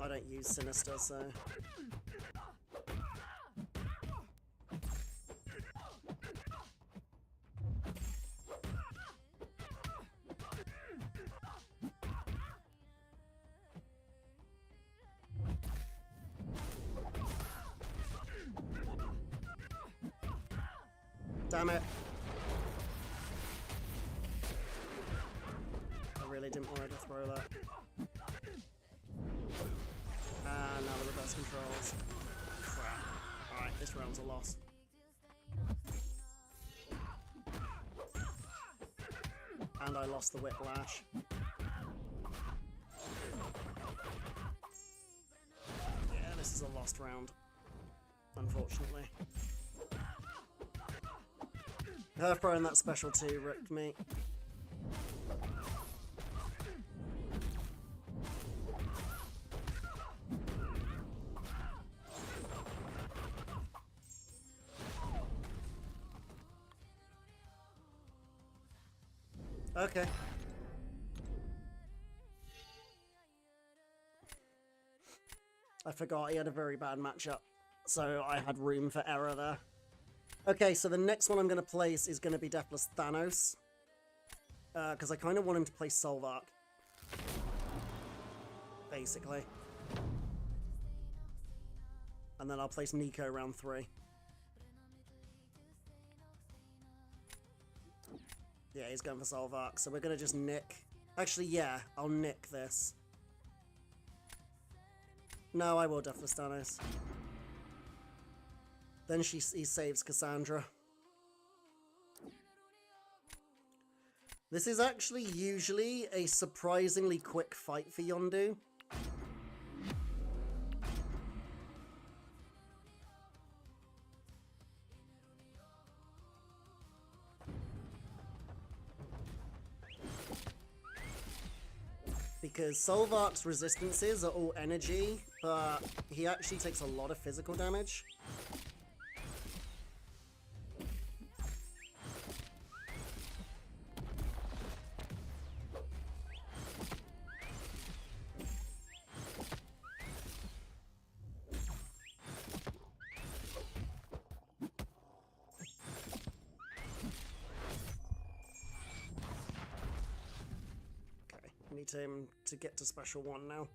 I don't use Sinister, so... Damn it. I really didn't want to throw that. And now the reverse controls. Crap. Alright, this round's a loss. And I lost the Whiplash. Yeah, this is a lost round. Unfortunately. Her throwing that special 2 ripped me. Okay. I forgot he had a very bad matchup, so I had room for error there. Okay, so the next one I'm going to place is going to be Deathless Thanos. Because I kind of want him to play Solvark. Basically. And then I'll place Nico round 3. Yeah, he's going for Solvark, so we're going to just nick. Actually, yeah, I'll nick this. No, I will Deathless Thanos. Then he saves Cassandra. This is actually usually a surprisingly quick fight for Yondu. Because Solvark's resistances are all energy, but he actually takes a lot of physical damage. Need him to get to special 1 now.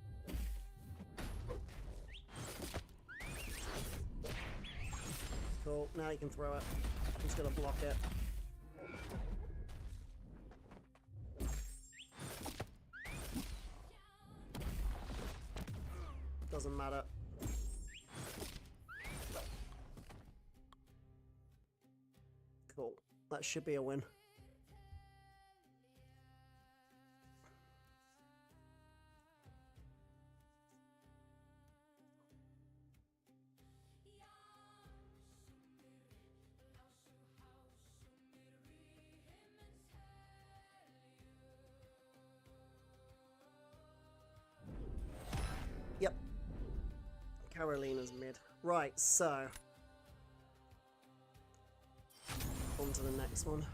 Cool, now you can throw it. He's gonna block it. Doesn't matter. Cool, that should be a win. Yep. Carolina's mid. Right, so. On to the next one.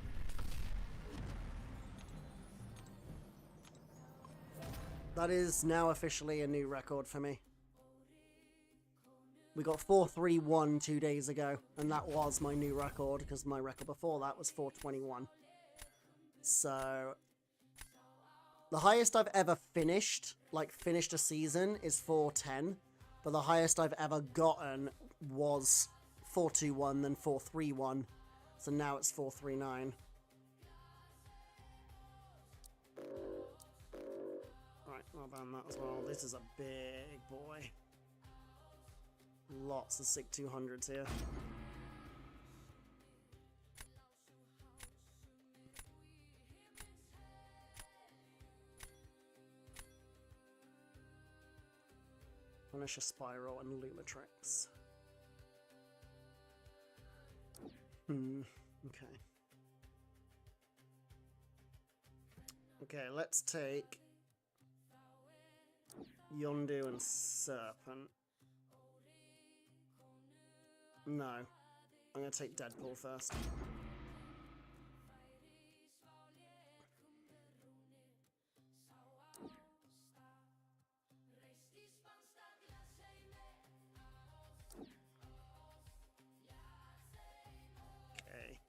That is now officially a new record for me. We got 431 2 days ago, and that was my new record, because my record before that was 421. So, the highest I've ever finished, like finished a season, is 410, but the highest I've ever gotten was 421, then 431, so now it's 439. Right, I'll ban that as well. This is a big boy. Lots of SIG 200s here. Punisher Spiral and Lumatrix. Okay. Okay, let's take Yondu and Serpent. No. I'm going to take Deadpool first. Okay.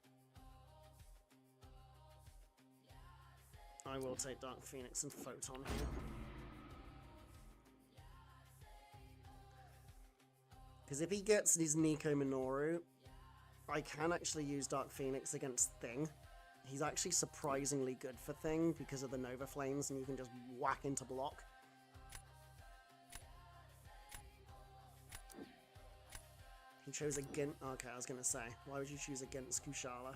I will take Dark Phoenix and Photon here. Because if he gets his Nico Minoru, I can actually use Dark Phoenix against Thing. He's actually surprisingly good for Thing because of the Nova Flames, and you can just whack into block. He chose against... Okay, I was going to say, why would you choose against Kushala?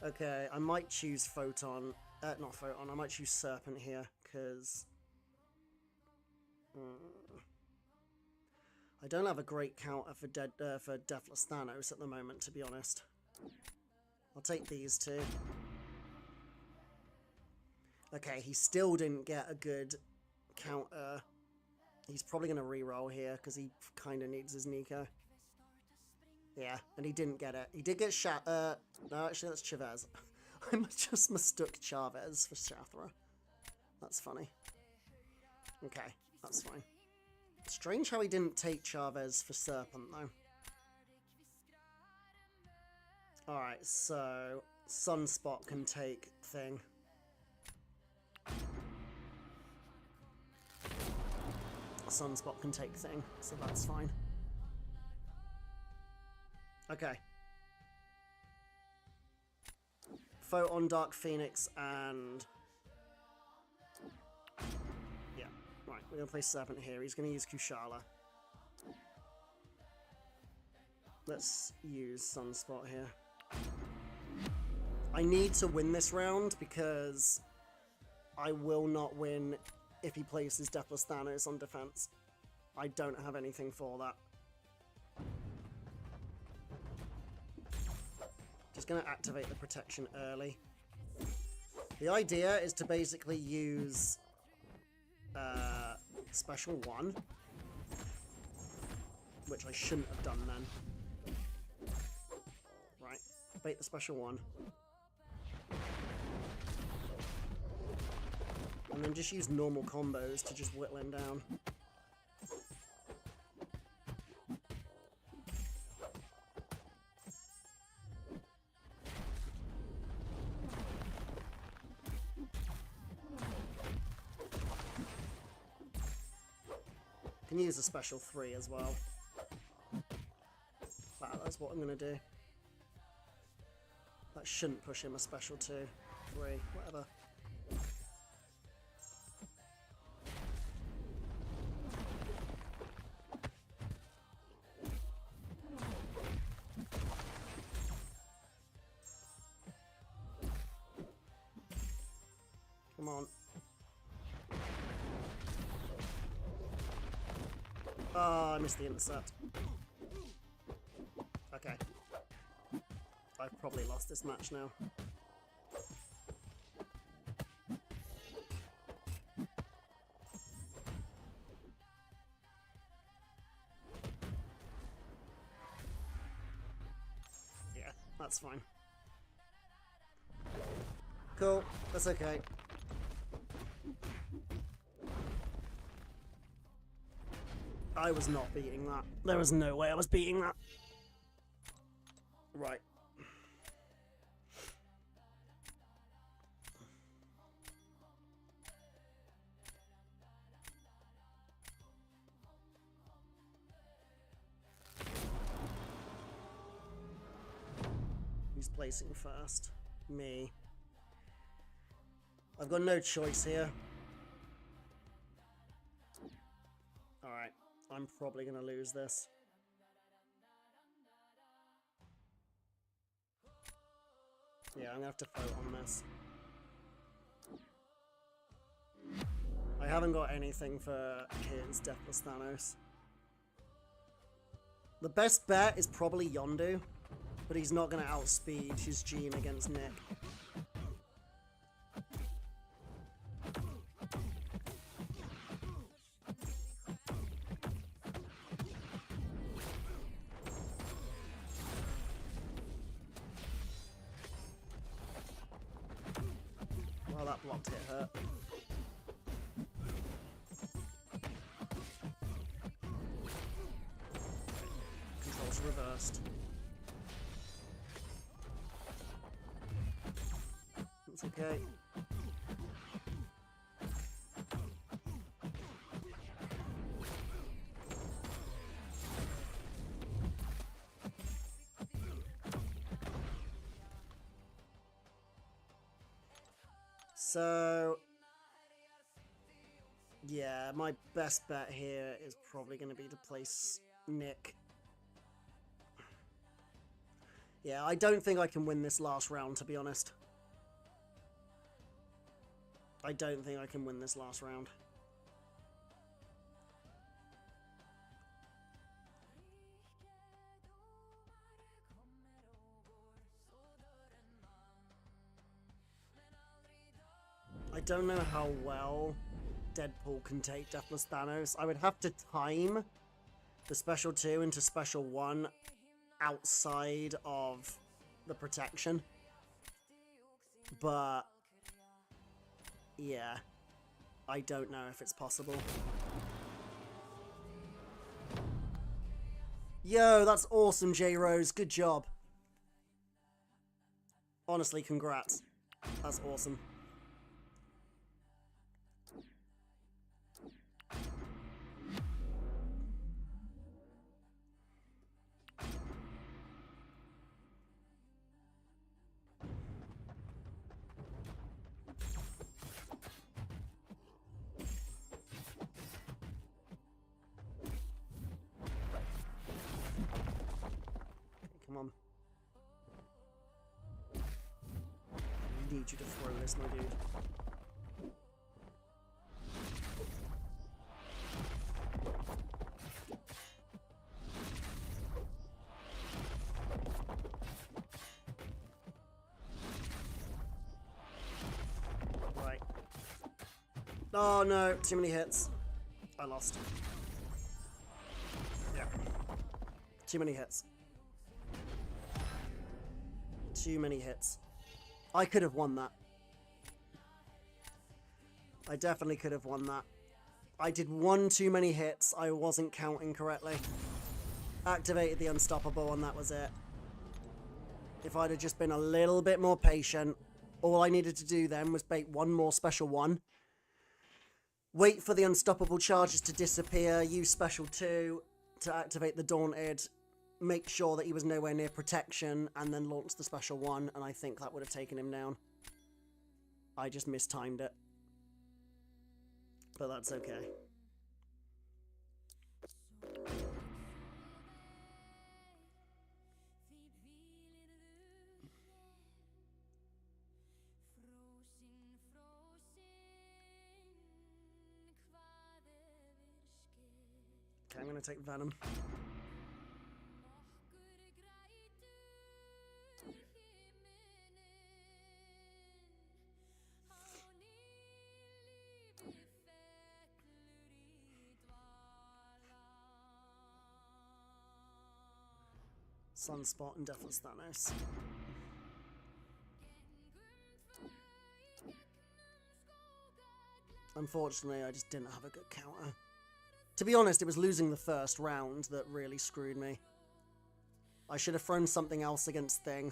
Okay, I might choose Photon. Not Photon, I might choose Serpent here, because... I don't have a great counter for Deathless Thanos at the moment, to be honest. I'll take these two. Okay, he still didn't get a good counter. He's probably going to reroll here, because he kind of needs his Nico. Yeah, and he didn't get it. He did get no, actually, that's Chavez. I just mistook Chavez for Shathra. That's funny. Okay, that's fine. Strange how he didn't take Chavez for Serpent, though. Alright, so Sunspot can take Thing. Sunspot can take Thing, so that's fine. Okay. Photon, Dark Phoenix, and... yeah, right, we're going to play Serpent here. He's going to use Kushala. Let's use Sunspot here. I need to win this round because I will not win if he places Deathless Thanos on defense. I don't have anything for that. Just going to activate the protection early. The idea is to basically use Special 1, which I shouldn't have done then. Right, bait the Special 1. And then just use normal combos to just whittle him down. Can use a Special 3 as well. That's what I'm going to do. That shouldn't push him a Special 2, 3, whatever. Come on. Oh, I missed the intercept. Okay. I've probably lost this match now. Yeah, that's fine. Cool, that's okay. I was not beating that. There was no way I was beating that. Right. Who's placing first? Me. I've got no choice here. Alright. I'm probably going to lose this. Yeah, I'm going to have to vote on this. I haven't got anything for his Deathless Thanos. The best bet is probably Yondu, but he's not going to outspeed his Gene against Nick. Well, that blocked hit hurt. Controls reversed. That's okay. So, yeah, my best bet here is probably going to be to place Nick. Yeah, I don't think I can win this last round, to be honest. I don't think I can win this last round. I don't know how well Deadpool can take Deathless Thanos. I would have to time the Special 2 into Special 1 outside of the protection. But yeah, I don't know if it's possible. Yo, that's awesome, J-Rose. Good job. Honestly, congrats. That's awesome. Come on. I need you to throw this, my dude. Right. Oh no, too many hits. I lost. Yeah. Too many hits. Too many hits. I could have won that. I definitely could have won that. I did one too many hits. I wasn't counting correctly. Activated the unstoppable and that was it. If I'd have just been a little bit more patient, all I needed to do then was bait one more special one. Wait for the unstoppable charges to disappear, use special 2 to activate the Daunted, make sure that he was nowhere near protection, and then launch the special 1, and I think that would have taken him down. I just mistimed it. But that's okay. Okay, I'm going to take Venom. Sunspot and Deathless Thanos. Unfortunately, I just didn't have a good counter. To be honest, it was losing the first round that really screwed me. I should have thrown something else against Thing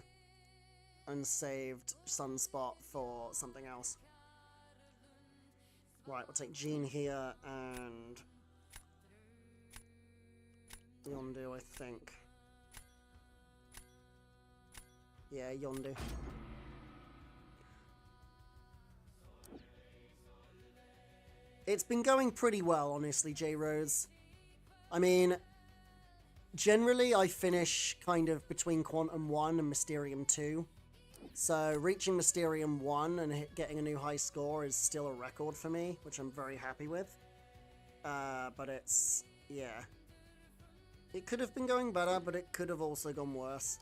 and saved Sunspot for something else. Right, we'll take Jean here and Yondu, I think. Yeah, Yondu. It's been going pretty well, honestly, J-Rose. I mean, generally I finish kind of between Quantum 1 and Mysterium 2. So reaching Mysterium 1 and getting a new high score is still a record for me, which I'm very happy with. But it's, yeah. It could have been going better, but it could have also gone worse.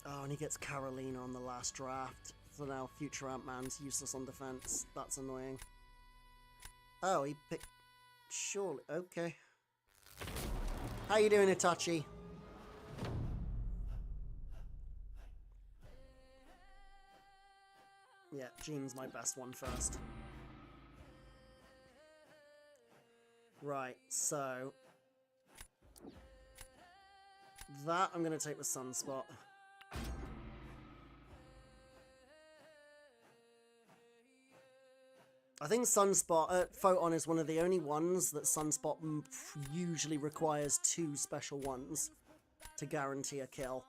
Oh, and he gets Carolina on the last draft. So now future Ant-Man's useless on defense. That's annoying. Oh, he picked... Surely. Okay. How you doing, Itachi? Yeah, Jean's my best one first. Right, so... that I'm going to take with Sunspot. I think Sunspot, Photon is one of the only ones that Sunspot usually requires 2 special ones to guarantee a kill.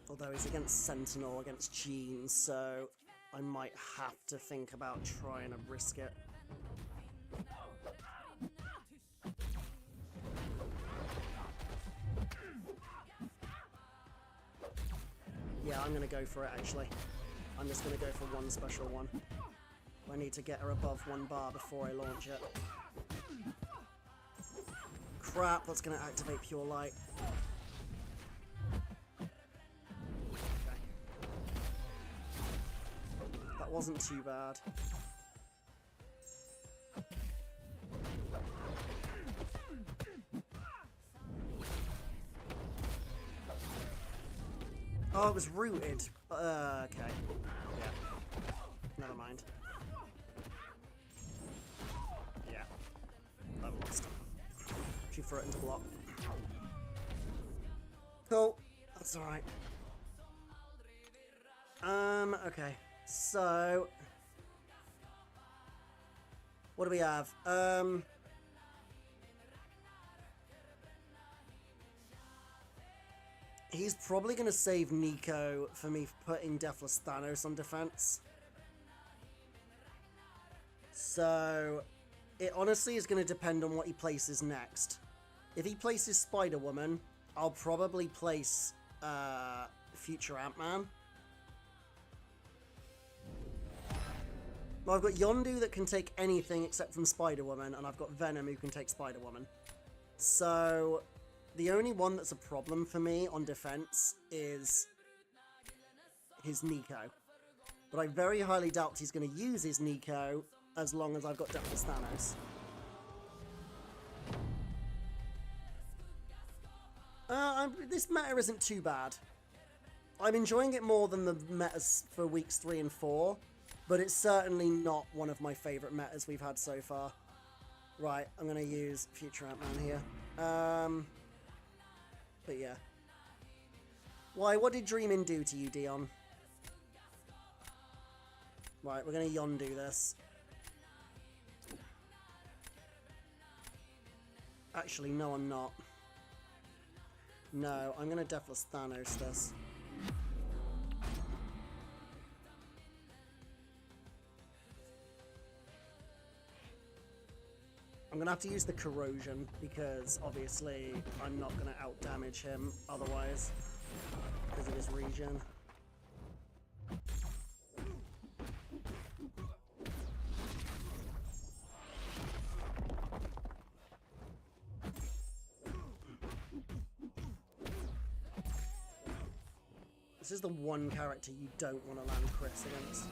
Although he's against Sentinel, against Jean, so I might have to think about trying to risk it. Yeah, I'm going to go for it, actually. I'm just going to go for one special one. I need to get her above 1 bar before I launch it. Crap, that's going to activate Pure Light. Okay. That wasn't too bad. Oh, it was rooted. Okay. Yeah. Never mind. Yeah. I've lost. She threw it into block. Cool. That's alright. Okay. So... what do we have? He's probably going to save Nico for me putting Deathless Thanos on defense. So, it honestly is going to depend on what he places next. If he places Spider-Woman, I'll probably place Future Ant-Man. Well, I've got Yondu that can take anything except from Spider-Woman, and I've got Venom who can take Spider-Woman. So, the only one that's a problem for me on defense is his Nico. But I very highly doubt he's going to use his Nico as long as I've got Deathless Thanos. This meta isn't too bad. I'm enjoying it more than the metas for weeks 3 and 4, but it's certainly not one of my favourite metas we've had so far. Right, I'm going to use Future Ant-Man here. But yeah. Why, what did Dreamin' do to you, Dion? Right, we're going to Yondu this. Actually, no, I'm not. No, I'm going to Deathless Thanos this. I'm going to have to use the Corrosion, because obviously I'm not going to out-damage him otherwise, because of his regen. This is the one character you don't want to land crits against.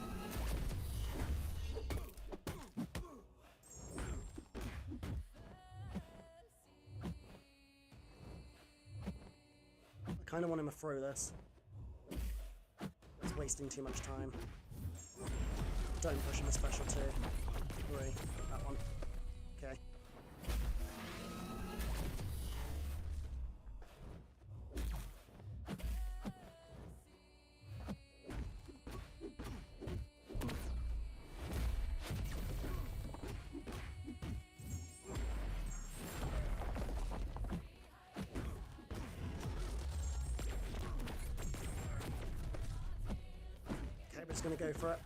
I kind of want him to throw this. It's wasting too much time. Don't push him a special 2. 3. That one. Okay. Just gonna go for it.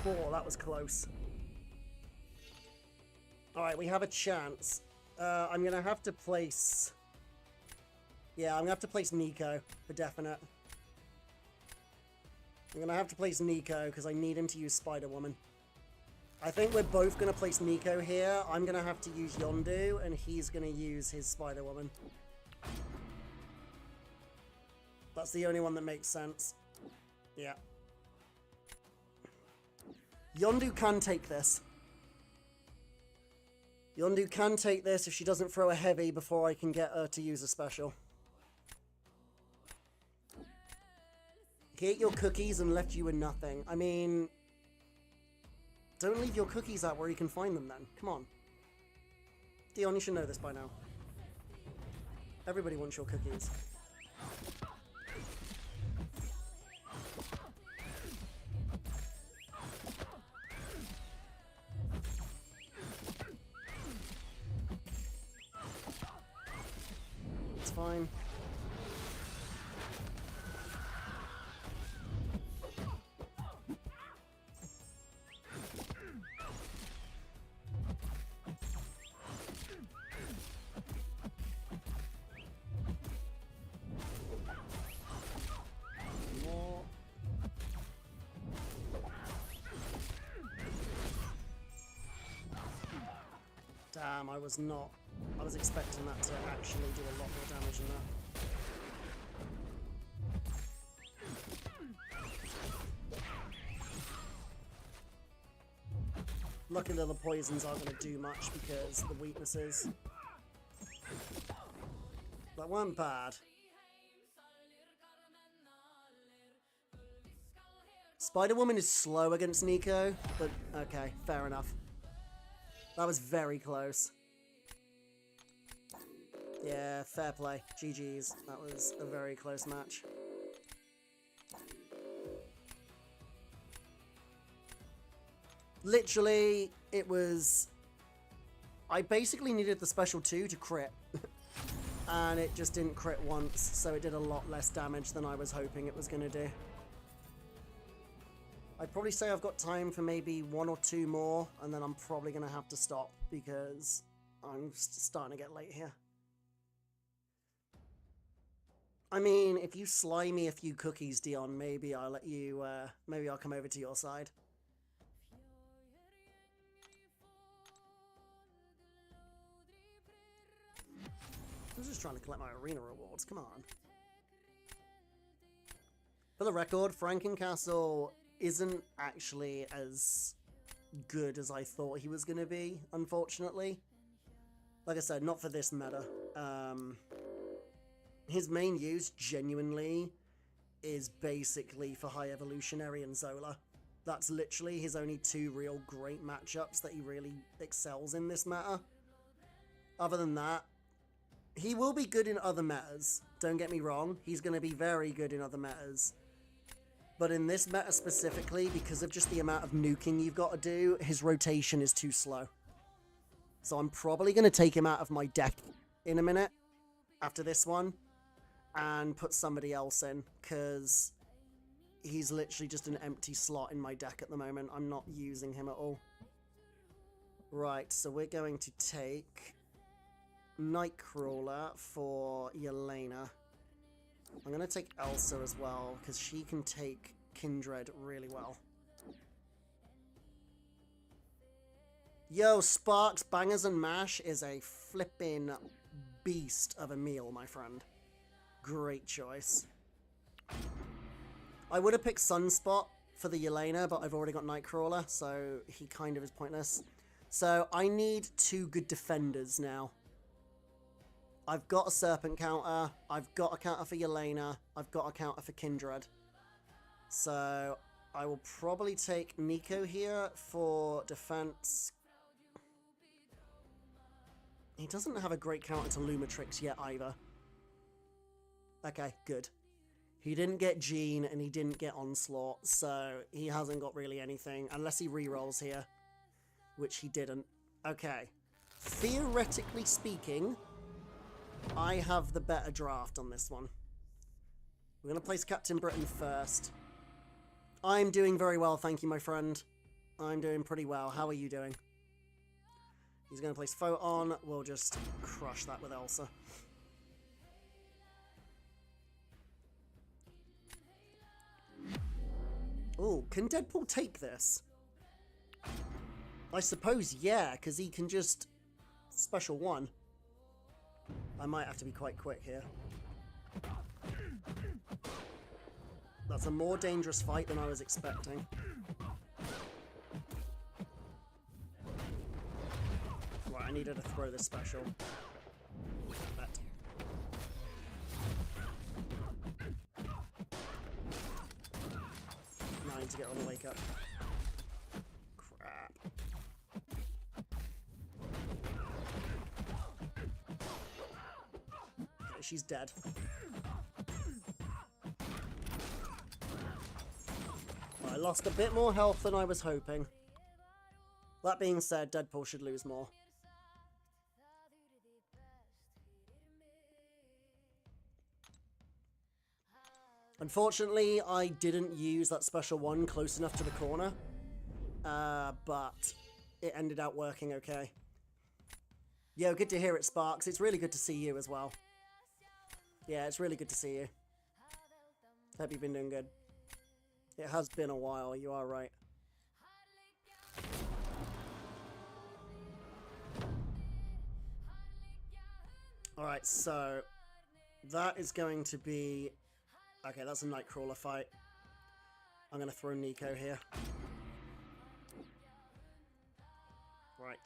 Cool, that was close. Alright, we have a chance. I'm gonna have to place... yeah, I'm gonna have to place Nico, for definite. I'm gonna have to place Nico, because I need him to use Spider-Woman. I think we're both gonna place Nico here. I'm gonna have to use Yondu, and he's gonna use his Spider-Woman. That's the only one that makes sense. Yeah. Yondu can take this. Yondu can take this if she doesn't throw a heavy before I can get her to use a special. He ate your cookies and left you with nothing. I mean... don't leave your cookies out where you can find them then. Come on. Dion, you should know this by now. Everybody wants your cookies. It's fine. Damn, I was not. I was expecting that to actually do a lot more damage than that. Luckily the poisons aren't going to do much because of the weaknesses. That weren't bad. Spider-Woman is slow against Nico, but okay, fair enough. That was very close. Yeah, fair play. GG's. That was a very close match. Literally, it was... I basically needed the special 2 to crit. And it just didn't crit once, so it did a lot less damage than I was hoping it was going to do. I'd probably say I've got time for maybe 1 or 2 more, and then I'm probably going to have to stop because I'm starting to get late here. I mean, if you slime me a few cookies, Dion, maybe I'll let you, maybe I'll come over to your side. I was just trying to collect my arena rewards, come on. For the record, Frankencastle isn't actually as good as I thought he was going to be, unfortunately. Like I said, not for this meta. His main use, genuinely, is basically for High Evolutionary and Zola. That's literally his only 2 real great matchups that he really excels in this meta. Other than that, he will be good in other metas. Don't get me wrong, he's going to be very good in other metas. But in this meta specifically, because of just the amount of nuking you've got to do, his rotation is too slow. So I'm probably going to take him out of my deck in a minute, after this one, and put somebody else in, because he's literally just an empty slot in my deck at the moment. I'm not using him at all. Right, so we're going to take Nightcrawler for Yelena. I'm going to take Elsa as well, because she can take Kindred really well. Yo, Sparks, Bangers and Mash is a flippin' beast of a meal, my friend. Great choice. I would have picked Sunspot for the Yelena, but I've already got Nightcrawler, so he kind of is pointless. So I need 2 good defenders now. I've got a Serpent counter, I've got a counter for Yelena, I've got a counter for Kindred. So I will probably take Nico here for defense. He doesn't have a great counter to Lumatrix yet either. Okay, good. He didn't get Jean and he didn't get Onslaught, so he hasn't got really anything, unless he rerolls here, which he didn't. Okay. Theoretically speaking, I have the better draft on this one. We're going to place Captain Britain first. I'm doing very well, thank you, my friend. I'm doing pretty well. How are you doing? He's going to place Photon. We'll just crush that with Elsa. Oh, can Deadpool take this? I suppose, yeah, because he can just special 1. I might have to be quite quick here. That's a more dangerous fight than I was expecting. Right, I needed to throw this special. Bet. Now I need to get on the wake up. Crap. Okay, she's dead. I lost a bit more health than I was hoping. That being said, Deadpool should lose more. Unfortunately, I didn't use that special 1 close enough to the corner, but it ended up working okay. Yo, good to hear it, Sparks. It's really good to see you as well. Yeah, it's really good to see you. Hope you've been doing good. It has been a while, you are right. Alright, so that is going to be... Okay, that's a Nightcrawler fight. I'm going to throw Nico here. Right.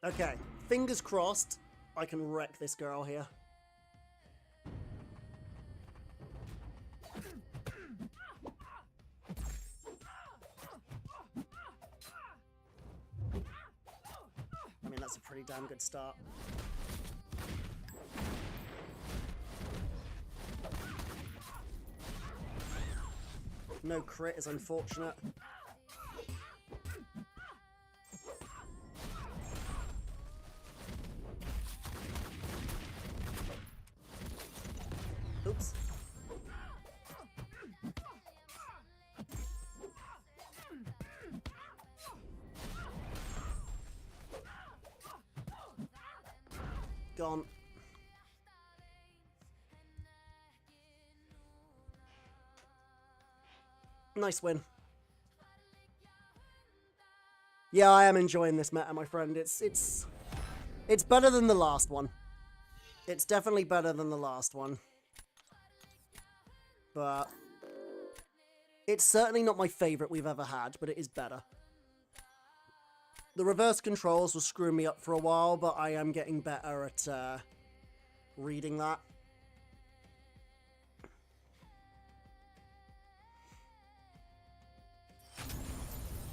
Okay, fingers crossed I can wreck this girl here. I mean, that's a pretty damn good start. No crit is unfortunate. Oops. Gone. Nice win. Yeah, I am enjoying this meta, my friend. It's better than the last one. It's definitely better than the last one. But it's certainly not my favorite we've ever had, but it is better. The reverse controls were screwing me up for a while, but I am getting better at reading that.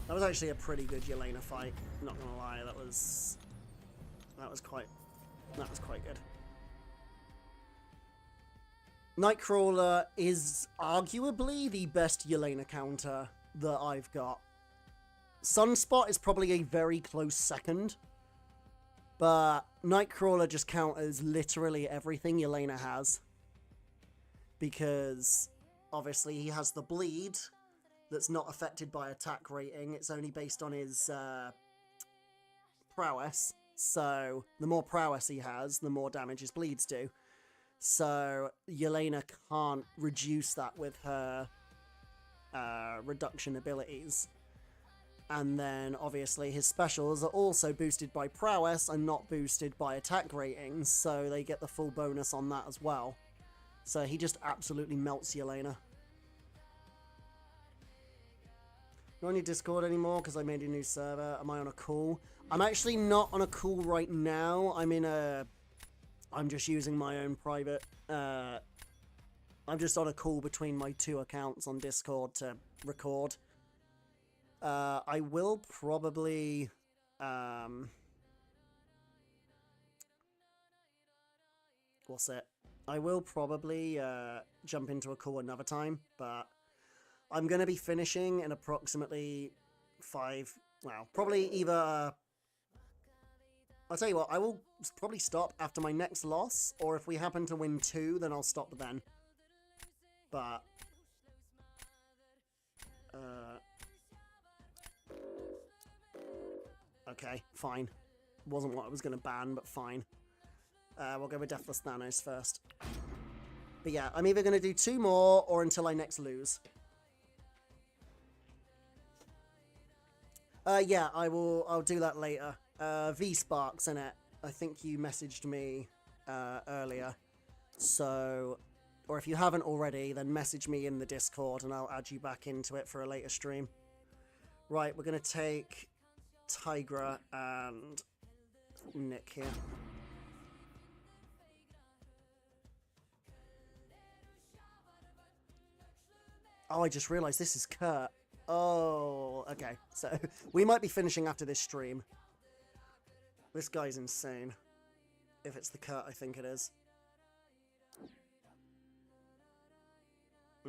That was actually a pretty good Yelena fight, not gonna lie. That was quite good. Nightcrawler is arguably the best Yelena counter that I've got. Sunspot is probably a very close second, but Nightcrawler just counters literally everything Yelena has. Because, obviously, he has the bleed that's not affected by attack rating. It's only based on his prowess. So, the more prowess he has, the more damage his bleeds do. So, Yelena can't reduce that with her reduction abilities. And then, obviously, his specials are also boosted by prowess and not boosted by attack ratings, so they get the full bonus on that as well. So he just absolutely melts Yelena. Not on your Discord anymore because I made a new server. Am I on a call? I'm actually not on a call right now. I'm just using my own private... I'm just on a call between my two accounts on Discord to record. I will probably, what's it? I will probably, jump into a call another time, but I'm going to be finishing in approximately probably either, I'll tell you what, I will probably stop after my next loss, or if we happen to win 2, then I'll stop then. But, okay, fine. Wasn't what I was going to ban, but fine. We'll go with Deathless Thanos first. But yeah, I'm either going to do 2 more or until I next lose. Yeah, I'll do that later. V-Sparks, innit? I think you messaged me earlier. So, or if you haven't already, then message me in the Discord and I'll add you back into it for a later stream. Right, we're going to take Tigra and Nick here. Oh, I just realised this is Kurt. Oh, okay. So, we might be finishing after this stream. This guy's insane. If it's the Kurt, I think it is. I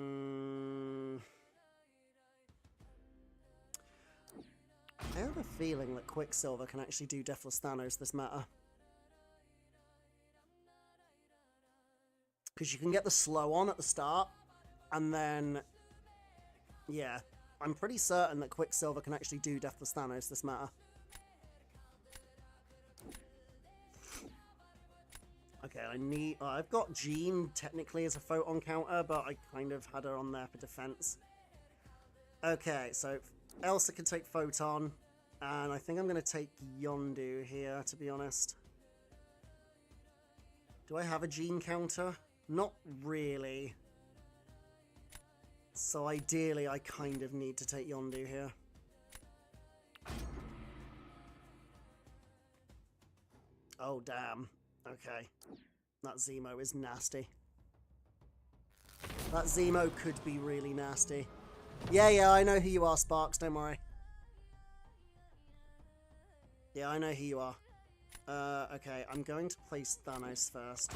have a feeling that Quicksilver can actually do Deathless Thanos this meta. Because you can get the slow on at the start, and then... Yeah, I'm pretty certain that Quicksilver can actually do Deathless Thanos this meta. Okay, I've got Jean technically as a photon counter, but I kind of had her on there for defense. Okay, so Elsa can take photon, and I think I'm going to take Yondu here, to be honest. Do I have a Jean counter? Not really. So ideally, I kind of need to take Yondu here. Oh, damn. Okay. That Zemo is nasty. That Zemo could be really nasty. Yeah, I know who you are, Sparks. Don't worry. Yeah, I know who you are. Okay, I'm going to place Thanos first.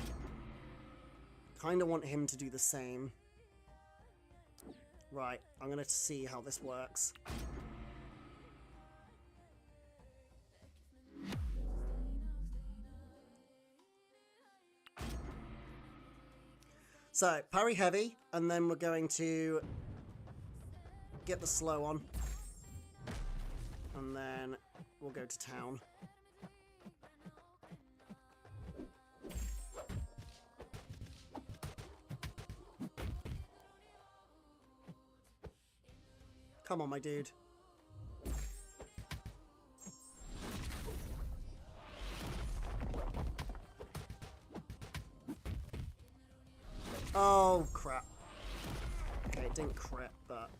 Kind of want him to do the same. Right, I'm going to see how this works. So, parry heavy, and then we're going to get the slow on. And then we'll go to town. Come on, my dude. Oh, crap. Okay, it didn't crit, but...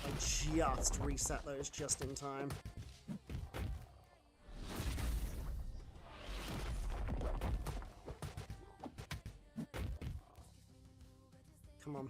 I just reset those just in time. Come on.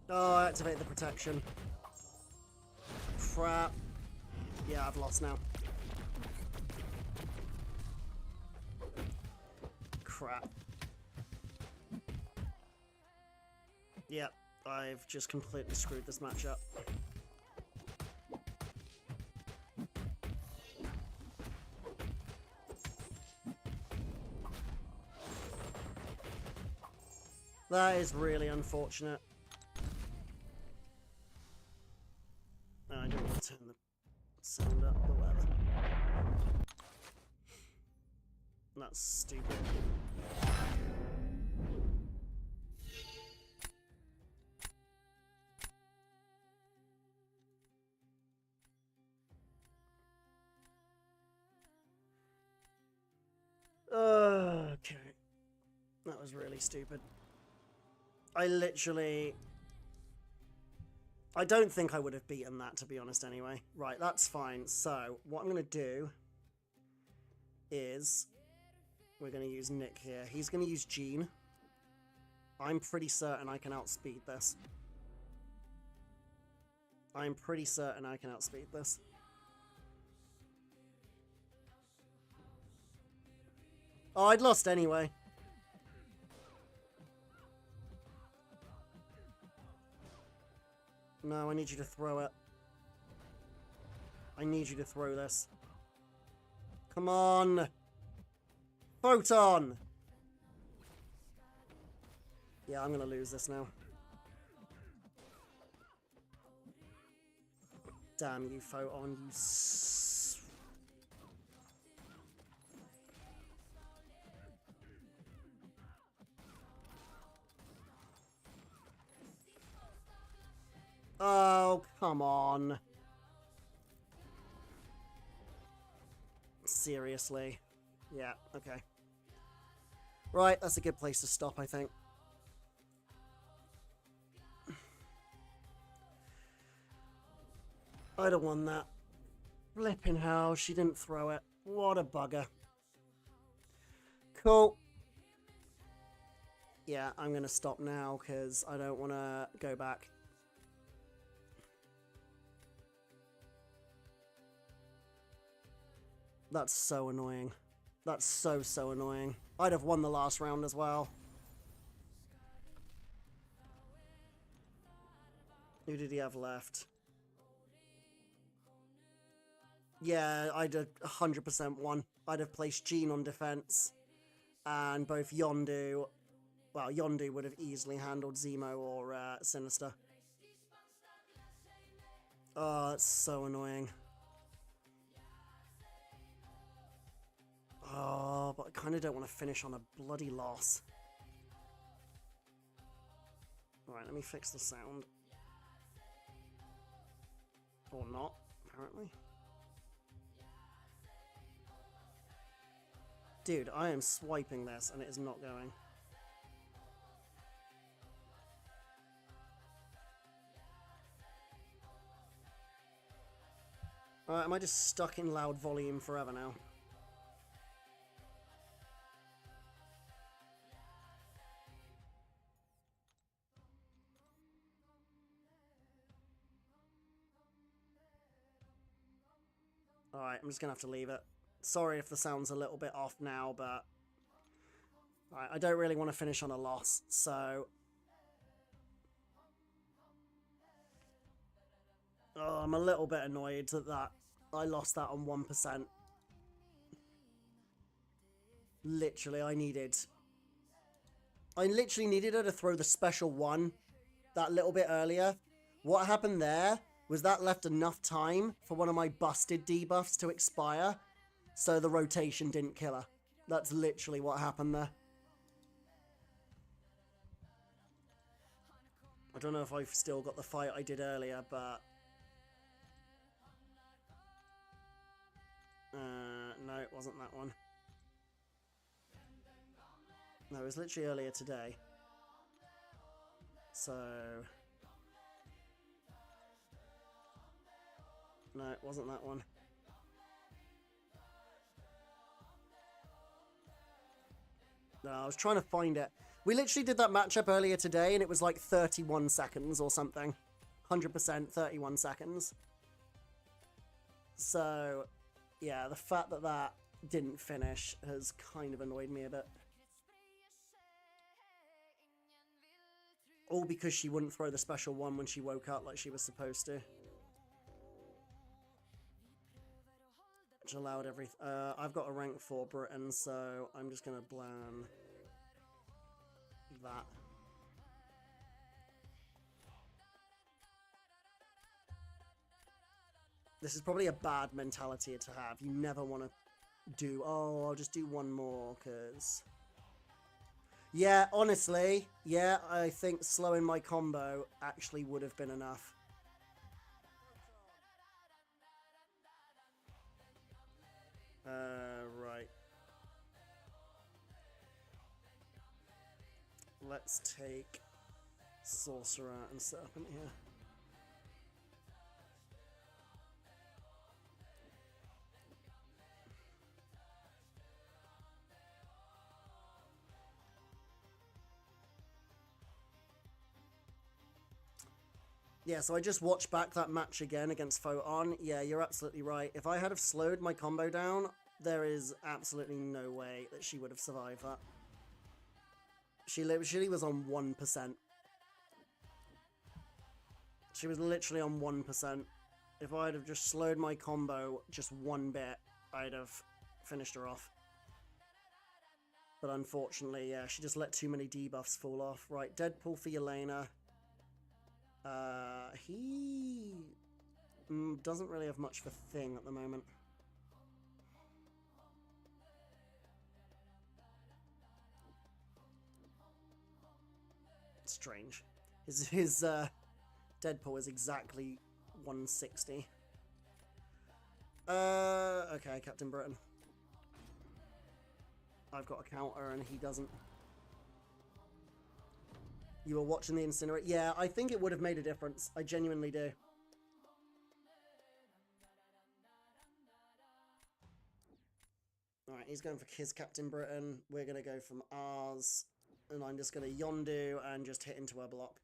Oh, I activate the protection. Crap. Yeah, I've lost now. Crap. Yep, I've just completely screwed this match up. That is really unfortunate. Oh, I didn't want to turn the sound up, but whatever. That's stupid. Okay. That was really stupid. I don't think I would have beaten that, to be honest, anyway. Right, that's fine. So, what I'm going to do is we're going to use Nick here. He's going to use Jean. I'm pretty certain I can outspeed this. I'm pretty certain I can outspeed this. Oh, I'd lost anyway. No, I need you to throw it. I need you to throw this. Come on! Photon! Yeah, I'm gonna lose this now. Damn you, Photon, you Oh, come on. Seriously. Yeah, okay. Right, that's a good place to stop, I think. I'd have won that. Flipping hell, she didn't throw it. What a bugger. Cool. Yeah, I'm going to stop now because I don't want to go back. That's so annoying. That's so annoying. I'd have won the last round as well. Who did he have left? Yeah, I'd have 100% won. I'd have placed Jean on defense. And both Yondu... Well, Yondu would have easily handled Zemo or Sinister. Oh, that's so annoying. Oh, but I kind of don't want to finish on a bloody loss. Alright, let me fix the sound. Or not, apparently. Dude, I am swiping this and it is not going. Alright, am I just stuck in loud volume forever now? Alright, I'm just gonna have to leave it. Sorry if the sound's a little bit off now, but... Alright, I don't really want to finish on a loss, so... Oh, I'm a little bit annoyed that I lost that on 1%. Literally, I literally needed her to throw the special one that little bit earlier. What happened there was that left enough time for one of my busted debuffs to expire, so the rotation didn't kill her. That's literally what happened there. I don't know if I've still got the fight I did earlier, but... no, it wasn't that one. No, it was literally earlier today. So... No, it wasn't that one. No, I was trying to find it. We literally did that matchup earlier today, and it was like 31 seconds or something. 100%, 31 seconds. So, yeah, the fact that that didn't finish has kind of annoyed me a bit. All because she wouldn't throw the special one when she woke up like she was supposed to. Which allowed everything. I've got a rank 4 Britain, so I'm just going to plan that. This is probably a bad mentality to have. You never want to do, oh, I'll just do one more, because... Yeah, honestly, yeah, I think slowing my combo actually would have been enough. Right. Let's take Sorcerer and Serpent here. Yeah, so I just watched back that match again against Photon. Yeah, you're absolutely right. If I had have slowed my combo down, there is absolutely no way that she would have survived that. She literally was on 1%. She was literally on 1%. If I'd have just slowed my combo just one bit, I'd have finished her off. But unfortunately, yeah, she just let too many debuffs fall off. Right, Deadpool for Yelena. He doesn't really have much of a thing at the moment. Strange. His Deadpool is exactly 160. Okay, Captain Britain. I've got a counter and he doesn't. You were watching the Incinerate? Yeah, I think it would have made a difference. I genuinely do. Alright, he's going for his Captain Britain. We're going to go from ours. And I'm just going to Yondu and just hit into her block.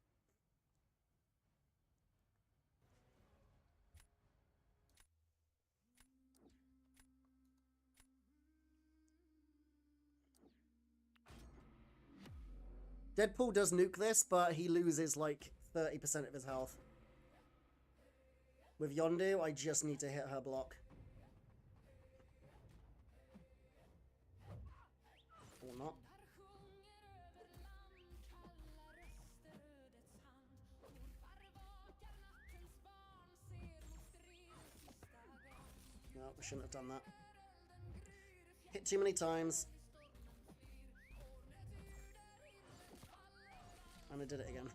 Deadpool does nuke this, but he loses like 30% of his health. With Yondu, I just need to hit her block. Or not. I shouldn't have done that. Hit too many times. And I did it again.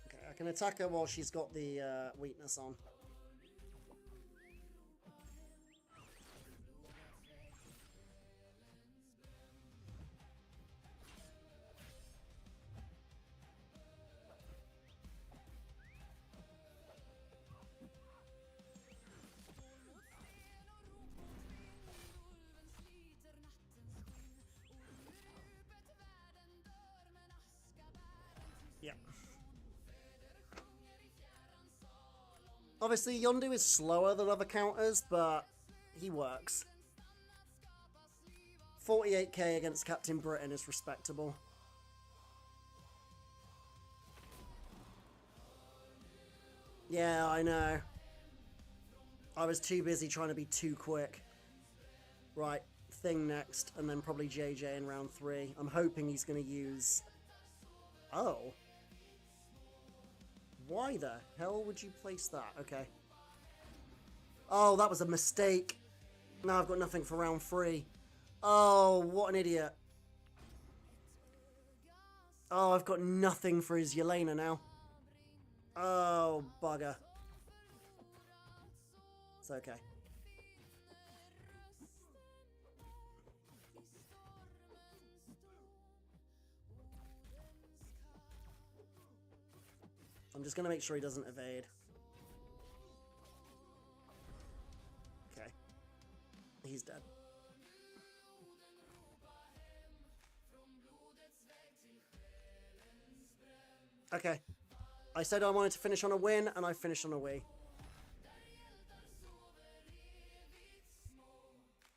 Okay, I can attack her while she's got the weakness on. Yeah. Obviously, Yondu is slower than other counters, but he works. 48k against Captain Britain is respectable. Yeah, I know. I was too busy trying to be too quick. Right, Thing next, and then probably JJ in round 3. I'm hoping he's going to use... Oh. Why the hell would you place that? Okay. Oh, that was a mistake. Now I've got nothing for round 3. Oh, what an idiot. Oh, I've got nothing for his Yelena now. Oh, bugger. It's okay. I'm just going to make sure he doesn't evade. Okay. He's dead. Okay. I said I wanted to finish on a win, and I finished on a win.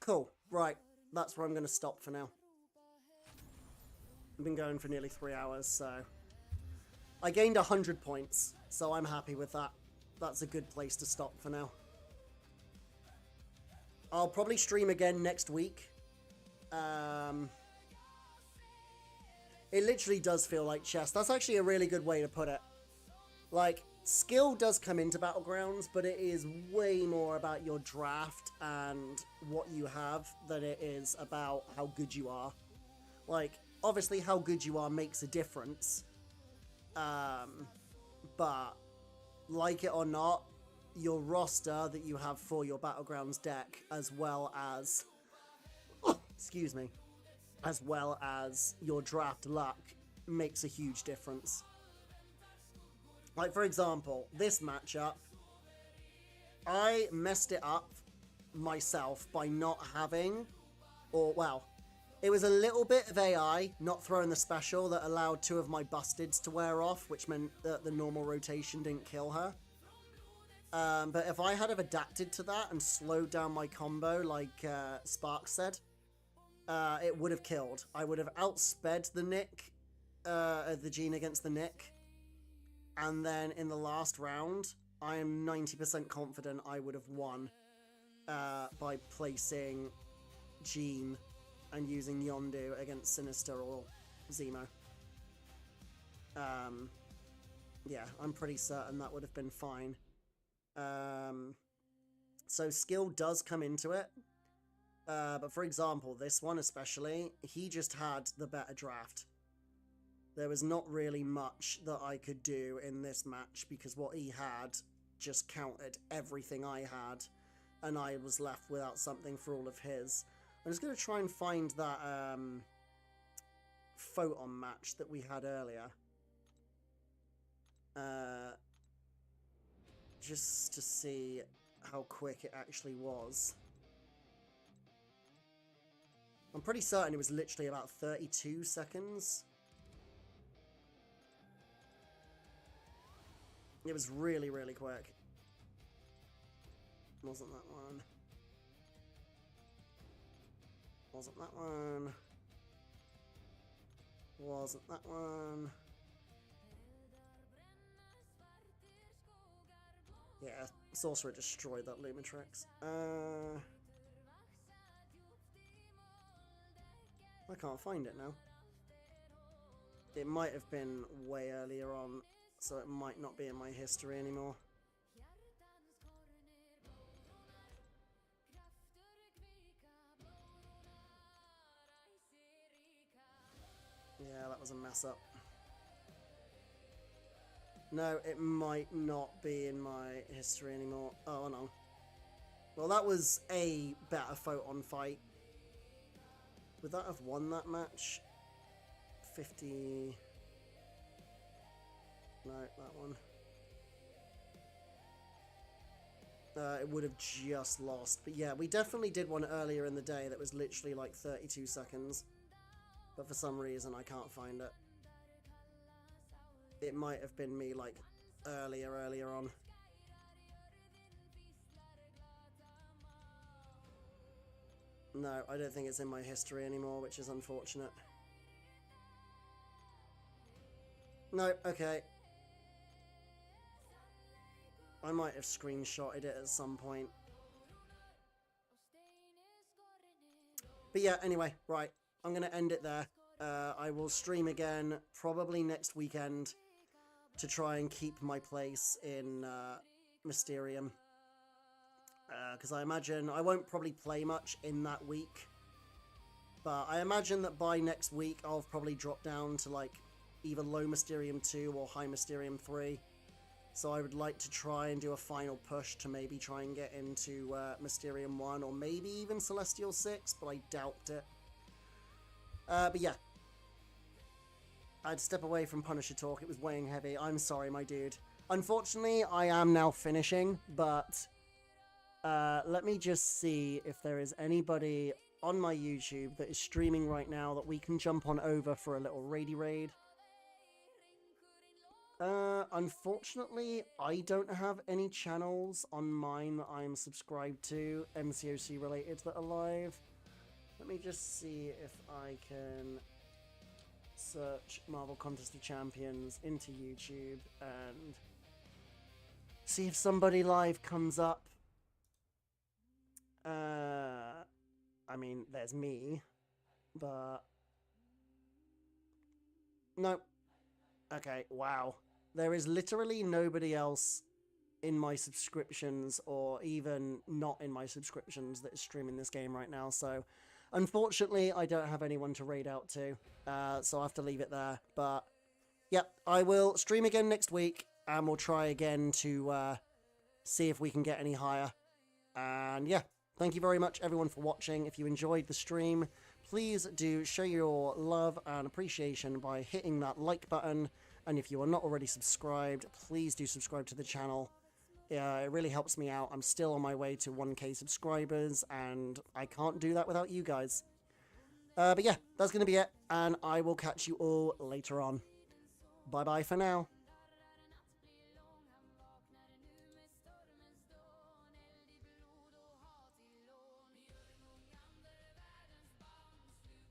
Cool. Right. That's where I'm going to stop for now. I've been going for nearly 3 hours, so... I gained 100 points, so I'm happy with that. That's a good place to stop for now. I'll probably stream again next week. It literally does feel like chess. That's actually a really good way to put it. Like, skill does come into Battlegrounds, but it is way more about your draft and what you have than it is about how good you are. Like, obviously how good you are makes a difference. But, like it or not, your roster that you have for your Battlegrounds deck, as well as... excuse me. As well as your draft luck, makes a huge difference. Like, for example, this matchup, I messed it up myself by not having, or, well, it was a little bit of AI not throwing the special that allowed 2 of my busteds to wear off, which meant that the normal rotation didn't kill her. But if I had have adapted to that and slowed down my combo like Sparks said, it would have killed. I would have outsped the Nick, the Jean against the Nick. And then in the last round, I am 90% confident I would have won by placing Jean and using Yondu against Sinister or Zemo. Yeah, I'm pretty certain that would have been fine. So skill does come into it. But for example, this one especially, he just had the better draft. There was not really much that I could do in this match because what he had just countered everything I had, and I was left without something for all of his. I'm just going to try and find that photon match that we had earlier. Just to see how quick it actually was. I'm pretty certain it was literally about 32 seconds. It was really, really quick. Wasn't that one. Wasn't that one. Wasn't that one. Yeah, Sorcerer destroyed that Lumitrix. I can't find it now. It might have been way earlier on, so it might not be in my history anymore. Yeah, that was a mess up. No, it might not be in my history anymore. Oh, no. Well, that was a better photon fight. Would that have won that match? 50... No, that one. It would have just lost. But yeah, we definitely did one earlier in the day that was literally like 32 seconds. But for some reason, I can't find it. It might have been me, like, earlier on. No, I don't think it's in my history anymore, which is unfortunate. No, okay. I might have screenshotted it at some point. But yeah, anyway, right. I'm going to end it there. I will stream again, probably next weekend, to try and keep my place in Mysterium. Because I imagine I won't probably play much in that week. But I imagine that by next week, I'll probably drop down to, like, either low Mysterium 2 or high Mysterium 3. So I would like to try and do a final push to maybe try and get into Mysterium 1 or maybe even Celestial 6, but I doubt it. But yeah. I'd step away from Punisher talk, it was weighing heavy. I'm sorry, my dude. Unfortunately, I am now finishing, but let me just see if there is anybody on my YouTube that is streaming right now that we can jump on over for a little raid. Unfortunately, I don't have any channels on mine that I'm subscribed to, MCOC related, that are live. Let me just see if I can search Marvel Contest of Champions into YouTube and see if somebody live comes up. I mean, there's me, but no. Okay, wow. There is literally nobody else in my subscriptions or even not in my subscriptions that is streaming this game right now, so unfortunately I don't have anyone to raid out to, so I have to leave it there. But yep, I will stream again next week and we'll try again to see if we can get any higher. And yeah, thank you very much everyone for watching. If you enjoyed the stream, please do show your love and appreciation by hitting that like button. And if you are not already subscribed, please do subscribe to the channel. It really helps me out. I'm still on my way to 1K subscribers, and I can't do that without you guys. But yeah, that's going to be it, and I will catch you all later on. Bye-bye for now.